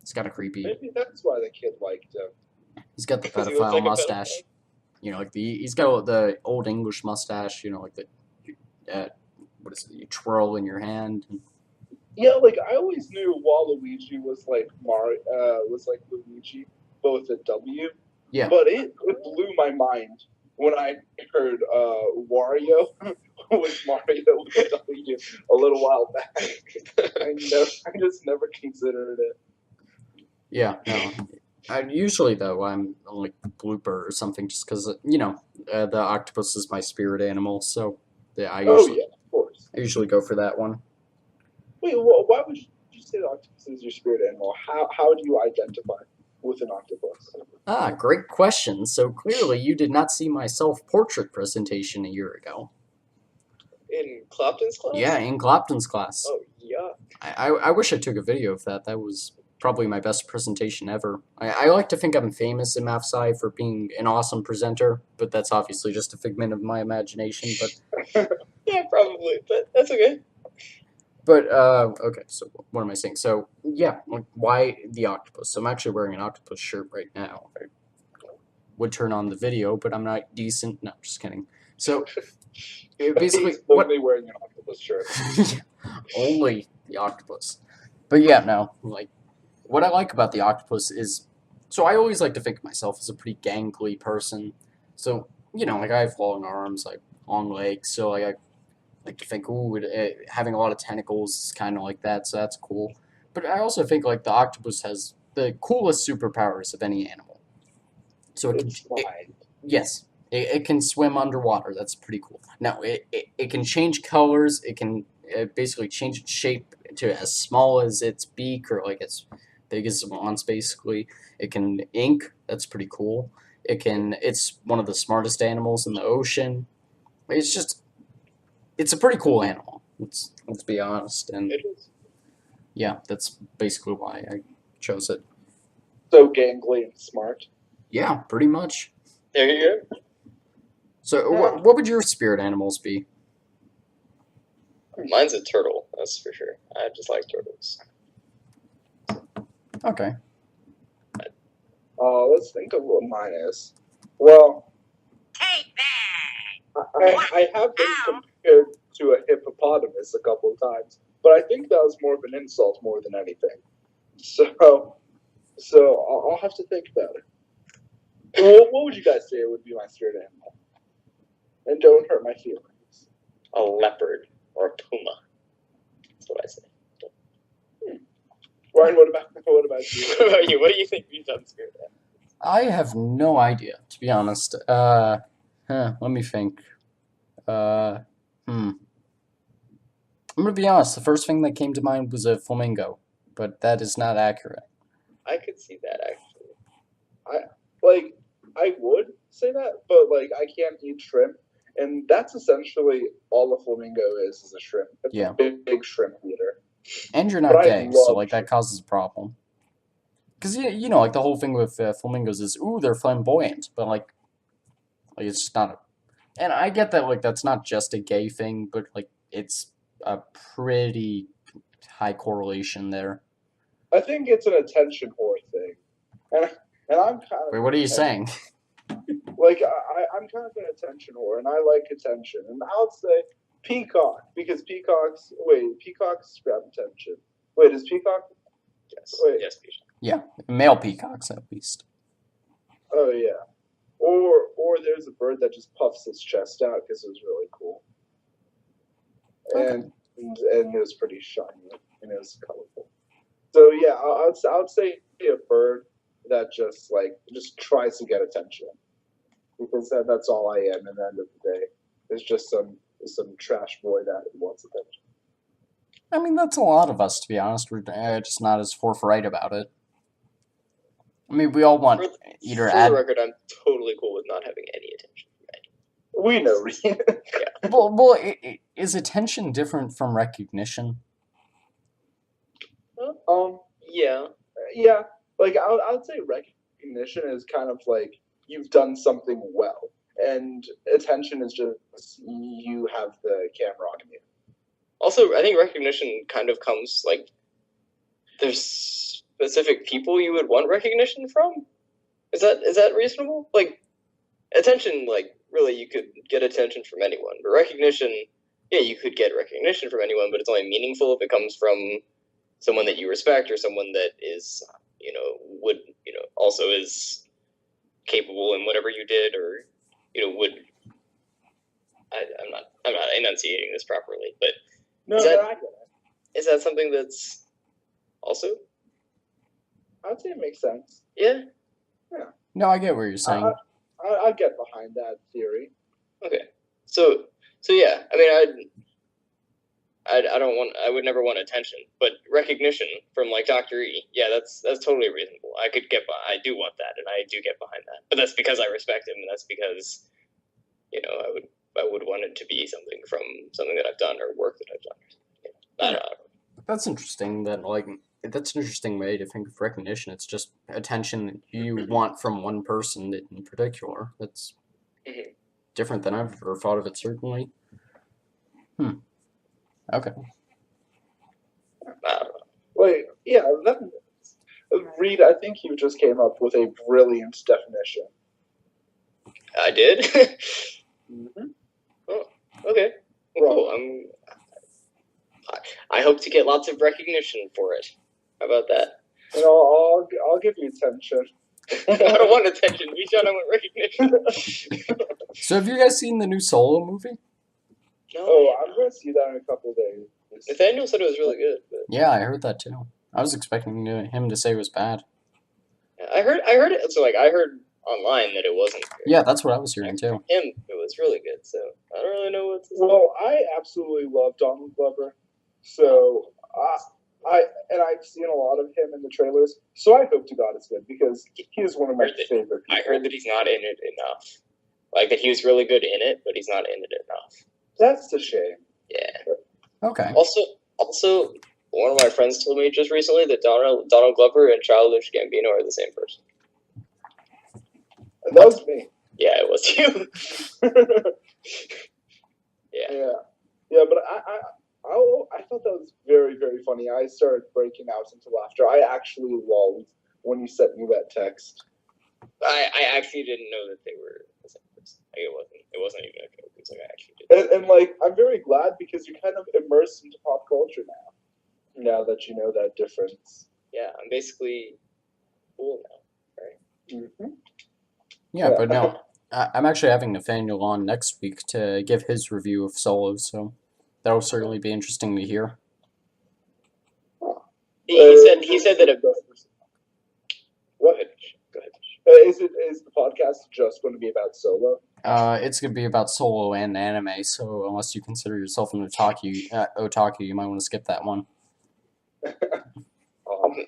he's got a creepy. Maybe that's why the kid liked him. He's got the 'Cause he looks pedophile like a mustache. You know, like he's got the old English mustache. You know, like the what is it? You twirl in your hand. Yeah, like I always knew Waluigi was like was like Luigi, but with a W. Yeah. But it blew my mind when I heard Wario was Mario with a W a little while back. I just never considered it. Yeah. No. Usually though, I'm like blooper or something, just because you know the octopus is my spirit animal. So yeah, I Of course. usually go for that one. Wait, why would you say the octopus is your spirit animal? How do you identify with an octopus? Ah, great question. So clearly you did not see my self-portrait presentation a year ago. In Clopton's class? Yeah, in Clopton's class. Oh, yeah. I wish I took a video of that. That was probably my best presentation ever. I like to think I'm famous in Math Sci for being an awesome presenter, but that's obviously just a figment of my imagination. But Yeah, probably, but that's okay. But, okay, so what am I saying? So, yeah, like, why the octopus? So I'm actually wearing an octopus shirt right now. I would turn on the video, but I'm not decent. No, just kidding. So, basically, He's only wearing an octopus shirt. only the octopus. But yeah, no, like, what I like about the octopus is, so I always like to think of myself as a pretty gangly person. So, you know, like, I have long arms, like, long legs, so, like, I like to think, ooh, having a lot of tentacles is kind of like that, so that's cool. But I also think like the octopus has the coolest superpowers of any animal. So yes, it can swim underwater. That's pretty cool. Now it can change colors. It can basically change its shape to as small as its beak or like as big as it wants. Basically, it can ink. That's pretty cool. It's one of the smartest animals in the ocean. It's a pretty cool animal. Let's be honest, and It is. yeah, that's basically why I chose it. So gangly and smart. Yeah, pretty much. There you go. So, what would your spirit animals be? Mine's a turtle, that's for sure. I just like turtles. Okay. Let's think of what mine is. Well, Take that! I have been compared to a hippopotamus a couple of times, but I think that was more of an insult more than anything. So I'll have to think about it. What would you guys say would be my spirit animal? And don't hurt my feelings. A leopard or a puma. That's what I say. Ryan, what about you? What about you? What do you think Bijan's spirit animal? I have no idea, to be honest. Let me think. I'm gonna be honest. The first thing that came to mind was a flamingo, but that is not accurate. I could see that actually. I would say that, but like I can't eat shrimp, and that's essentially all a flamingo is a shrimp. It's Yeah. a big shrimp eater. And you're not But I gay, so love like that causes a problem. Because you know, like the whole thing with flamingos is, ooh, they're flamboyant, but like it's just not a. And I get that like that's not just a gay thing, but like it's a pretty high correlation there. I think it's an attention whore thing, and I'm kind of Wait, what are you saying? like I'm kind of an attention whore, and I like attention, and I'll say peacock because peacocks grab attention. Wait, is peacock? Yes. Wait. Yes, Bijan. Yeah, male peacocks at least. Oh yeah, or there's a bird that just puffs its chest out because it was really cool, and it was pretty shiny and it was colorful. So yeah, I would say a bird that just tries to get attention, because that's all I am. At the end of the day, it's just some trash boy that wants attention. I mean, that's a lot of us, to be honest. We're just not as forthright about it. I mean, we all want either For the record, I'm totally cool with not having any attention from anyone. We know, Reed. Yeah. Well, is attention different from recognition? Yeah. Yeah, like I would say recognition is kind of like you've done something well, and attention is just you have the camera on you. Also, I think recognition kind of comes like there's specific people you would want recognition from. Is that reasonable? Like attention, like really you could get attention from anyone, but recognition, yeah, you could get recognition from anyone, but it's only meaningful if it comes from someone that you respect or someone that is, would, also is capable in whatever you did, or, would. I'm not enunciating this properly, but No, is that, I get it. is that something that's also? I'd say it makes sense. Yeah. No, I get what you're saying. I get behind that theory. Okay. So yeah. I mean, I would never want attention, but recognition from like Dr. E. Yeah, that's totally reasonable. I do want that, and I do get behind that. But that's because I respect him, and that's because, I would want it to be something from something that I've done or work that I've done. I don't know. That's interesting. That's an interesting way to think of recognition. It's just attention that you want from one person in particular. That's different than I've ever thought of it, certainly. Okay. Wait, yeah, Reed, I think you just came up with a brilliant definition. I did? Mm-hmm. Oh, okay. Well, cool. I hope to get lots of recognition for it. How about that? I'll give you attention. I don't want attention. Bijan, I want recognition. So have you guys seen the new Solo movie? No. Oh, I'm going to see that in a couple of days. Nathaniel said it was really good. But... Yeah, I heard that too. I was expecting him to say it was bad. I heard it. So I heard online that it wasn't good. Yeah, that's what I was hearing too. It was really good. So I don't really know what to say. Well, I absolutely love Donald Glover. So I've seen a lot of him in the trailers. So I hope to God it's good because he is one of my favorite people. I heard that he's not in it enough. Like that he was really good in it, but he's not in it enough. That's a shame. Yeah. Okay. Also, one of my friends told me just recently that Donald Glover and Childish Gambino are the same person. And that was me. Yeah, it was you. Yeah. Yeah, but I thought that was very, very funny. I started breaking out into laughter. I actually lulled when you sent me that text. I actually didn't know that they were the same person. Like it wasn't even a joke. It's like I actually did. And like I'm very glad because you're kind of immersed into pop culture now. Now that you know that difference. Yeah, I'm basically cool now, right? Mm-hmm. Yeah, but no, I'm actually having Nathaniel on next week to give his review of Solo, so that'll certainly be interesting to hear. He said that. What? Go ahead. Is the podcast just going to be about Solo? It's gonna be about Solo and anime, so unless you consider yourself an otaku, you might want to skip that one.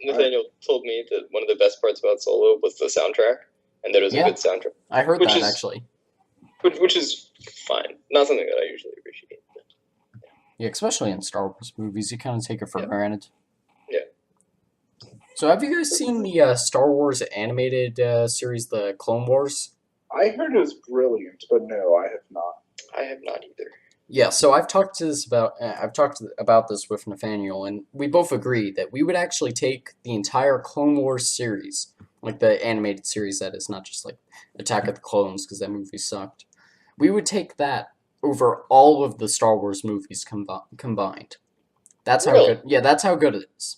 Nathaniel told me that one of the best parts about Solo was the soundtrack, and that it was a good soundtrack. I heard that actually. Which is fine. Not something that I usually appreciate. Yeah, especially in Star Wars movies, you kind of take it for granted. Yeah. So have you guys seen the Star Wars animated series, the Clone Wars? I heard it was brilliant, but no, I have not. I have not either. Yeah, so I've talked about this with Nathaniel, and we both agree that we would actually take the entire Clone Wars series, like the animated series that is, not just like Attack of the Clones, because that movie sucked. We would take that over all of the Star Wars movies combined. That's how good. Yeah, that's how good it is.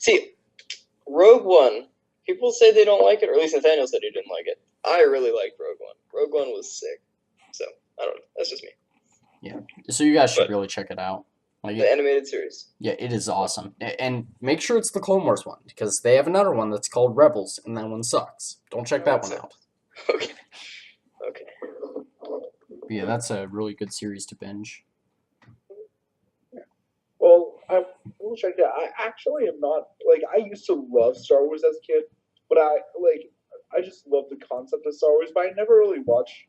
See, Rogue One. People say they don't like it, or at least Nathaniel said he didn't like it. I really liked Rogue One. Rogue One was sick. So I don't know. That's just me. Yeah. So you guys should really check it out. Like the animated series. Yeah, it is awesome. And make sure it's the Clone Wars one, because they have another one that's called Rebels, and that one sucks. Don't check that one out. Okay. But yeah, that's a really good series to binge. Well, I will check that. I actually am not I used to love Star Wars as a kid, but I just love the concept of Star Wars. But I never really watched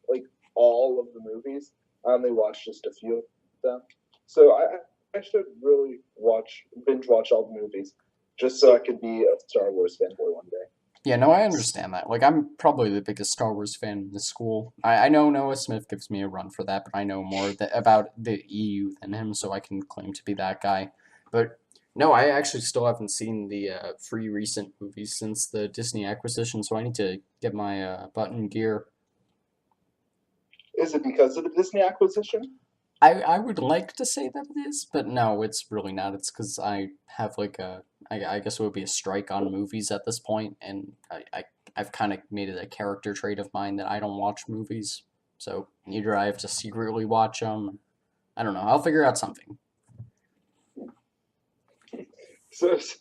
all of the movies. I only watched just a few of them. So I should really binge watch all the movies just so I could be a Star Wars fanboy one day. Yeah, no, I understand that. Like, I'm probably the biggest Star Wars fan in the school. I know Noah Smith gives me a run for that, but I know more about the EU than him, so I can claim to be that guy. But no, I actually still haven't seen the free recent movies since the Disney acquisition, so I need to get my butt in gear. Is it because of the Disney acquisition? I would like to say that it is, but no, it's really not. It's because I have like I guess it would be a strike on movies at this point, and I've kind of made it a character trait of mine that I don't watch movies. So either I have to secretly watch them. I don't know. I'll figure out something. So, so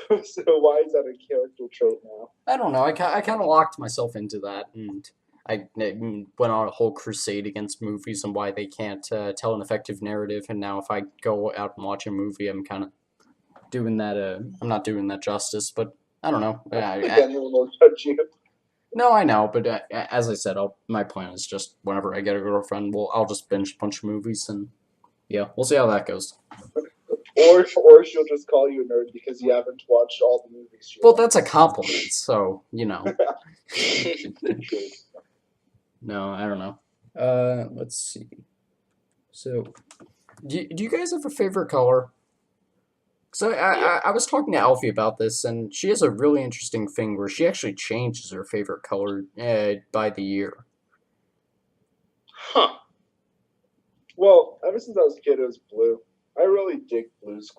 why is that a character trait now? I don't know. I kind of locked myself into that, and I went on a whole crusade against movies and why they can't tell an effective narrative. And now if I go out and watch a movie, I'm kind of doing that. I'm not doing that justice, but I don't know. I don't think anyone will judge you. No, I know, but as I said, my plan is just whenever I get a girlfriend, I'll just binge a bunch of movies, and yeah, we'll see how that goes. Or she'll just call you a nerd because you haven't watched all the movies. Well, that's a compliment, so you know. No, I don't know. Let's see. So, do you guys have a favorite color? So I was talking to Alfie about this, and she has a really interesting thing where she actually changes her favorite color by the year. Huh. Well, ever since I was a kid, it was blue. I really dig blues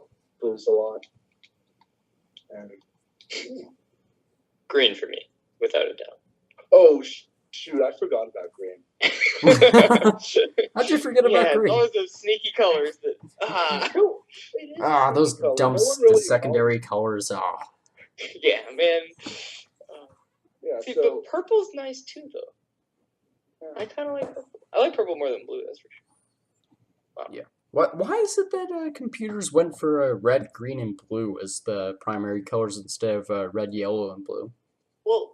a lot. And Green for me, without a doubt. oh shoot, I forgot about green. How'd you forget about green? All of those sneaky colors that. No, it is Ah, a those color. dumb No one really secondary knows. colors. Ah, Yeah, man. Yeah, See, so but purple's nice too, though. I kind of like purple. I like purple more than blue, that's for sure. Wow. yeah. Why is it that computers went for red, green, and blue as the primary colors instead of red, yellow, and blue? Well,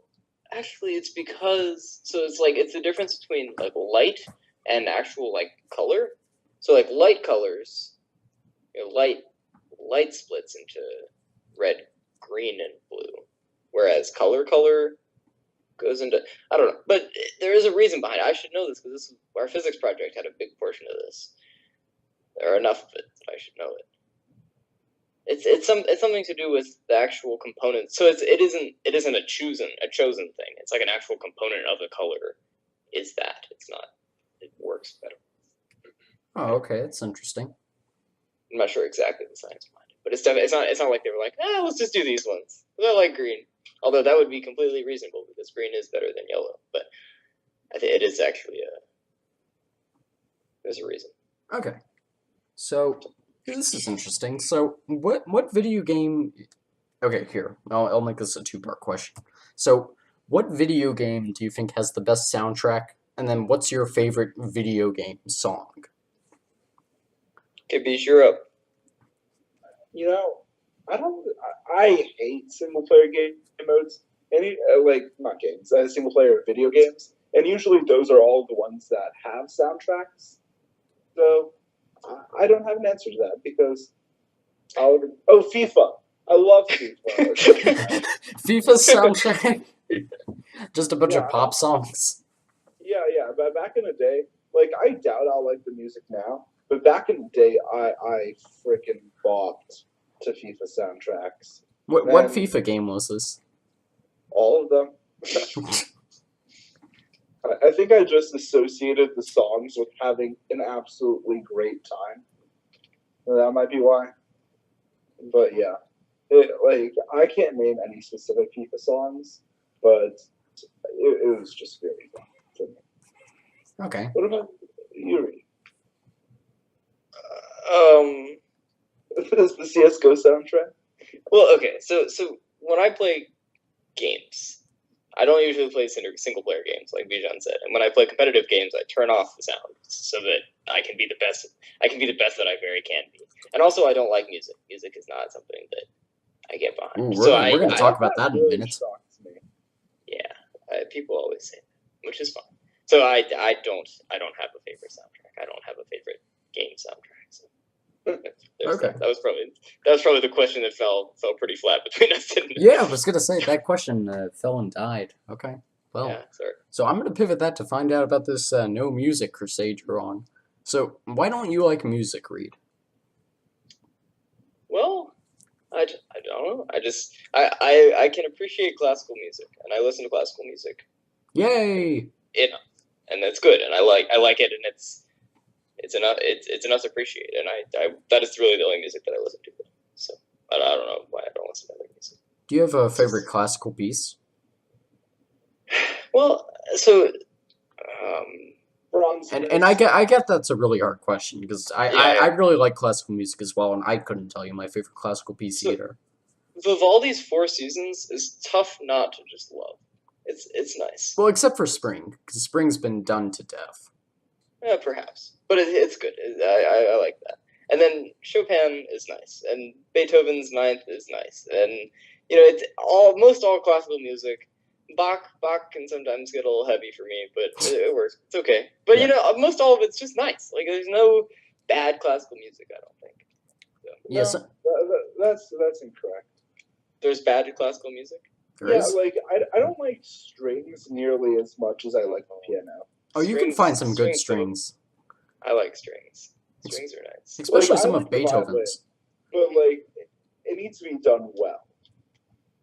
actually, it's because it's the difference between like light and actual like color. So like light colors, light splits into red, green, and blue, whereas color goes into I don't know, but there is a reason behind it. I should know this because our physics project had a big portion of this. There are enough of it that I should know it. It's something to do with the actual components. So it isn't a chosen thing. It's like an actual component of the color. Is that it's not? It works better. Oh, okay, that's interesting. I'm not sure exactly the science behind it, but it's not like they were like, let's just do these ones. I like green, although that would be completely reasonable because green is better than yellow. But I think it is actually there's a reason. Okay, so this is interesting. So what video game? Okay, here I'll make this a two-part question. So what video game do you think has the best soundtrack? And then what's your favorite video game song? Okay, Beach, you're up. you know, I hate single player game modes. Any like not games, single player video games, and usually those are all the ones that have soundtracks. So I don't have an answer to that because FIFA. I love FIFA. FIFA's soundtrack? Just a bunch Yeah, of pop songs. yeah. But back in the day, like I doubt I'll like the music now. But back in the day, I freaking bopped to FIFA soundtracks. What Man. FIFA game was this? All of them. I think I just associated the songs with having an absolutely great time. That might be why. But yeah, I can't name any specific FIFA songs, but it was just very fun for me. Okay. What about Yuri? Is the CS:GO soundtrack? Well, okay, so when I play games, I don't usually play single player games like Bijan said, and when I play competitive games, I turn off the sound so that I can be the best. I can be the best that I very can be. And also, I don't like music. Music is not something that I get behind. Ooh, we're gonna talk about that in a minute. Shocks me. Yeah, people always say that, which is fine. So I don't have a favorite soundtrack. I don't have a favorite game soundtrack. So. Okay. That was probably the question that fell pretty flat between us, didn't it? Yeah, I was gonna say that question fell and died. Okay. Well, Yeah, sorry. so I'm gonna pivot that to find out about this no music crusade you're on. So why don't you like music, Reed? Well, I don't know. I can appreciate classical music, and I listen to classical music, Yay! and that's good, and I like it, and it's enough to appreciate, and I that is really the only music that I listen to. So I don't know why I don't listen to other music. Do you have a favorite classical piece? Well, so Bronze. And I get that's a really hard question because I really like classical music as well, and I couldn't tell you my favorite classical piece So- either. Vivaldi's Four Seasons is tough not to just love. It's nice. Well, except for Spring, because Spring's been done to death. Yeah, perhaps, but it's good. I like that. And then Chopin is nice, and Beethoven's Ninth is nice, and it's most all classical music. Bach can sometimes get a little heavy for me, but it works. It's okay. But most all of it's just nice. Like there's no bad classical music. I don't think. So, Yes, That's incorrect. there's bad classical music. there is. Like I don't like strings nearly as much as I like the piano. Oh, you can find some good strings, I like strings. Strings are nice. especially I some like of the violin. Beethoven's. But like it needs to be done well.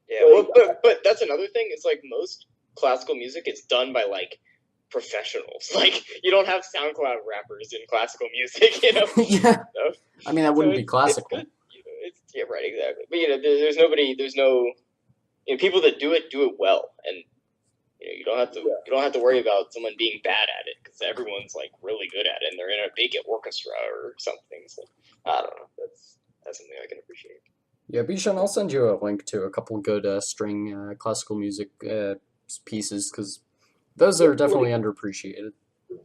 Yeah, well, but that's another thing. It's like most classical music is done by like professionals. Like you don't have SoundCloud rappers in classical music, Yeah, So- I mean that wouldn't so be it's classical. good. Yeah, right, exactly. But there's no people that do it well, and you don't have to worry about someone being bad at it because everyone's like really good at it, and they're in a big orchestra or something. So I don't know. That's something I can appreciate. Yeah, Bijan, I'll send you a link to a couple good string classical music pieces because those are definitely underappreciated.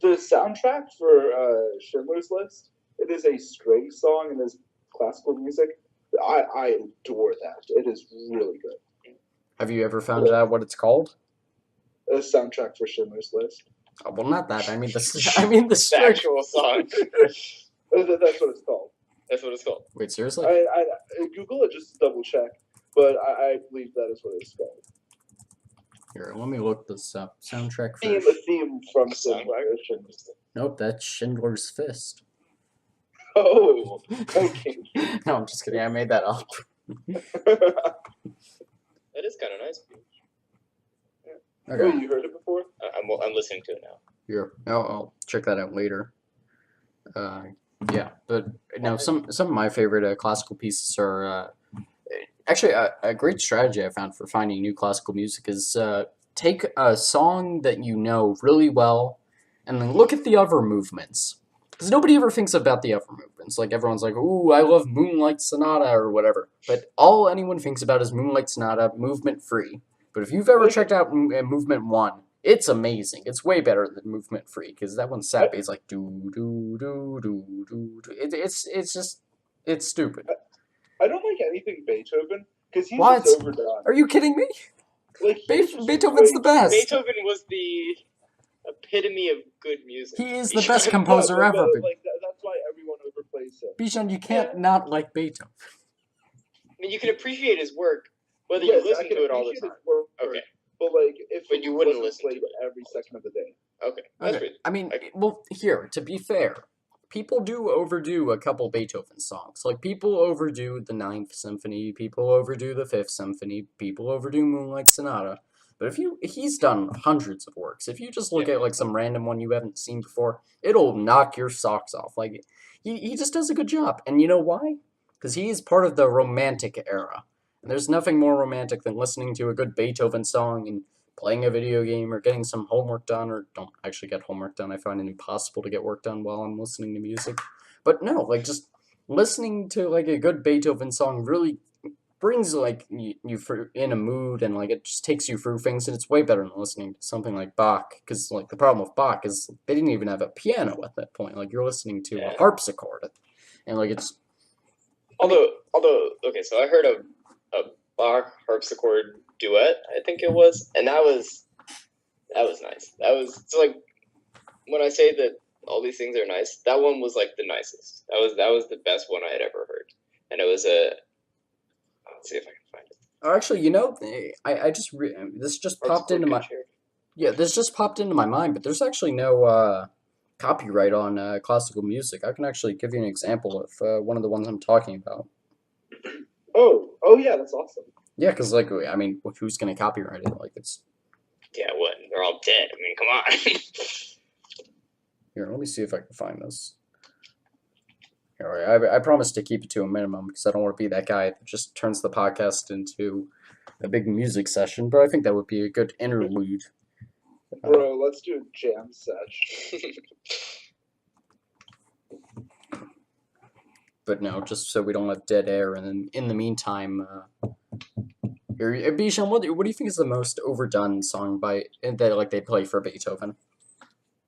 The soundtrack for Schindler's List, it is a string song and is classical music. I adore that. It is really good. Have you ever found out what it's called? The soundtrack for Schindler's List. Oh, well, not that. I mean the The string. actual song. That's what it's called. That's what it's called. Wait, seriously? I Google it just to double check, but I believe that is what it's called. Here, let me look this up. Soundtrack for. The theme from Song. Schindler's. Nope, that's Schindler's Fist. Oh, okay. No, I'm just kidding. I made that up. That is kind of nice. Oh, Okay. you heard it before? I'm listening to it now. Here, I'll check that out later. Yeah, but no, some of my favorite classical pieces are actually a great strategy I found for finding new classical music is take a song that you know really well, and then look at the other movements. Because nobody ever thinks about the other movements. Like everyone's like, "Ooh, I love Moonlight Sonata" or whatever. But all anyone thinks about is Moonlight Sonata, movement free. But if you've ever checked out Movement 1, it's amazing. It's way better than Movement Free because that one's sappy. It's like do do do do do do. It's stupid. I don't like anything Beethoven because he's What? just overdone. Are you kidding me? Like Beethoven's the best. Beethoven was the epitome of good music. He is the best composer ever. Like that's why everyone overplays him. Bijan, you can't not like Beethoven. I mean, you can appreciate his work whether Yes, you listen I can to it all the appreciate time. his work, Okay. but like if But it you wouldn't wasn't listen to played it. every second of the day. Okay, that's Okay. good. I mean, Okay. well, here, to be fair, people do overdo a couple Beethoven songs. Like, people overdo the Ninth Symphony, people overdo the Fifth Symphony, people overdo Moonlight Sonata. But he's done hundreds of works. If you just look at, like, some random one you haven't seen before, it'll knock your socks off. Like, he just does a good job. And you know why? Because he is part of the Romantic era. And there's nothing more romantic than listening to a good Beethoven song and playing a video game or getting some homework done, or don't actually get homework done. I find it impossible to get work done while I'm listening to music. But no, like just listening to like a good Beethoven song really brings like you in a mood, and like it just takes you through things, and it's way better than listening to something like Bach. Because like the problem with Bach is they didn't even have a piano at that point. Like you're listening to a harpsichord, and like it's Although, okay, so I heard a Bach harpsichord duet, I think it was, and that was nice. That was so like when I say that all these things are nice. That one was like the nicest. That was the best one I had ever heard, and it was a. Let's see if I can find it. Oh, actually, you know, I just this just popped into my this just popped into my mind, but there's actually no copyright on classical music. I can actually give you an example of one of the ones I'm talking about. Oh yeah, that's awesome. Yeah, because like I mean, who's gonna copyright it? Like it's Yeah, what? They're all dead. I mean, come on. here. Let me see if I can find this. Here, I promise to keep it to a minimum because I don't want to be that guy that just turns the podcast into a big music session. But I think that would be a good interlude. Bro, let's do a jam sesh. But no, just so we don't have dead air. And then in the meantime, Bijan, what do you think is the most overdone song by that like they play for Beethoven?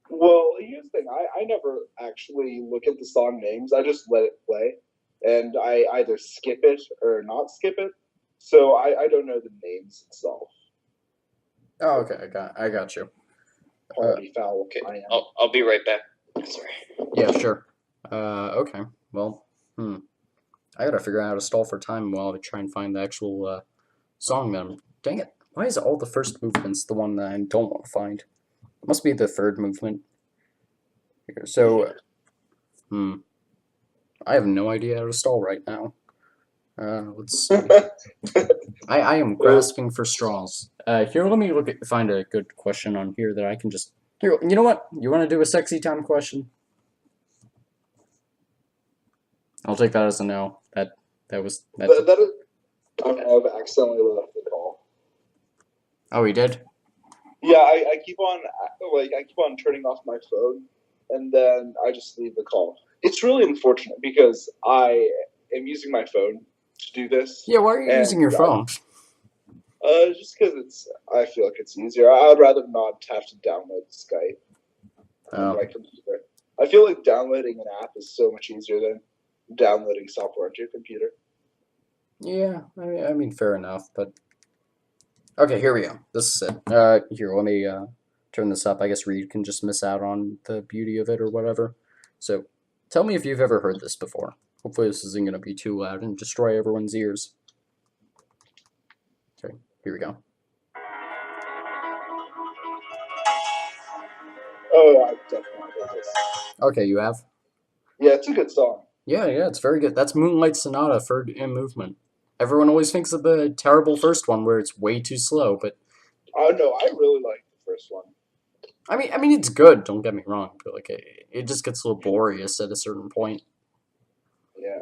Well, here's the thing. I never actually look at the song names. I just let it play, and I either skip it or not skip it. So I don't know the names itself. Oh, okay, I got you. Party foul. Okay, I am. I'll be right back. Sorry. Yeah, sure. Okay. Well, I gotta figure out how to stall for time while I try and find the actual song. Then, dang it! Why is all the first movement's the one that I don't want to find? It must be the third movement. Here, so, I have no idea how to stall right now. Let's see. I am grasping for straws. Here, let me find a good question on here that I can just. Here, you know what? You want to do a sexy time question? I'll take that as a no. That was. That is, I've accidentally left the call. Oh, he did? Yeah, I keep on turning off my phone, and then I just leave the call. It's really unfortunate because I am using my phone to do this. Yeah, why are you using your phone? Just because I feel like it's easier. I'd rather not have to download Skype on my computer. I feel like downloading an app is so much easier than downloading software onto your computer. Yeah, I mean, fair enough, but okay, here we go. This is it. Here, let me turn this up. I guess Reed can just miss out on the beauty of it or whatever. So, tell me if you've ever heard this before. Hopefully, this isn't gonna be too loud and destroy everyone's ears. Okay, here we go. Oh, I've definitely heard this. Okay, you have? Yeah, it's a good song. Yeah, it's very good. That's Moonlight Sonata, third in movement. Everyone always thinks of the terrible first one where it's way too slow, but Oh no, I really like the first one. I mean, it's good. Don't get me wrong, but like, it just gets a little boreous at a certain point. Yeah,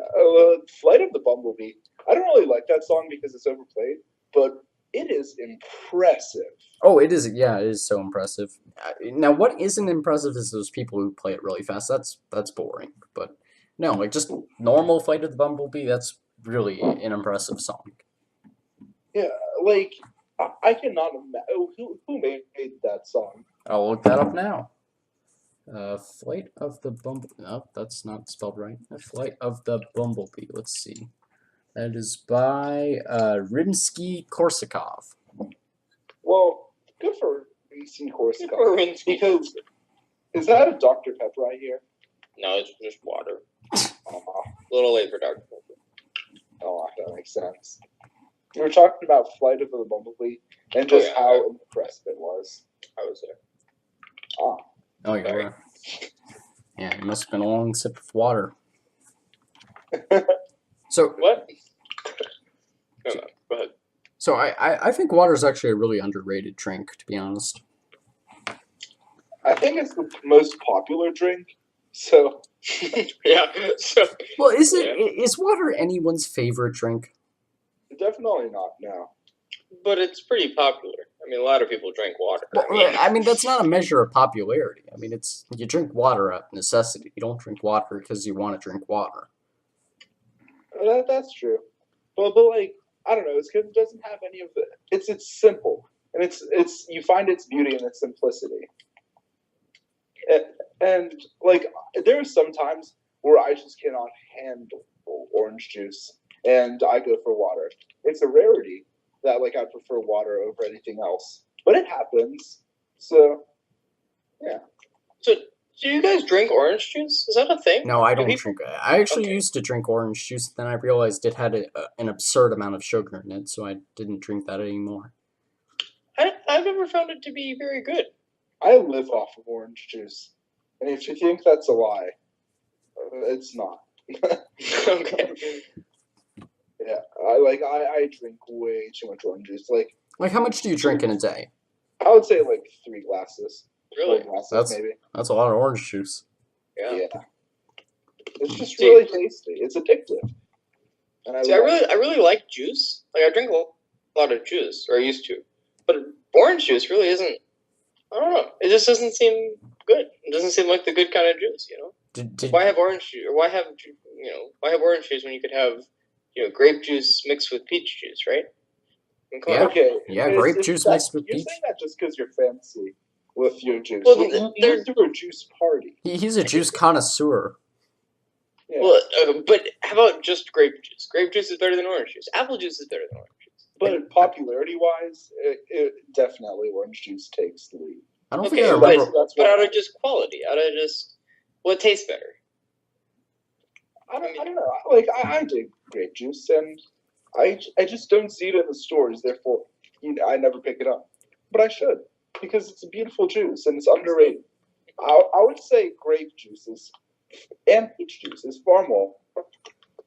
Flight of the Bumblebee. I don't really like that song because it's overplayed, but it is impressive. Oh, it is. Yeah, it is so impressive. Now, what isn't impressive is those people who play it really fast. That's boring. But no, like just normal Flight of the Bumblebee. That's really an impressive song. Yeah, like I cannot imagine who made that song. I'll look that up now. Flight of the Bumblebee. No, that's not spelled right. Flight of the Bumblebee. Let's see. That is by Rimsky-Korsakov. Well, good for Rimsky-Korsakov. Because is that a Dr. Pepper I hear? No, it's just water. A little late for Dr. Pepper. Oh, that makes sense. We were talking about Flight of the Bumblebee and just how impressive it was. I was there. Oh, you were. Yeah, it must have been a long sip of water. So what? Go ahead. So I think water is actually a really underrated drink, to be honest. I think it's the most popular drink. So yeah. So well, is water anyone's favorite drink? Definitely not. No. But it's pretty popular. I mean, a lot of people drink water. Well, I mean, that's not a measure of popularity. I mean, it's you drink water out of necessity. You don't drink water because you want to drink water. That's true. But like I don't know. It's because it doesn't have any of the. It's simple and it's you find its beauty in its simplicity. And like there are some times where I just cannot handle orange juice and I go for water. It's a rarity that like I prefer water over anything else, but it happens. So yeah. So Do you guys drink orange juice? Is that a thing? No, I Do don't people? drink it. I actually Okay. used to drink orange juice, then I realized it had an absurd amount of sugar in it, so I didn't drink that anymore. I've never found it to be very good. I live off of orange juice, and if you think that's a lie, it's not. Okay. Yeah, I drink way too much orange juice. Like, how much do you drink in a day? I would say 3 glasses, 4 Really? glasses maybe. That's a lot of orange juice. Yeah. Yeah, it's just See- really tasty. It's addictive, and See, I really like juice. Like I drink a lot of juice, or I used to, but orange juice really isn't. I don't know. It just doesn't seem good. It doesn't seem like the good kind of juice, you know. Why have orange juice? Or why have orange juice when you could have grape juice mixed with peach juice, right? I mean, come on. Yeah. Okay, Yeah, it's- grape it's juice that- mixed with You're peach. saying that just because you're fancy with your juice. Well, You threw a juice party. He's a juice connoisseur. Yeah. Well, but how about just grape juice? Grape juice is better than orange juice. Apple juice is better than orange juice. But popularity-wise, it definitely orange juice takes the lead. I don't Okay, think I but- remember. That's But why out of just quality, out of just what tastes better. I don't know. I dig grape juice, and I just don't see it in the stores. Therefore, I never pick it up. But I should, because it's a beautiful juice and it's underrated. I would say grape juices and peach juice is far more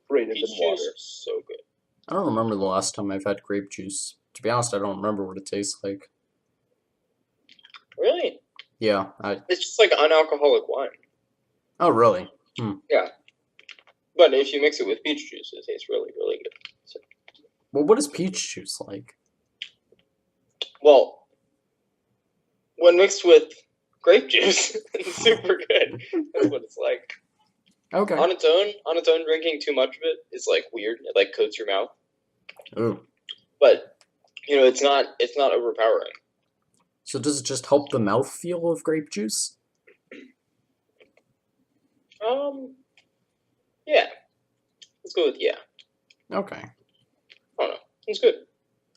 rated Peach than water. juice is so good. I don't remember the last time I've had grape juice. To be honest, I don't remember what it tastes like. Really? Yeah, It's just like unalcoholic wine. Oh, really? But if you mix it with peach juice, it tastes really, really good. So, Well, what is peach juice like? well, when mixed with grape juice, it's super good. That's what it's like. Okay. On its own, drinking too much of it is like weird. It like coats your mouth. Ooh. But it's not overpowering. So does it just help the mouthfeel of grape juice? Yeah. Let's go with yeah. Okay. I don't know. It's good.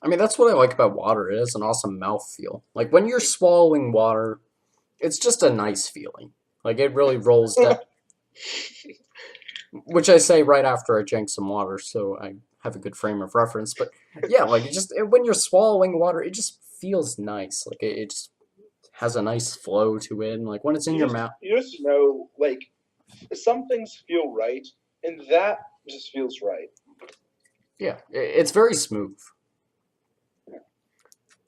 I mean, that's what I like about water. It has an awesome mouthfeel. Like, when you're swallowing water, it's just a nice feeling. Like, it really rolls down. Which I say right after I drank some water, so I have a good frame of reference. But, yeah, like, when you're swallowing water, it just feels nice. Like, it just has a nice flow to it. And, like, when it's in your mouth. You just know, some things feel right, and that just feels right. Yeah, it's very smooth.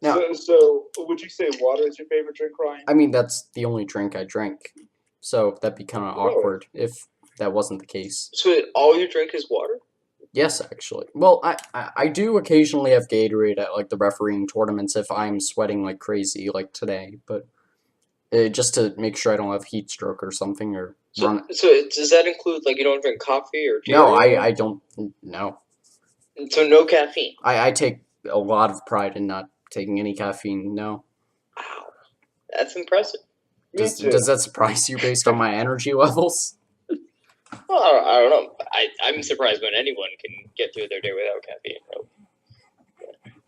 Now, So would you say water is your favorite drink, Ryan? I mean, that's the only drink I drink. So that'd be kind of Really? awkward if that wasn't the case. So all you drink is water? Yes, actually. Well, I do occasionally have Gatorade at like the refereeing tournaments if I'm sweating like crazy, like today. But just to make sure I don't have heat stroke or something or run. So does that include like you don't drink coffee or tea? No, I don't. No, So no caffeine. I take a lot of pride in not taking any caffeine. No. Wow, that's impressive. Me Does too. that surprise you based on my energy levels? Well, I don't know. I'm surprised when anyone can get through their day without caffeine.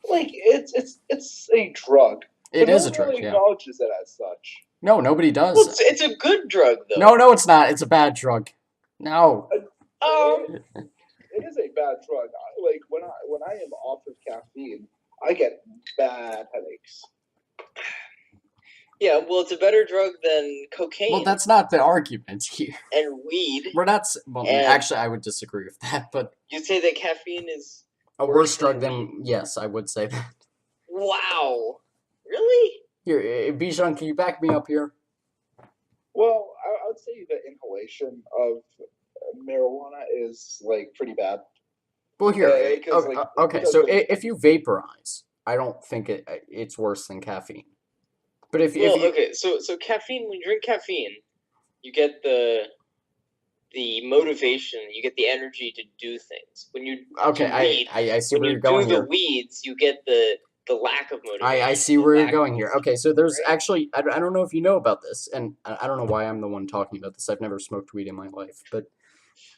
It's a drug. It but is no a one drug, really yeah. acknowledges it as such. No, nobody does. Well, it's a good drug though. No, it's not. It's a bad drug. No. It is a bad drug. When I am off of caffeine, I get bad headaches. Yeah, well, it's a better drug than cocaine Well, that's not the argument here. and weed. We're not. Well, And- actually, I would disagree with that. But You say that caffeine is a worse drug than yes, I would say that. wow. Really? Here, Bijan, can you back me up here? Well, I would say the inhalation of marijuana is pretty bad. Well, here. Yeah, 'cause, Okay, because so of- if you vaporize, I don't think it's worse than caffeine. But if Well, you okay. So caffeine. When you drink caffeine, you get the motivation. You get the energy to do things. When you okay, do weed, I see when where you you're going do the here. weeds, you get the lack of motivation. I see the where you're lack going of here. Okay, so there's right? actually I don't know if you know about this, and I don't know why I'm the one talking about this. I've never smoked weed in my life, but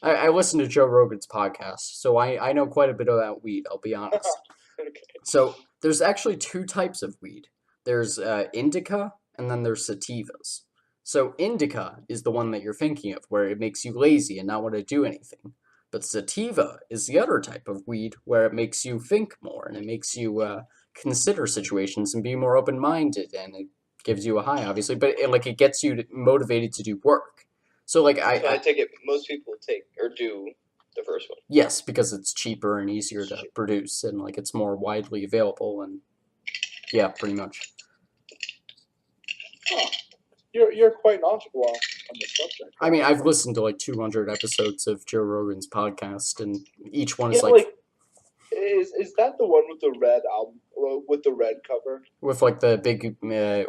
I listen to Joe Rogan's podcast, so I know quite a bit about weed. I'll be honest. Okay. So there's actually two types of weed. There's indica, and then there's sativas. So indica is the one that you're thinking of, where it makes you lazy and not want to do anything. But sativa is the other type of weed where it makes you think more and it makes you consider situations and be more open-minded, and it gives you a high, obviously, but it gets you motivated to do work. So So I take it most people take or do the first one. yes, because it's cheaper and easier to produce, and it's more widely available, and yeah, pretty much. Huh. You're quite knowledgeable on the subject. I mean, I've listened to like 200 episodes of Joe Rogan's podcast, and each one Yeah, is like is that the one with the red album with the red cover? with like the big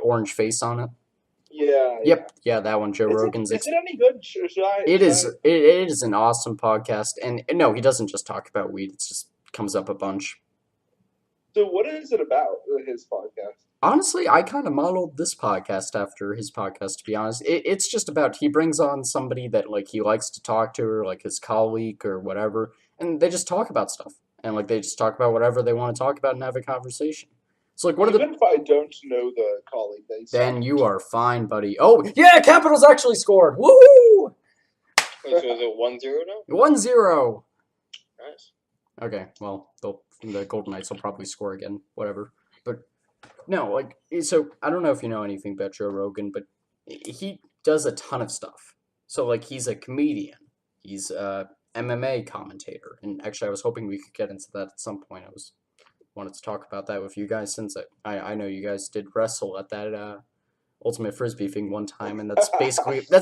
orange face on it. Yeah. Yep, yeah, that one. Joe Rogan's. Is it any good? Should I? It is an awesome podcast, and no, he doesn't just talk about weed. It just comes up a bunch. So what is it about, his podcast? Honestly, I kind of modeled this podcast after his podcast, to be honest. It's just about, he brings on somebody that he likes to talk to, or like his colleague or whatever, and they just talk about stuff. And they just talk about whatever they want to talk about and have a conversation. So what are the... Even if I don't know the colleague, then you are fine, buddy. Oh, yeah, Capitals actually scored! Woohoo! So is it 1-0 now? 1-0. Nice. Okay, well, the Golden Knights will probably score again, whatever. But no, so I don't know if you know anything about Joe Rogan, but he does a ton of stuff. So he's a comedian, he's a MMA commentator, and actually I was hoping we could get into that at some point. Wanted to talk about that with you guys, since I know you guys did wrestle at that Ultimate Frisbee thing one time, and that's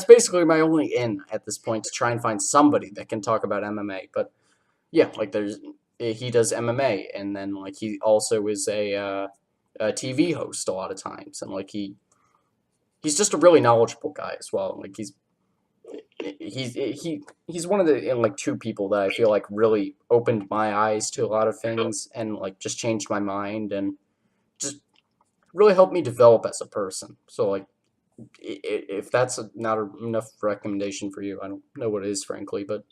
basically my only in at this point, to try and find somebody that can talk about MMA. But yeah, he does MMA, and then he also is a TV host a lot of times, and he's just a really knowledgeable guy as well. He's one of the two people that I feel really opened my eyes to a lot of things, and just changed my mind, and just really helped me develop as a person. So if that's not enough recommendation for you, I don't know what it is, frankly. But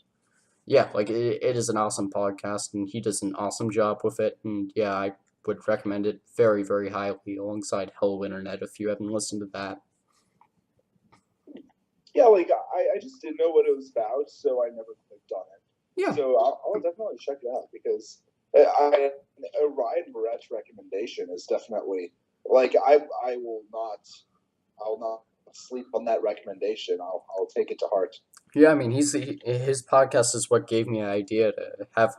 yeah, it is an awesome podcast, and he does an awesome job with it. And yeah, I would recommend it very, very highly, alongside Hello Internet, if you haven't listened to that. Yeah, I just didn't know what it was about, so I never clicked on it. Yeah. So I'll definitely check it out, because a Ryan Moret's recommendation is definitely I'll not sleep on that recommendation. I'll take it to heart. Yeah, I mean, his podcast is what gave me an idea to have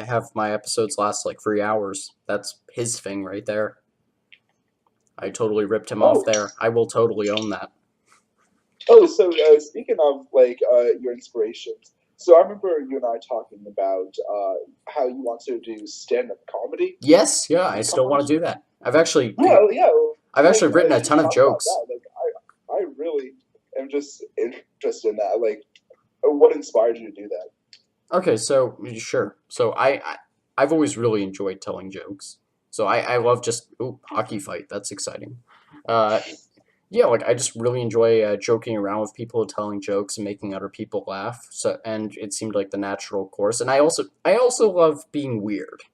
have my episodes last 3 hours. That's his thing right there. I totally ripped him off there. I will totally own that. Oh, so speaking of your inspirations, so I remember you and I talking about how you want to do stand-up comedy. Yes, yeah, I still want to do that. I've actually I've actually written a ton of jokes. I really am just interested in that. What inspired you to do that? Okay, so sure. So I've always really enjoyed telling jokes. So I love just hockey fight. That's exciting. Yeah, I just really enjoy joking around with people, telling jokes, and making other people laugh. So, and it seemed like the natural course. And I also love being weird,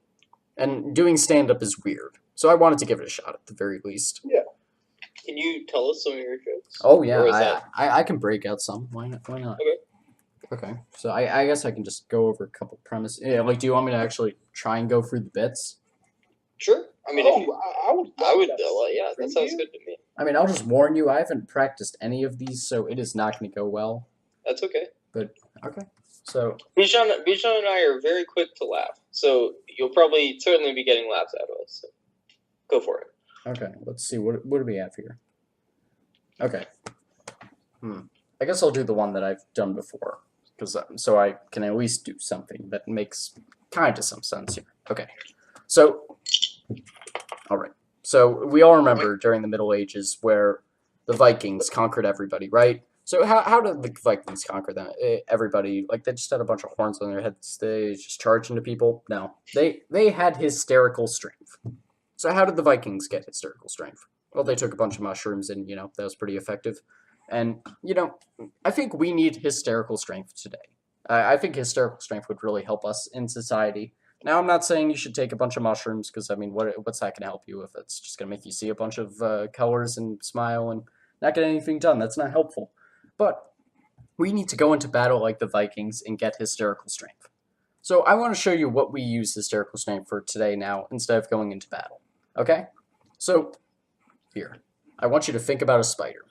and doing stand up is weird. So I wanted to give it a shot at the very least. Yeah. Can you tell us some of your jokes? Oh yeah, I can break out some. Why not? Okay. Okay. So I guess I can just go over a couple premises. Yeah, do you want me to actually try and go through the bits? Sure. I mean, I would. Yeah, that sounds good to me. I mean, I'll just warn you, I haven't practiced any of these, so it is not going to go well. That's okay. But, okay. So... Bijan and I are very quick to laugh, so you'll certainly be getting laughs out of us. So go for it. Okay, let's see. What do we have here? Okay. I guess I'll do the one that I've done before, so I can at least do something that makes kind of some sense here. Okay. So... Alright. So we all remember during the Middle Ages where the Vikings conquered everybody, right? So how did the Vikings conquer them? Everybody, they just had a bunch of horns on their heads. They just charged into people? No. They had hysterical strength. So how did the Vikings get hysterical strength? Well, they took a bunch of mushrooms, and, that was pretty effective. And, I think we need hysterical strength today. I think hysterical strength would really help us in society. Now, I'm not saying you should take a bunch of mushrooms, because, I mean, what's that going to help you if it's just going to make you see a bunch of colors and smile and not get anything done. That's not helpful. But we need to go into battle like the Vikings and get hysterical strength. So I want to show you what we use hysterical strength for today now instead of going into battle. Okay? So, here. I want you to think about a spider.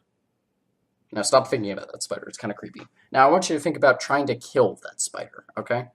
Now stop thinking about that spider. It's kind of creepy. Now I want you to think about trying to kill that spider. Okay?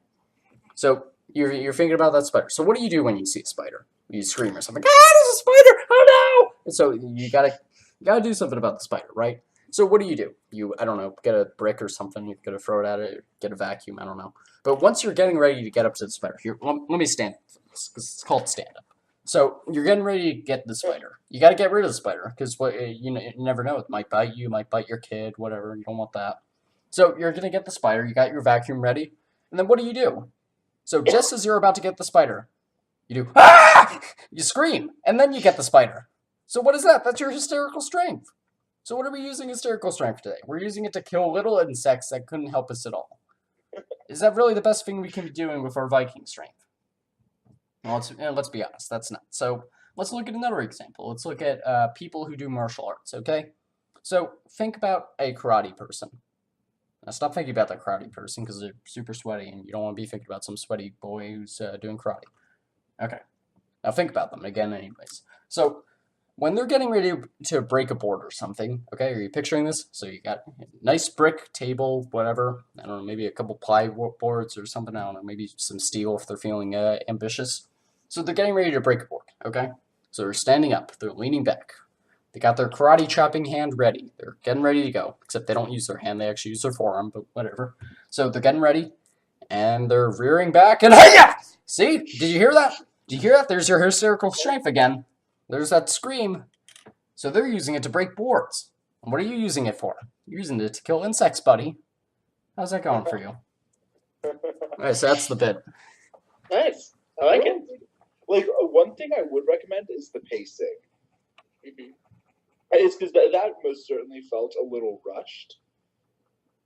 So, you're thinking about that spider. So what do you do when you see a spider? You scream or something. Ah, there's a spider! Oh no! And so you gotta do something about the spider, right? So what do? You, I don't know, get a brick or something. You're gonna throw it at it. Get a vacuum. I don't know. But once you're getting ready to get up to the spider, here, let me stand for this because it's called stand up. So you're getting ready to get the spider. You got to get rid of the spider because you never know. It might bite you. Might bite your kid. Whatever. You don't want that. So you're gonna get the spider. You got your vacuum ready, and then what do? So just as you're about to get the spider, you do ah! You scream, and then you get the spider. So what is that? That's your hysterical strength. So what are we using hysterical strength today? We're using it to kill little insects that couldn't help us at all. Is that really the best thing we can be doing with our Viking strength? Well, let's be honest, that's not. So let's look at another example. Let's look at people who do martial arts, okay? So think about a karate person. Now stop thinking about that karate person because they're super sweaty and you don't want to be thinking about some sweaty boy who's doing karate. Okay. Now think about them again anyways. So when they're getting ready to break a board or something, okay, are you picturing this? So you got a nice brick table, whatever. I don't know, maybe a couple plywood boards or something. I don't know, maybe some steel if they're feeling ambitious. So they're getting ready to break a board, okay? So they're standing up. They're leaning back. They got their karate chopping hand ready. They're getting ready to go, except they don't use their hand. They actually use their forearm, but whatever. So they're getting ready, and they're rearing back, and hiya! See? Did you hear that? Did you hear that? There's your hysterical strength again. There's that scream. So they're using it to break boards. And what are you using it for? You're using it to kill insects, buddy. How's that going for you? Alright, so that's the bit. Nice. I like it. Like, one thing I would recommend is the pacing. Mm-hmm. It's because that most certainly felt a little rushed.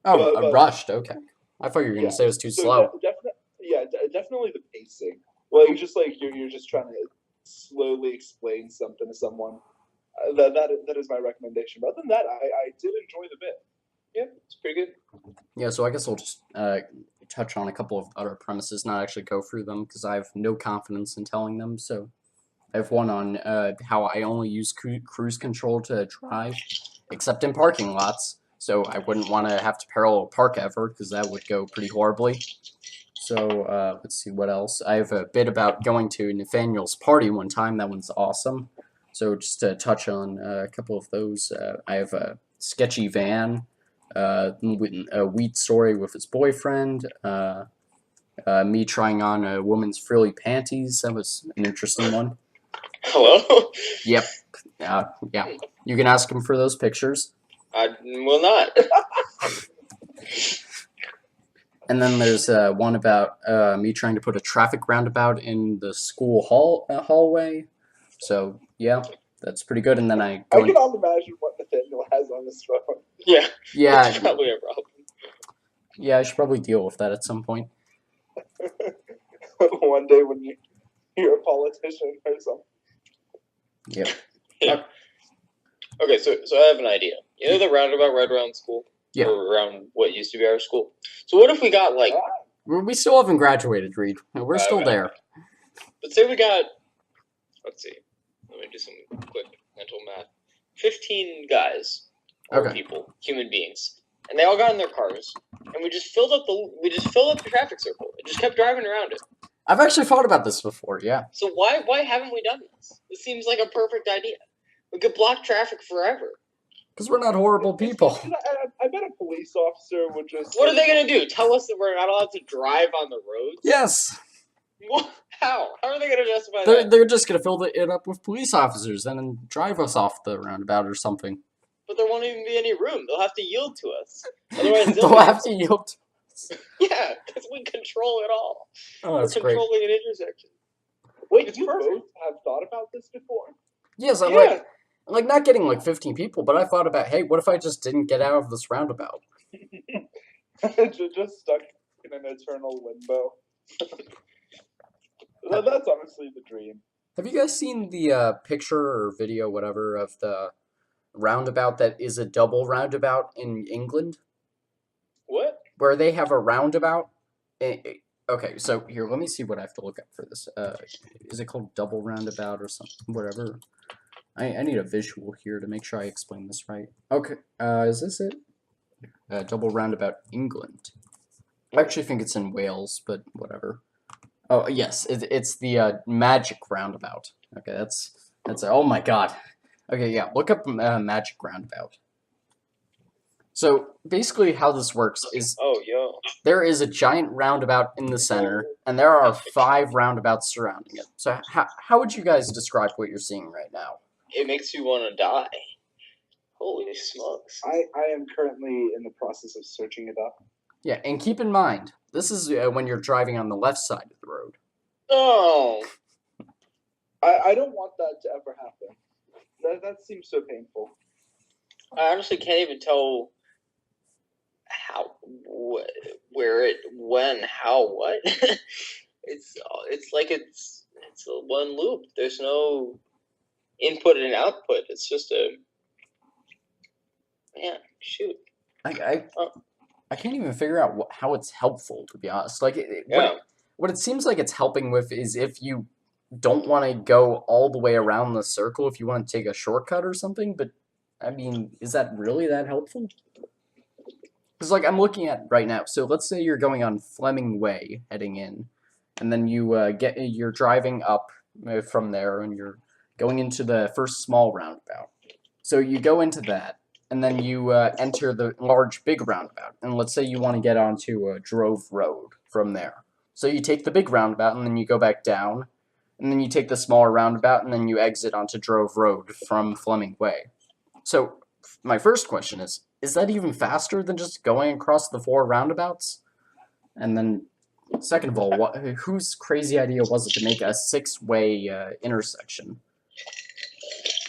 Oh, But rushed. Okay. I thought you were going to say it was too slow. Definitely the pacing. Well, you're just trying to slowly explain something to someone. That is my recommendation. But other than that, I did enjoy the bit. Yeah, it's pretty good. Yeah, so I guess I'll just touch on a couple of other premises, not actually go through them because I have no confidence in telling them. So I have one on how I only use cruise control to drive, except in parking lots. So I wouldn't want to have to parallel park ever because that would go pretty horribly. So let's see what else. I have a bit about going to Nathaniel's party one time. That one's awesome. So just to touch on a couple of those, I have a sketchy van, a wheat story with his boyfriend, me trying on a woman's frilly panties. That was an interesting one. Hello? Yep. Yeah. You can ask him for those pictures. I will not. And then there's one about me trying to put a traffic roundabout in the school hallway. So, yeah, that's pretty good. And then I can all imagine what Nathaniel has on his phone. Yeah. Yeah. That's probably a problem. Yeah, I should probably deal with that at some point. One day when you're a politician or something. Yep. Yeah. Okay, so I have an idea. You know the roundabout right around school? Yeah. Or around what used to be our school? So what if we got, like... We still haven't graduated, Reed. We're still there. But say we got... Let's see. Let me do some quick mental math. 15 guys. Or people. Human beings. And they all got in their cars. And we just filled up the traffic circle. And just kept driving around it. I've actually thought about this before, yeah. So why haven't we done this? This seems like a perfect idea. We could block traffic forever. Because we're not horrible people. I bet a police officer would just... What are they going to do? Tell us that we're not allowed to drive on the roads? Yes. What? How? How are they going to justify that? They're just going to fill it up with police officers and then drive us off the roundabout or something. But there won't even be any room. They'll have to yield to us. Otherwise, they'll have to yield to us. Yeah, because we control it all. Oh, that's we're great. controlling an intersection. Wait, you both have thought about this before? Yes, I'm like not getting like 15 people, but I thought about, hey, what if I just didn't get out of this roundabout? Just stuck in an eternal limbo. That's honestly the dream. Have you guys seen the picture or video, whatever, of roundabout that is a double roundabout in England? What? Where they have a roundabout? Okay, so here, let me see what I have to look up for this. Is it called double roundabout or something? Whatever. I need a visual here to make sure I explain this right. Okay, is this it? Double roundabout England. I actually think it's in Wales, but whatever. Oh, yes, it's the magic roundabout. Okay, that's oh my god. Okay, yeah, look up magic roundabout. So basically how this works is there is a giant roundabout in the center, and there are 5 roundabouts surrounding it. So how would you guys describe what you're seeing right now? It makes you want to die. Holy smokes. I am currently in the process of searching it up. Yeah, and keep in mind, this is when you're driving on the left side of the road. Oh. I don't want that to ever happen. That seems so painful. I honestly can't even tell what. It's like it's a one loop. There's no input and output. It's just shoot. I can't even figure out how it's helpful, to be honest. Like, what it seems like it's helping with is if you don't want to go all the way around the circle, if you want to take a shortcut or something, but, I mean, is that really that helpful? Because, like, I'm looking at right now, so let's say you're going on Fleming Way, heading in, and then you're driving up from there, and you're going into the first small roundabout. So you go into that, and then you enter the large big roundabout, and let's say you want to get onto Drove Road from there. So you take the big roundabout, and then you go back down, and then you take the smaller roundabout, and then you exit onto Drove Road from Fleming Way. So my first question is that even faster than just going across the 4 roundabouts? And then, second of all, whose crazy idea was it to make a 6-way intersection?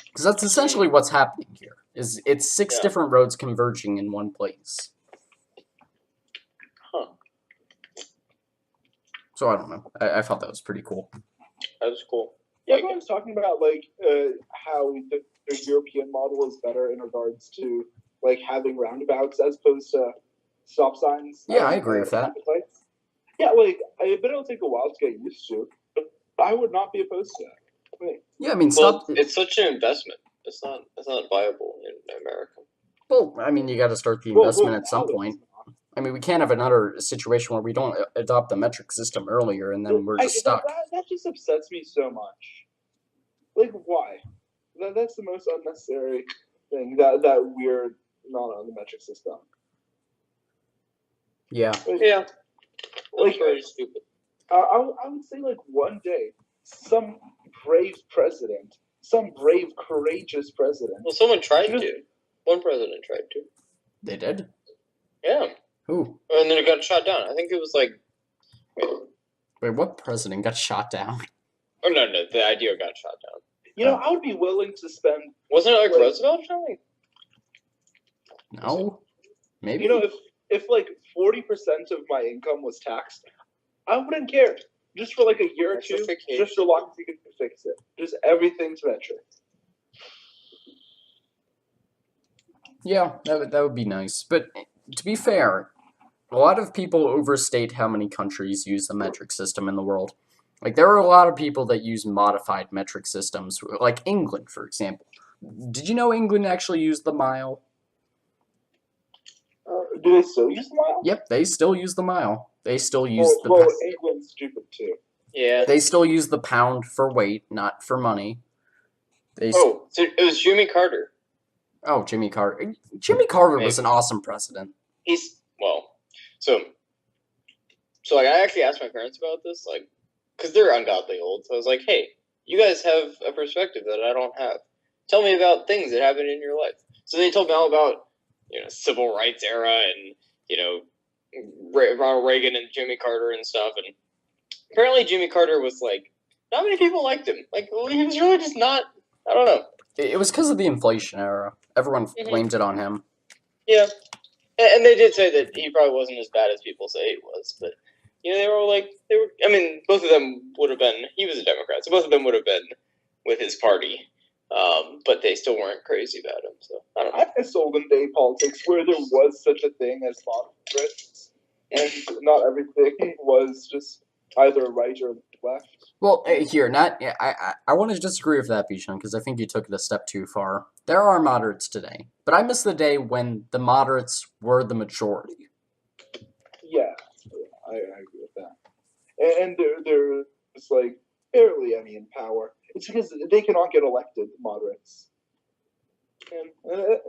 Because that's essentially what's happening here. It's 6 different roads converging in one place. Huh. So I don't know. I thought that was pretty cool. That was cool. Yeah, everyone's talking about how the European model is better in regards to having roundabouts as opposed to stop signs. Yeah, I agree with that. Lights. Yeah, I bet it'll take a while to get used to, but I would not be opposed to that. Yeah, I mean, it's such an investment. It's not viable in America. Well, I mean, you got to start the investment at some point. I mean, we can't have another situation where we don't adopt the metric system earlier and then we're just stuck. That just upsets me so much. Why? That's the most unnecessary thing. That we're not on the metric system. Yeah. Yeah. Very stupid. I would say one day some brave president, some brave, courageous president. Well, someone tried to. One president tried to. They did? Yeah. Who? And then it got shot down. I think it was Wait, what president got shot down? Oh, no, the idea got shot down. I would be willing to spend... Wasn't it Roosevelt trying? No. Maybe. If 40% of my income was taxed, I wouldn't care. Just for a year or two, just so long as you can fix it. Just everything's metric. Yeah, that would be nice. But to be fair, a lot of people overstate how many countries use the metric system in the world. There are a lot of people that use modified metric systems, like England, for example. Did you know England actually used the mile? Do they still use the mile? Yep, they still use the mile. They still use England's stupid too. Yeah. They still use the pound for weight, not for money. So it was Jimmy Carter. Oh, Jimmy Carter. Jimmy Carter was an awesome president. So I actually asked my parents about this, because they're ungodly old. So I was like, hey, you guys have a perspective that I don't have. Tell me about things that happened in your life. So they told me all about, civil rights era and, Ronald Reagan and Jimmy Carter and stuff. And apparently Jimmy Carter was not many people liked him. He was really just not, I don't know. It was because of the inflation era. Everyone blamed it on him. Yeah. And they did say that he probably wasn't as bad as people say he was, but both of them would have been, he was a Democrat, so both of them would have been with his party But they still weren't crazy about him. So I don't know. I miss olden day politics where there was such a thing as moderates, and not everything was just either right or left. Well, here, not I want to disagree with that, Bijan, because I think you took it a step too far. There are moderates today, but I miss the day when the moderates were the majority. Yeah, I agree with that. And there's like barely any in power. It's because they cannot get elected, moderates, and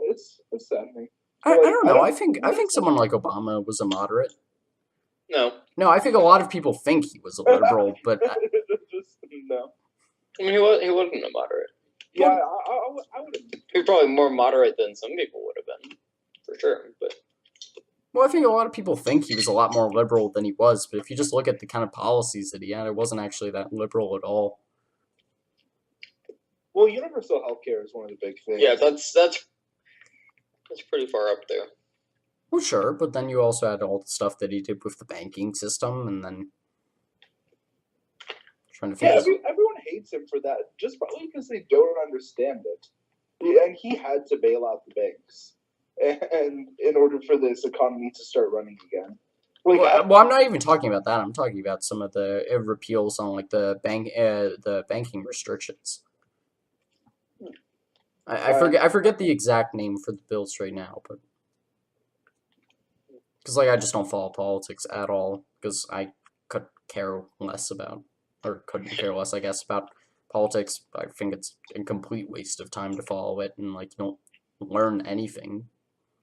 it's saddening. I Like, don't know. I think someone like Obama was a moderate. No, I think a lot of people think he was a liberal, but just no. I mean, he wasn't a moderate. Yeah, I would. He was probably more moderate than some people would have been, for sure. But well, I think a lot of people think he was a lot more liberal than he was. But if you just look at the kind of policies that he had, it wasn't actually that liberal at all. Well, universal healthcare is one of the big things. yeah, that's pretty far up there. Well, sure, but then you also had all the stuff that he did with the banking system, and then trying to think. Yeah, everyone hates him for that, just probably because they don't understand it. Yeah, and he had to bail out the banks, and in order for this economy to start running again. Like, well, I'm not even talking about that. I'm talking about some of the repeals on like the banking restrictions. I forget the exact name for the bills right now, but because like I just don't follow politics at all because I could care less about or couldn't care less, I guess, about politics. I think it's a complete waste of time to follow it, and like you don't learn anything.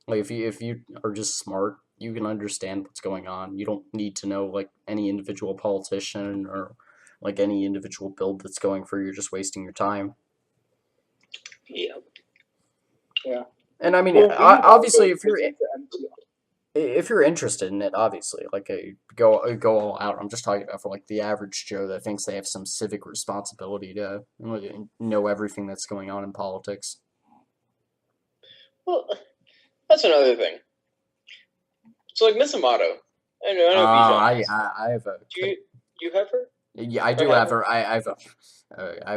Like if you are just smart, you can understand what's going on. You don't need to know like any individual politician or like any individual bill that's going through. You're just wasting your time. Yeah. Yeah. And I mean, well, obviously, also, if you're interested in it, obviously, like go all out. I'm just talking about for like the average Joe that thinks they have some civic responsibility to know everything that's going on in politics. Well, that's another thing. So like Miss Amato, I know Bijan. I have a. Do you have her? Yeah, I do have her. I have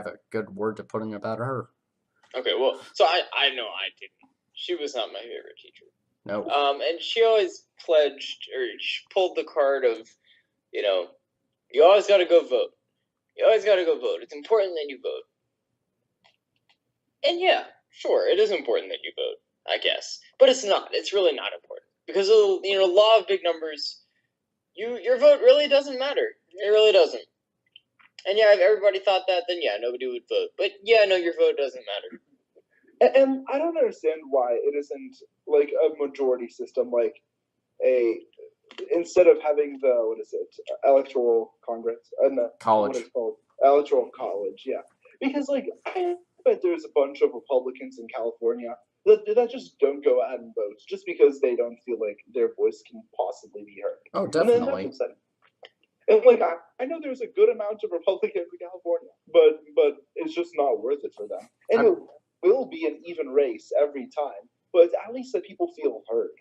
a good word to put in about her. Okay, well, so I know I didn't. She was not my favorite teacher. No. And she always pledged, or she pulled the card of, you always got to go vote. You always got to go vote. It's important that you vote. And yeah, sure, it is important that you vote, I guess. But it's not. It's really not important. Because of the law of big numbers, your vote really doesn't matter. It really doesn't. And yeah, if everybody thought that, then yeah, nobody would vote. But yeah, no, your vote doesn't matter. And I don't understand why it isn't like a majority system, like instead of having the electoral congress, college. What is it called? Electoral college, yeah. Because like I bet there's a bunch of Republicans in California that just don't go out and vote just because they don't feel like their voice can possibly be heard. Oh, definitely. And like I know there's a good amount of Republicans in California, but it's just not worth it for them. And it will be an even race every time, but at least that people feel heard.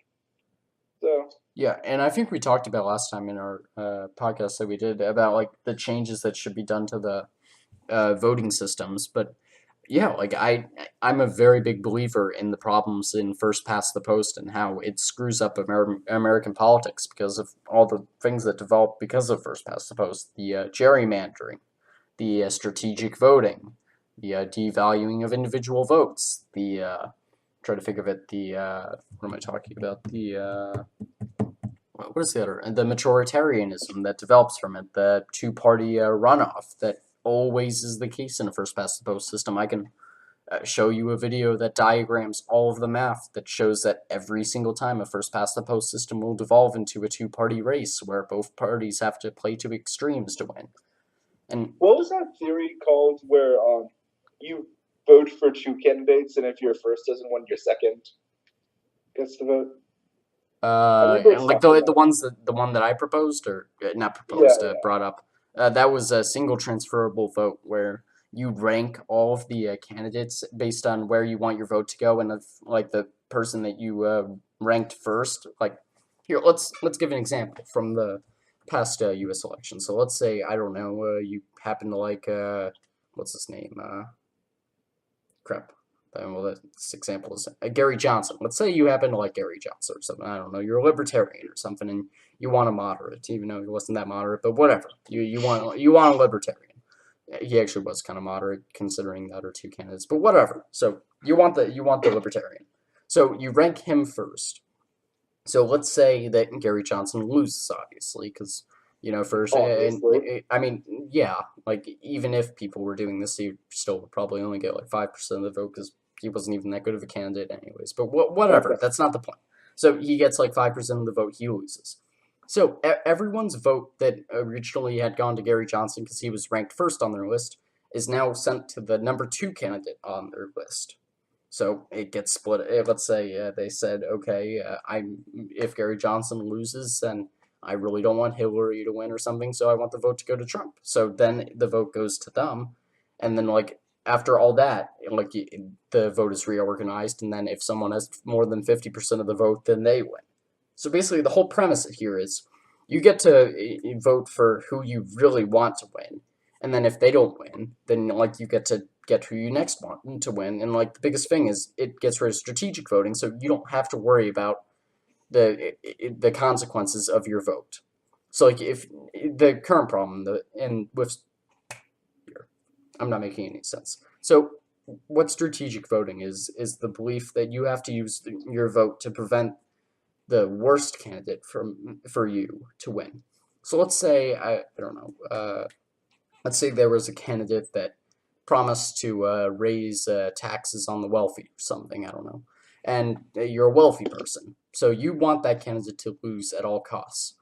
So yeah, and I think we talked about last time in our podcast that we did about like the changes that should be done to the voting systems, but yeah, like I'm a very big believer in the problems in first past the post and how it screws up American politics because of all the things that develop because of first past the post, the gerrymandering, the strategic voting, the devaluing of individual votes, the try to think of it, the what am I talking about? The what is the other? The majoritarianism that develops from it, the two-party runoff that always is the case in a first past the post system. I can show you a video that diagrams all of the math that shows that every single time a first past the post system will devolve into a two-party race where both parties have to play to extremes to win. And what was that theory called where you vote for two candidates and if your first doesn't win, your second gets the vote? like the one that I proposed or not proposed, brought up. That was a single transferable vote where you rank all of the candidates based on where you want your vote to go, and if, like the person that you ranked first, like here, let's give an example from the past U.S. election. So let's say I don't know, you happen to like what's his name? crap. Well, this example is Gary Johnson. Let's say you happen to like Gary Johnson or something. I don't know. You're a libertarian or something, and you want a moderate, even though he wasn't that moderate. But whatever. You want a libertarian. He actually was kind of moderate considering the other two candidates. But whatever. So you want the libertarian. So you rank him first. So let's say that Gary Johnson loses, obviously, because first, Obviously. I mean, yeah, like even if people were doing this, he still would probably only get like 5% of the vote because he wasn't even that good of a candidate, anyways. But whatever, that's not the point. So he gets like 5% of the vote, he loses. So everyone's vote that originally had gone to Gary Johnson because he was ranked first on their list is now sent to the number 2 candidate on their list. So it gets split. Let's say they said, okay, if Gary Johnson loses, then I really don't want Hillary to win or something, so I want the vote to go to Trump. So then the vote goes to them, and then like after all that, like the vote is reorganized, and then if someone has more than 50% of the vote, then they win. So basically, the whole premise here is you get to vote for who you really want to win, and then if they don't win, then like you get to get who you next want to win. And like the biggest thing is it gets rid of strategic voting, so you don't have to worry about the consequences of your vote. So like if the current problem I'm not making any sense. So what strategic voting is the belief that you have to use your vote to prevent the worst candidate for you to win. So let's say I don't know. Let's say there was a candidate that promised to raise taxes on the wealthy or something. I don't know. And you're a wealthy person, so you want that candidate to lose at all costs.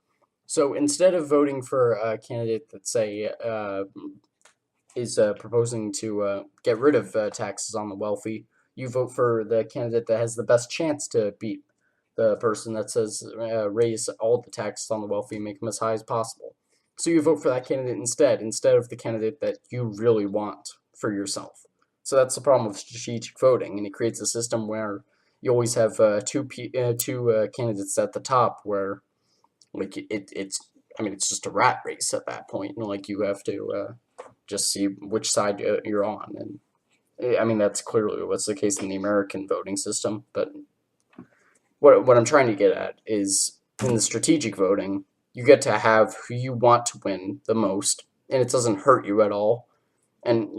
So instead of voting for a candidate that say is proposing to get rid of taxes on the wealthy, you vote for the candidate that has the best chance to beat the person that says raise all the taxes on the wealthy and make them as high as possible. So you vote for that candidate instead of the candidate that you really want for yourself. So that's the problem with strategic voting, and it creates a system where you always have two candidates at the top, where like it's just a rat race at that point, and like you have to just see which side you're on, and I mean that's clearly what's the case in the American voting system. But what I'm trying to get at is in the strategic voting, you get to have who you want to win the most, and it doesn't hurt you at all, and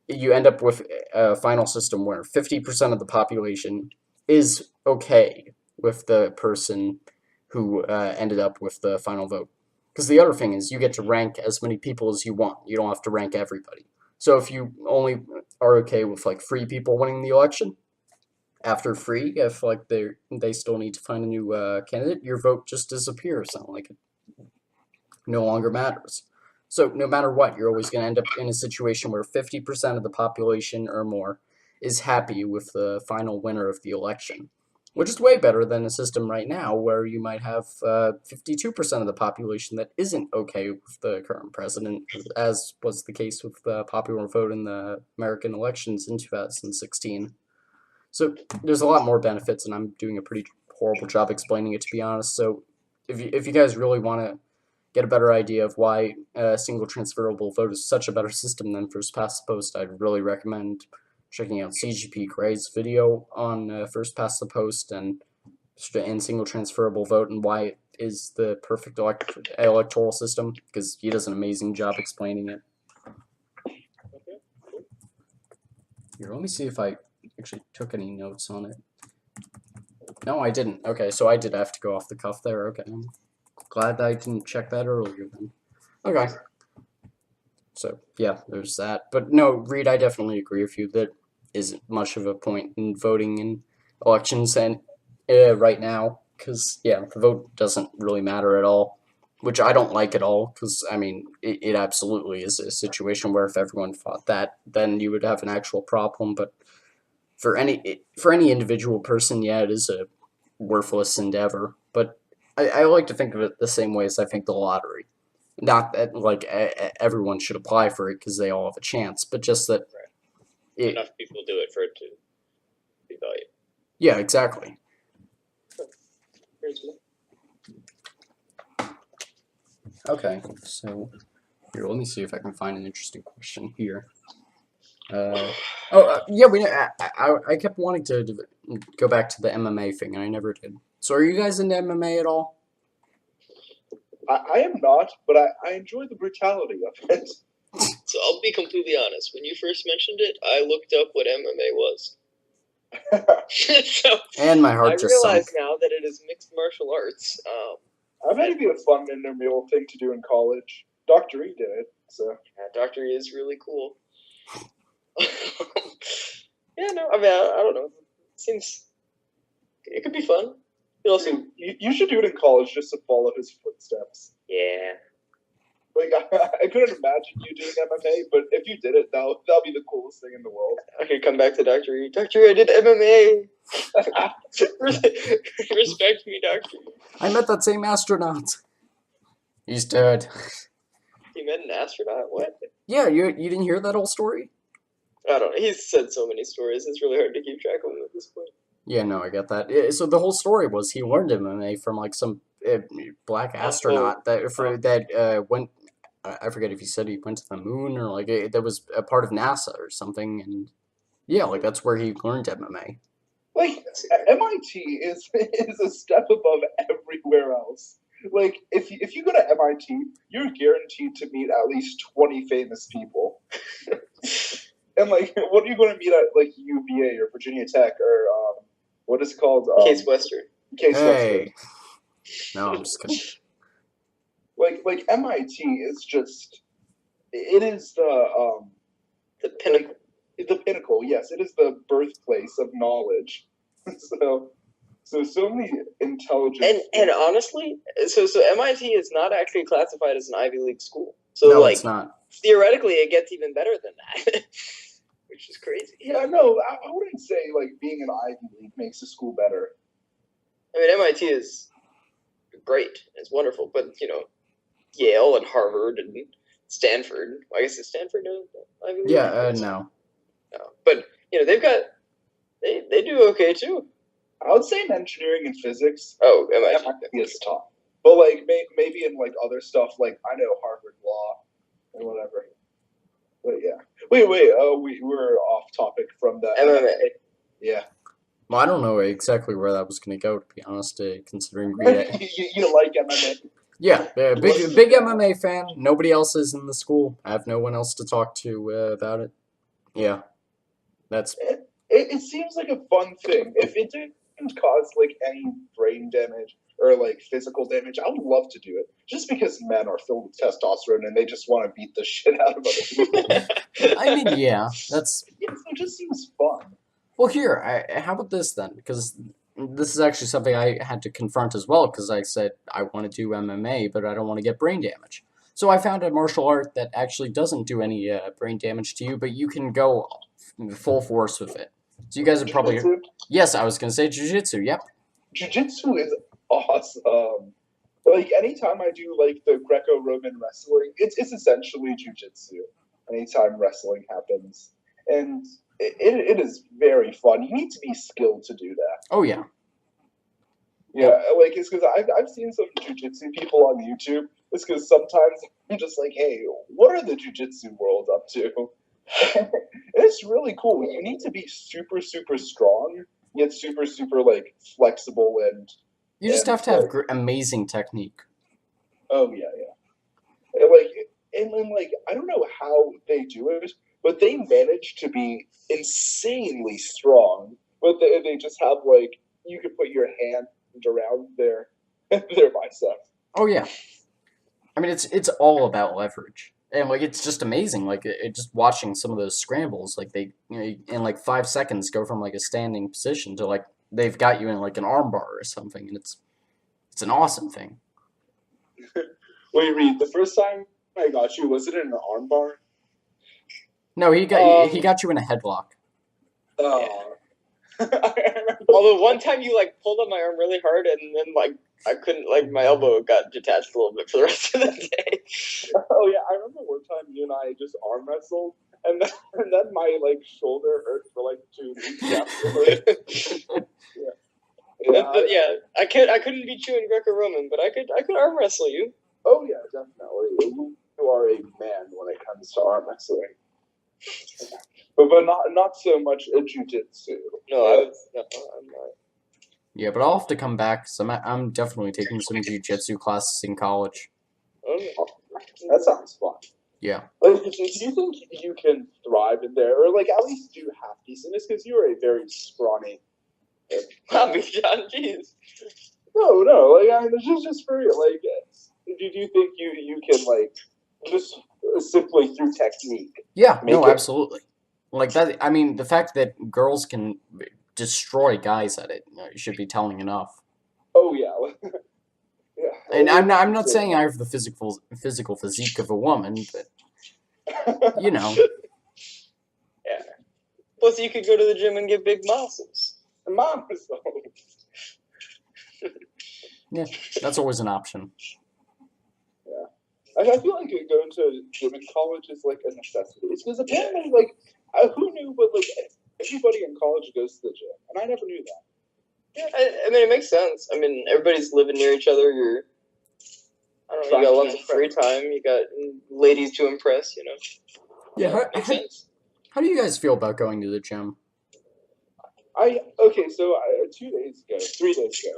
you end up with a final system where 50% of the population is okay with the person who ended up with the final vote. Because the other thing is you get to rank as many people as you want. You don't have to rank everybody. So if you only are okay with like 3 people winning the election, after 3, if like they still need to find a new candidate, your vote just disappears. And like it no longer matters. So no matter what, you're always going to end up in a situation where 50% of the population or more is happy with the final winner of the election, which is way better than a system right now where you might have 52% of the population that isn't okay with the current president, as was the case with the popular vote in the American elections in 2016. So there's a lot more benefits, and I'm doing a pretty horrible job explaining it, to be honest. So if you guys really want to get a better idea of why a single transferable vote is such a better system than first past the post, I'd really recommend checking out CGP Gray's video on first past the post and single transferable vote and why it is the perfect electoral system, because he does an amazing job explaining it. Here, let me see if I actually took any notes on it. No, I didn't. Okay, so I did have to go off the cuff there. Okay. Glad that I didn't check that earlier then. Okay. So, yeah, there's that. But no, Reed, I definitely agree with you. That isn't much of a point in voting in elections and right now, because, yeah, the vote doesn't really matter at all, which I don't like at all, because, I mean, it absolutely is a situation where if everyone fought that, then you would have an actual problem. But for any individual person, yeah, it is a worthless endeavor. But I like to think of it the same way as I think the lottery. Not that like everyone should apply for it because they all have a chance, but just that Enough people do it for it to be valued. Yeah, exactly. Okay, so here, let me see if I can find an interesting question here. Yeah, I kept wanting to go back to the MMA thing, and I never did. So, are you guys into MMA at all? I am not, but I enjoy the brutality of it. So I'll be completely honest. When you first mentioned it, I looked up what MMA was. So And my heart I just realize sunk. now that it is mixed martial arts. I bet it'd be a fun intramural thing to do in college. Dr. E did it, so. Doctor E is really cool. Yeah, no, I mean, I don't know. Seems it could be fun. It also, You should do it in college just to follow his footsteps. yeah. Like, I couldn't imagine you doing MMA, but if you did it, that'll be the coolest thing in the world. I could come back to Dr. E. Dr. E, I did MMA. Respect me, Dr. E. I met that same astronaut. He's dead. You met an astronaut? What? Yeah, you didn't hear that whole story? I don't know. He's said so many stories. It's really hard to keep track of him at this point. Yeah, no, I get that. So the whole story was he learned MMA from like some black astronaut that went. I forget if he said he went to the moon or like that was a part of NASA or something, and yeah, like that's where he learned MMA. Like, MIT is a step above everywhere else. Like, if you go to MIT, you're guaranteed to meet at least 20 famous people. And, like, what are you going to meet at, like, UVA or Virginia Tech or, what is it called? Case Western. Case Western. No, I'm just kidding. Like MIT is just, it is the pinnacle. The pinnacle, yes. It is the birthplace of knowledge. So many intelligent. And honestly, so MIT is not actually classified as an Ivy League school. So no, like, it's not. Theoretically, it gets even better than that, which is crazy. Yeah, no, I wouldn't say like being an Ivy League makes a school better. I mean, MIT is great. It's wonderful, but you know, Yale and Harvard and Stanford. I guess it's Stanford. Ivy League? Yeah, no. No, but you know, they do okay too. I would say in engineering and physics. Oh, MIT is top. But like maybe in like other stuff, like I know Harvard Law and whatever. But yeah, wait. We were off topic from the MMA. Yeah. Well, I don't know exactly where that was going to go, to be honest. Considering Reed. You like MMA? Yeah, big MMA fan. Nobody else is in the school. I have no one else to talk to about it. Yeah, that's. It seems like a fun thing. If it didn't cause like any brain damage or like physical damage, I would love to do it. Just because men are filled with testosterone and they just want to beat the shit out of other people. I mean, yeah, that's. It just seems fun. Well, here, how about this then? Because this is actually something I had to confront as well. Because I said I want to do MMA, but I don't want to get brain damage. So I found a martial art that actually doesn't do any brain damage to you, but you can go full force with it. So you guys are probably... Jiu-jitsu? Yes, I was going to say jiu-jitsu, yep. Jiu-jitsu is awesome. Like, anytime I do, like, the Greco-Roman wrestling, it's essentially jiu-jitsu. Anytime wrestling happens. And it is very fun. You need to be skilled to do that. Oh, yeah. Yeah, like, it's because I've seen some jiu-jitsu people on YouTube. It's because sometimes I'm just like, hey, what are the jiu-jitsu world up to? It's really cool. You need to be super, super strong, yet super, super, like, flexible and... You just have to have amazing technique. Oh, yeah. And like, I don't know how they do it, but they manage to be insanely strong. But they just have, like, you could put your hand around their bicep. Oh, yeah. I mean, it's all about leverage. And, like, it's just amazing. Like, just watching some of those scrambles, like, they, in, like, 5 seconds go from, like, a standing position to, like, they've got you in, like, an armbar or something. And it's an awesome thing. Wait, Reed, the first time I got you, was it in an armbar? No, he got you in a headlock. Oh. Although one time you, like, pulled on my arm really hard and then, like, I couldn't, like, my elbow got detached a little bit for the rest of the day. Oh, yeah, I remember one time you and I just arm wrestled, and then my, like, shoulder hurt for, like, 2 weeks afterwards. Yeah, I couldn't beat you in Greco-Roman, but I could arm wrestle you. Oh, yeah, definitely. You are a man when it comes to arm wrestling. but not so much a jujitsu. No, I'm not. Yeah, but I'll have to come back. So I'm definitely taking some jiu-jitsu classes in college. That sounds fun. Yeah. Like, do you think you can thrive in there, or like at least do half decentness? Because you are a very scrawny. Bijan, jeez. No, like I mean, it's just for like. Do you think you can like just simply through technique? Yeah. Make No, it- absolutely. Like that. I mean, the fact that girls can destroy guys at it should be telling enough. Oh yeah. Yeah. And I'm not saying I have the physical physique of a woman, but you know. Yeah. Plus, you could go to the gym and get big muscles. Mom. Yeah, that's always an option. I feel like going to gym in college is like a necessity. It's because apparently, like, who knew? But like, everybody in college goes to the gym, and I never knew that. Yeah, I mean, it makes sense. I mean, everybody's living near each other. I don't know, you got lots of free time. You got ladies to impress, you know. Yeah, Makes sense. how do you guys feel about going to the gym? So 3 days ago,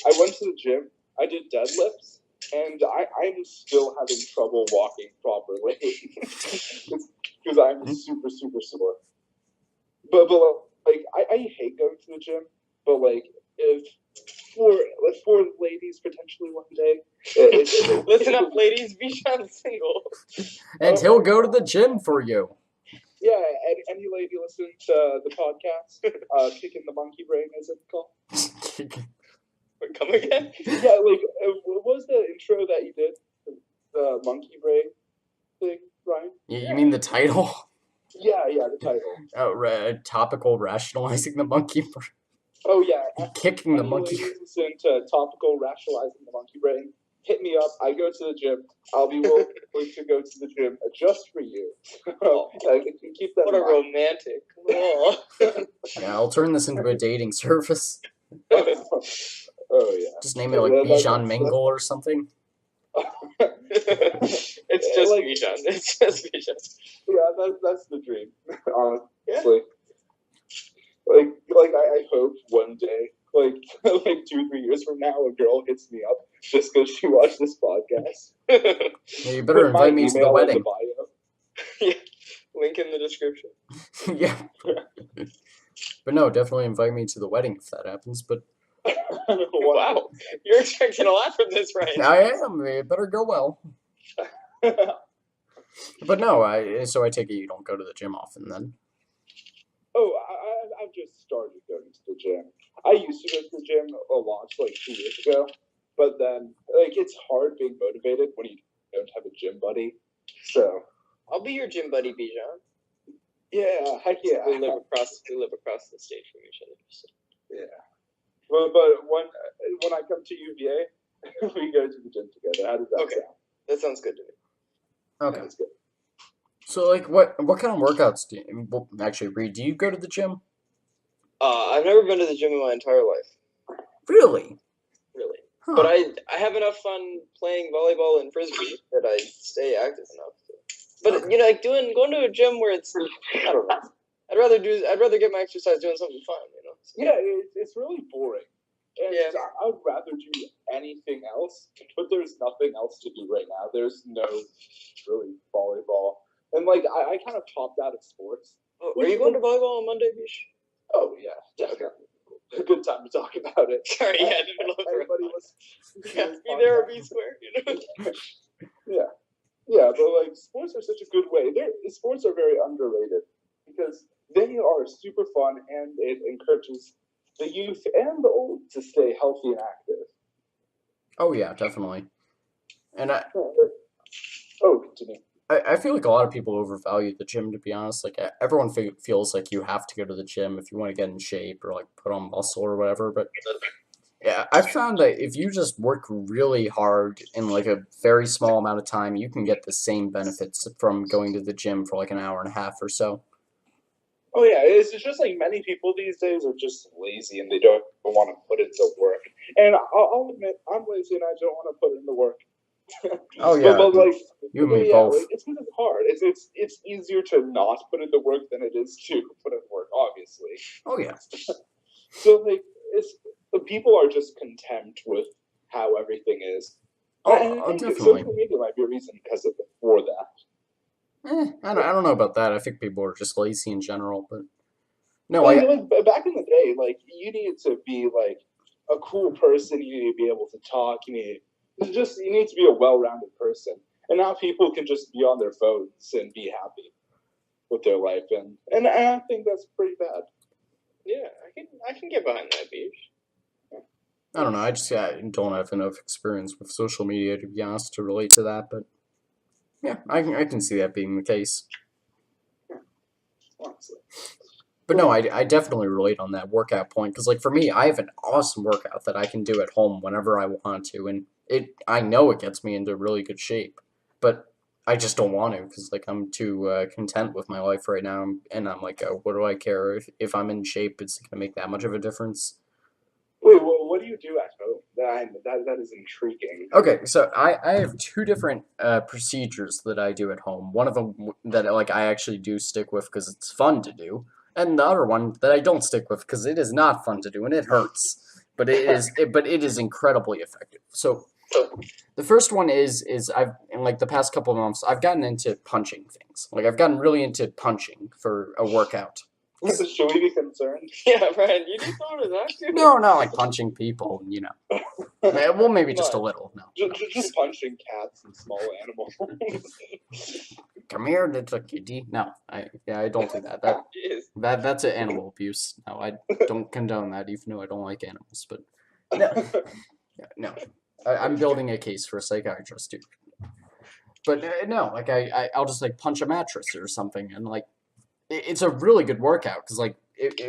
I went to the gym. I did deadlifts, and I'm still having trouble walking properly because I'm super sore. But like I hate going to the gym, but like if for ladies potentially one day. Listen up, ladies. Bijan's single. And he'll go to the gym for you. Yeah, any lady listen to the podcast, Kicking the Monkey Brain, as it's called. Come again? Yeah, like, what was the intro that you did? The Monkey Brain thing, Ryan? You mean the title? Yeah, the title. Oh, Topical, Rationalizing the Monkey Brain. Oh, yeah. Kicking the monkey. Ladies listen to Topical, Rationalizing the Monkey Brain. Hit me up. I go to the gym. I'll be willing to go to the gym just for you. Keep that What in a mind. romantic. Oh. Yeah, I'll turn this into a dating service. Oh, yeah. Just name it like Bijan Mingle or something. It's just Like- Bijan. It's just Bijan. Yeah, that's the dream, honestly. Like I hope one day, like 2-3 years from now, a girl hits me up just because she watched this podcast. Yeah, you better Put my invite me to the email in wedding. bio. Yeah. Link in the description. Yeah. But no, definitely invite me to the wedding if that happens. But Wow. You're expecting a lot from this, right? I am. It better go well. But no, so I take it you don't go to the gym often then. Oh, I've just started going to the gym. I used to go to the gym a lot, like 2 years ago, but then it's hard being motivated when you don't have a gym buddy. So I'll be your gym buddy, Bijan. yeah, heck yeah. We live across the state from each other. So. Yeah. But when I come to UVA, we go to the gym together. How does that Okay. sound? That sounds good to me. Okay. That's good. So like, what kind of workouts do you? Well, actually, Reed, do you go to the gym? I've never been to the gym in my entire life, Really? really. Huh. But I have enough fun playing volleyball and frisbee that I stay active enough. But you know, like going to a gym where it's, I don't know. I'd rather get my exercise doing something fun, you know. Yeah, it's really boring. And Yeah. I would rather do anything else, but there's nothing else to do right now. There's no really volleyball. And like I kind of popped out of sports. Oh, are you going to volleyball on Monday, Bish? Oh yeah, definitely. A good time to talk about it. Sorry, yeah, in the middle of the Everybody road. was Yeah, be there or be square, you know. Yeah, but like sports are such a good way. Sports are very underrated because they are super fun and it encourages the youth and the old to stay healthy and active. Oh yeah, definitely. And Continue. I feel like a lot of people overvalue the gym, to be honest. Like everyone feels like you have to go to the gym if you want to get in shape or like put on muscle or whatever. But yeah, I've found that if you just work really hard in like a very small amount of time, you can get the same benefits from going to the gym for like an hour and a half or so. Oh yeah, it's just like many people these days are just lazy and they don't want to put in the work. And I'll admit, I'm lazy and I don't want to put in the work. Oh yeah, but like you and me yeah, both. like it's because it's hard. It's easier to not put in the work than it is to put in work, obviously. Oh yeah. So like it's the people are just content with how everything is. And I think Definitely. social media might be a reason for that. I don't know about that. I think people are just lazy in general, but no, Like back in the day, like you needed to be like a cool person. You need to be able to talk. You need to be a well-rounded person. And now people can just be on their phones and be happy with their life, and I think that's pretty bad. Yeah, I can get behind that, Beach. I don't know. I just don't have enough experience with social media to be honest to relate to that, but yeah, I can see that being the case. Honestly. But no, I definitely relate on that workout point because like for me, I have an awesome workout that I can do at home whenever I want to, and I know it gets me into really good shape, but I just don't want to because like I'm too content with my life right now, and I'm like, what do I care if I'm in shape? It's gonna make that much of a difference. Wait, well, what do you do at home? That is intriguing. Okay, so I have two different procedures that I do at home. One of them that like I actually do stick with because it's fun to do, and the other one that I don't stick with because it is not fun to do and it hurts. But it is incredibly effective. So the first one is I've in like the past couple of months I've gotten into punching things. Like I've gotten really into punching for a workout. Should we be concerned? Yeah, Brian, you just thought of that too? No, not like punching people, you know. Well, maybe just a little. No. Just punching cats and small animals. Come here, little kitty. No, I don't do that. That's an animal abuse. No, I don't condone that, even though I don't like animals. But no, yeah, no, I'm building a case for a psychiatrist too. But no, like I'll just like punch a mattress or something, and like it's a really good workout because like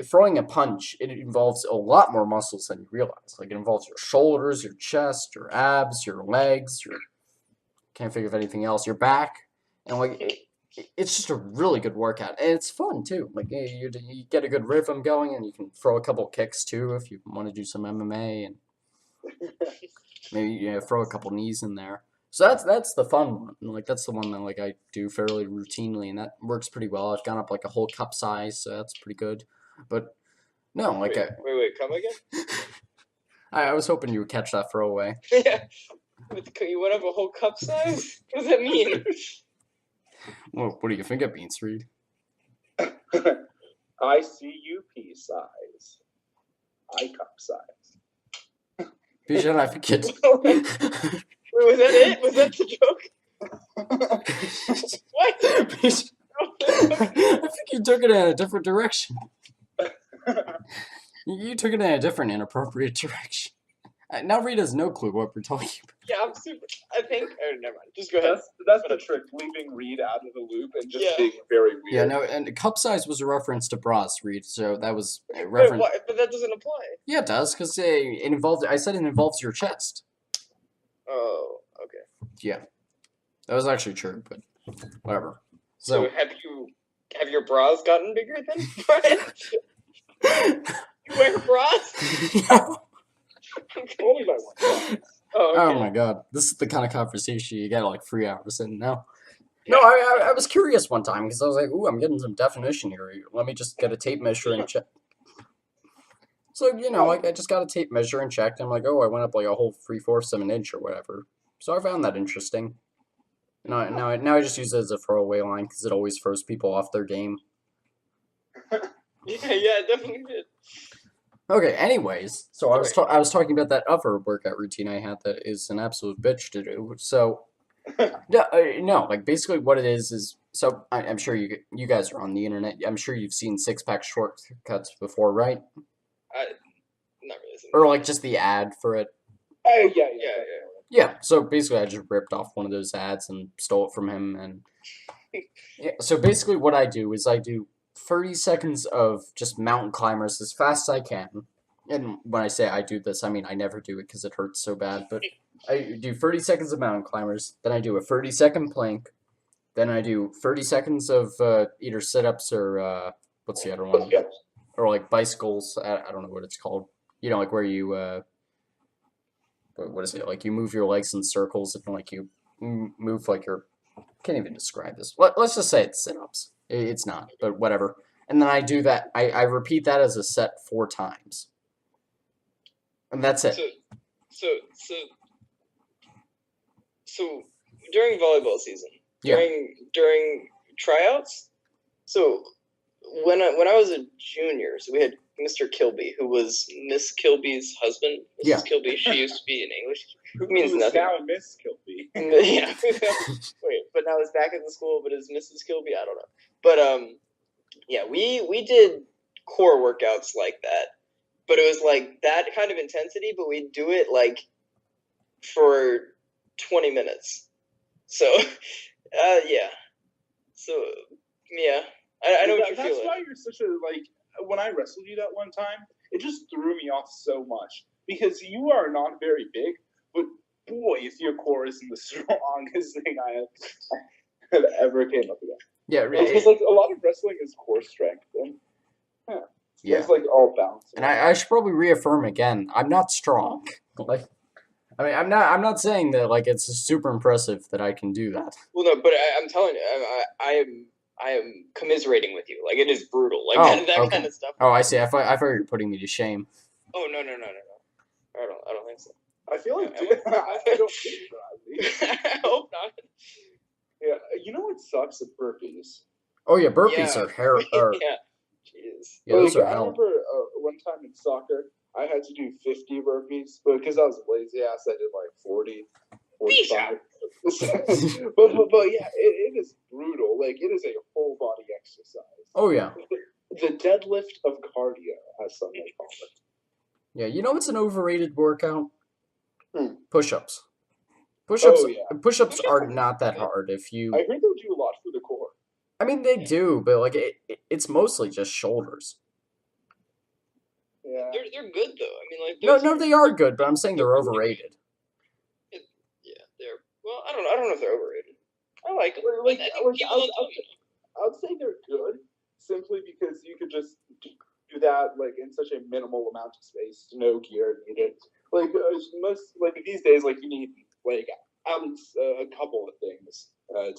throwing a punch, it involves a lot more muscles than you realize. Like it involves your shoulders, your chest, your abs, your legs, your can't think of anything else, your back, and like it's just a really good workout, and it's fun too. Like you get a good rhythm going, and you can throw a couple kicks too if you want to do some MMA, and maybe throw a couple knees in there. So that's the fun one. And, like that's the one that like I do fairly routinely, and that works pretty well. I've gone up like a whole cup size, so that's pretty good. But no, like wait, come again? I was hoping you would catch that throwaway. Yeah, you went up a whole cup size. What does that mean? Well, what do you think it means, Reed? ICUP size. I cup size. Bijan, I think it's. Wait, was that it? Was that the joke? What? I think you took it in a different direction. You took it in a different inappropriate direction. Now Reed has no clue what we're talking about. Yeah, I'm super. I think. Oh, never mind. Just go ahead. That's the trick, leaving Reed out of the loop and just Yeah. being very weird. Yeah, no, and cup size was a reference to bras, Reed. So that was a reference. But that doesn't apply. Yeah, it does, because it involved. I said it involves your chest. Oh, okay. Yeah, that was actually true, but whatever. So have your bras gotten bigger then, Brian? You wear bras? No. Only by one. Oh, okay. Oh my god, this is the kind of conversation you get like 3 hours in now. No, I was curious one time because I was like, ooh, I'm getting some definition here. Let me just get a tape measure and check. So, like I just got a tape measure and checked. I'm like, oh, I went up like a whole 3/4 of an inch or whatever. So I found that interesting. Now I just use it as a throwaway line because it always throws people off their game. Yeah, it definitely did. Okay, anyways, so I was talking about that other workout routine I had that is an absolute bitch to do. So, no, like basically what it is so I'm sure you guys are on the internet. I'm sure you've seen six-pack shortcuts before, right? Not really. Or like just the ad for it. Yeah. Yeah, so basically I just ripped off one of those ads and stole it from him, and yeah, so basically what I do is I do 30 seconds of just mountain climbers as fast as I can. And when I say I do this, I mean I never do it because it hurts so bad, but I do 30 seconds of mountain climbers, then I do a 30-second plank, then I do 30 seconds of either sit-ups or what's the other one? Or like bicycles, I don't know what it's called. Like where you what is it? Like you move your legs in circles and like you move like your can't even describe this. Let's just say it's sit-ups. It's not, but whatever. And then I do that. I repeat that as a set 4 times, and that's it. So during volleyball season, Yeah. during tryouts, so when I was a junior, so we had Mr. Kilby, who was Miss Kilby's husband. Mrs. Yeah. Kilby, she used to be an English teacher. Who means is nothing. now Miss Kilby? Yeah. Wait, but now he's back at the school, but is Mrs. Kilby? I don't know. But yeah, we did core workouts like that. But it was like that kind of intensity, but we'd do it like for 20 minutes. So yeah. So yeah. I know what you're feeling. That's why you're such a, like, when I wrestled you that one time, it just threw me off so much. Because you are not very big, but boy, if your core isn't the strongest thing I have ever came up against. Yeah, really. Because, like, a lot of wrestling is core strength. And, Yeah. it's, like, all balanced. And I should probably reaffirm again, I'm not strong. Like, I mean, I'm not saying that like it's super impressive that I can do that. Well, no, but I'm telling you, I am commiserating with you. Like, it is brutal. Like, that okay. kind of stuff. Oh, I see. I thought you were putting me to shame. Oh, no. I don't think so. I feel like I don't think so. I hope not. Yeah, you know what sucks at burpees? Oh yeah, burpees are hair. Yeah. Jeez. Yeah, those Like, are I hell. remember one time in soccer, I had to do 50 burpees, but because I was a lazy ass, I did like 40, 45. but yeah, it is brutal. Like, it is a full body exercise. Oh yeah. The deadlift of cardio, as some may call it. Yeah, you know what's an overrated workout? Push-ups. Oh, yeah. Push-ups are not that hard if you. I heard they do a lot for the core. I mean, they do, but like it's mostly just shoulders. Yeah. They're good though. I mean, like No, they are good, but I'm saying they're overrated. Yeah, they're well. I don't know if they're overrated. I like them. Like, I think people don't tell me. I would say they're good simply because you could just do that like in such a minimal amount of space, no gear needed. Like most like these days, like you need like at least a couple of things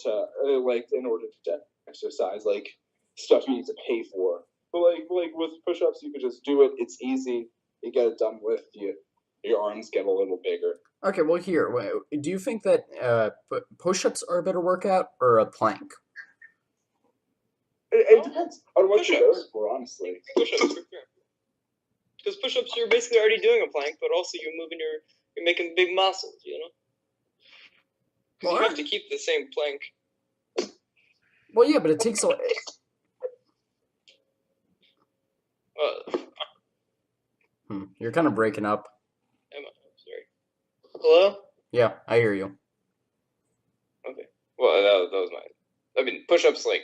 to like in order to exercise, like stuff you need to pay for. But like with push-ups, you could just do it. It's easy. You get it done with. Your arms get a little bigger. Okay, well here, do you think that push-ups are a better workout or a plank? It depends on what you're Push-ups. going for, honestly. Push-ups. Because push-ups, you're basically already doing a plank, but also you're making big muscles. You know. 'Cause you have to keep the same plank. Well, yeah, but it takes a. You're kind of breaking up. Sorry. Hello? Yeah, I hear you. Okay. Well, that was mine. I mean, push-ups, like,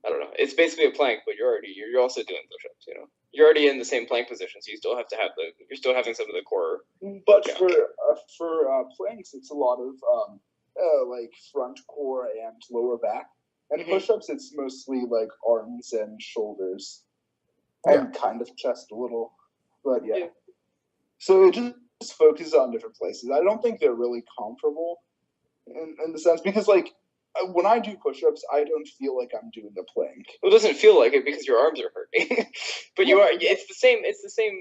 I don't know. It's basically a plank, but you're also doing push-ups, you know? You're already in the same plank position, so you still have to have you're still having some of the core. But for planks, it's a lot of like front core and lower back. And push-ups, it's mostly like arms and shoulders. And kind of chest a little. But yeah. So it just focuses on different places. I don't think they're really comparable in the sense, because like when I do push-ups, I don't feel like I'm doing a plank. Well, it doesn't feel like it because your arms are hurting. But you are. It's the same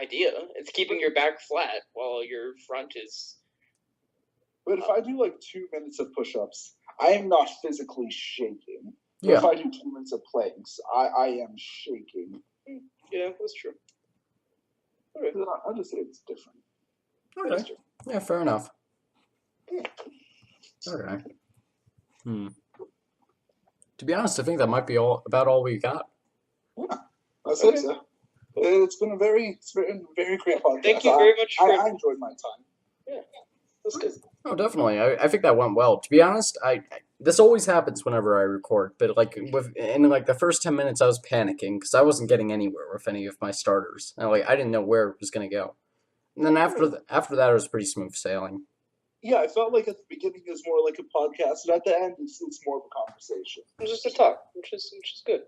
idea. It's keeping your back flat while your front is. But if I do like 2 minutes of push-ups, I am not physically shaking. But Yeah. if I do 2 minutes of planks, I am shaking. Yeah, that's true. I'll just say it's different. Okay. Yeah, fair enough. Okay. To be honest, I think that might be about all we got. Yeah, I think so. It's been a very great podcast. Thank you very much. I enjoyed my time. Yeah, that's good. Oh, definitely. I think that went well. To be honest, this always happens whenever I record, but like in like the first 10 minutes, I was panicking because I wasn't getting anywhere with any of my starters. And I didn't know where it was gonna go. And then after that, it was pretty smooth sailing. Yeah, I felt like at the beginning it was more like a podcast, and at the end it's more of a conversation. It's just a talk, which is good.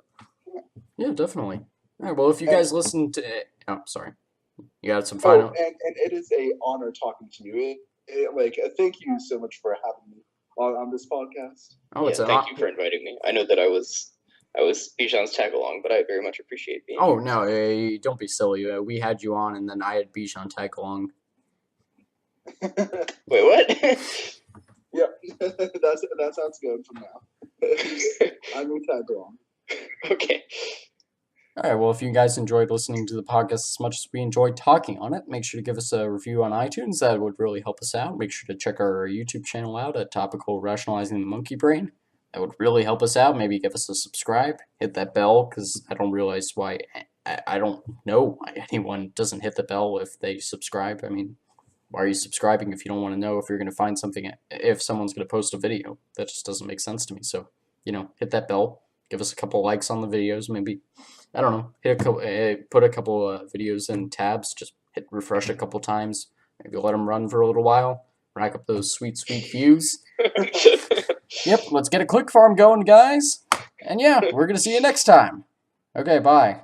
Yeah, definitely. All right. Well, if you guys listen to, sorry. You got some Oh, final. and it is a honor talking to you. Thank you so much for having me on this podcast. Oh, it's an thank you for inviting me. I know that I was Bijan's tag along, but I very much appreciate being Oh here. no, don't be silly. We had you on, and then I had Bijan tag along. Wait, what? Yep, that's how it's going from now. I'm your tag along. Okay. All right, well, if you guys enjoyed listening to the podcast as much as we enjoyed talking on it, make sure to give us a review on iTunes. That would really help us out. Make sure to check our YouTube channel out at Topical, Rationalizing the Monkey Brain. That would really help us out. Maybe give us a subscribe. Hit that bell, because I don't realize why. I don't know why anyone doesn't hit the bell if they subscribe. I mean, why are you subscribing if you don't want to know if you're going to find something, if someone's going to post a video? That just doesn't make sense to me. So, hit that bell. Give us a couple likes on the videos, maybe. I don't know. Put a couple videos in tabs. Just hit refresh a couple times. Maybe let them run for a little while. Rack up those sweet, sweet views. Yep, let's get a click farm going, guys. And yeah, we're going to see you next time. Okay, bye.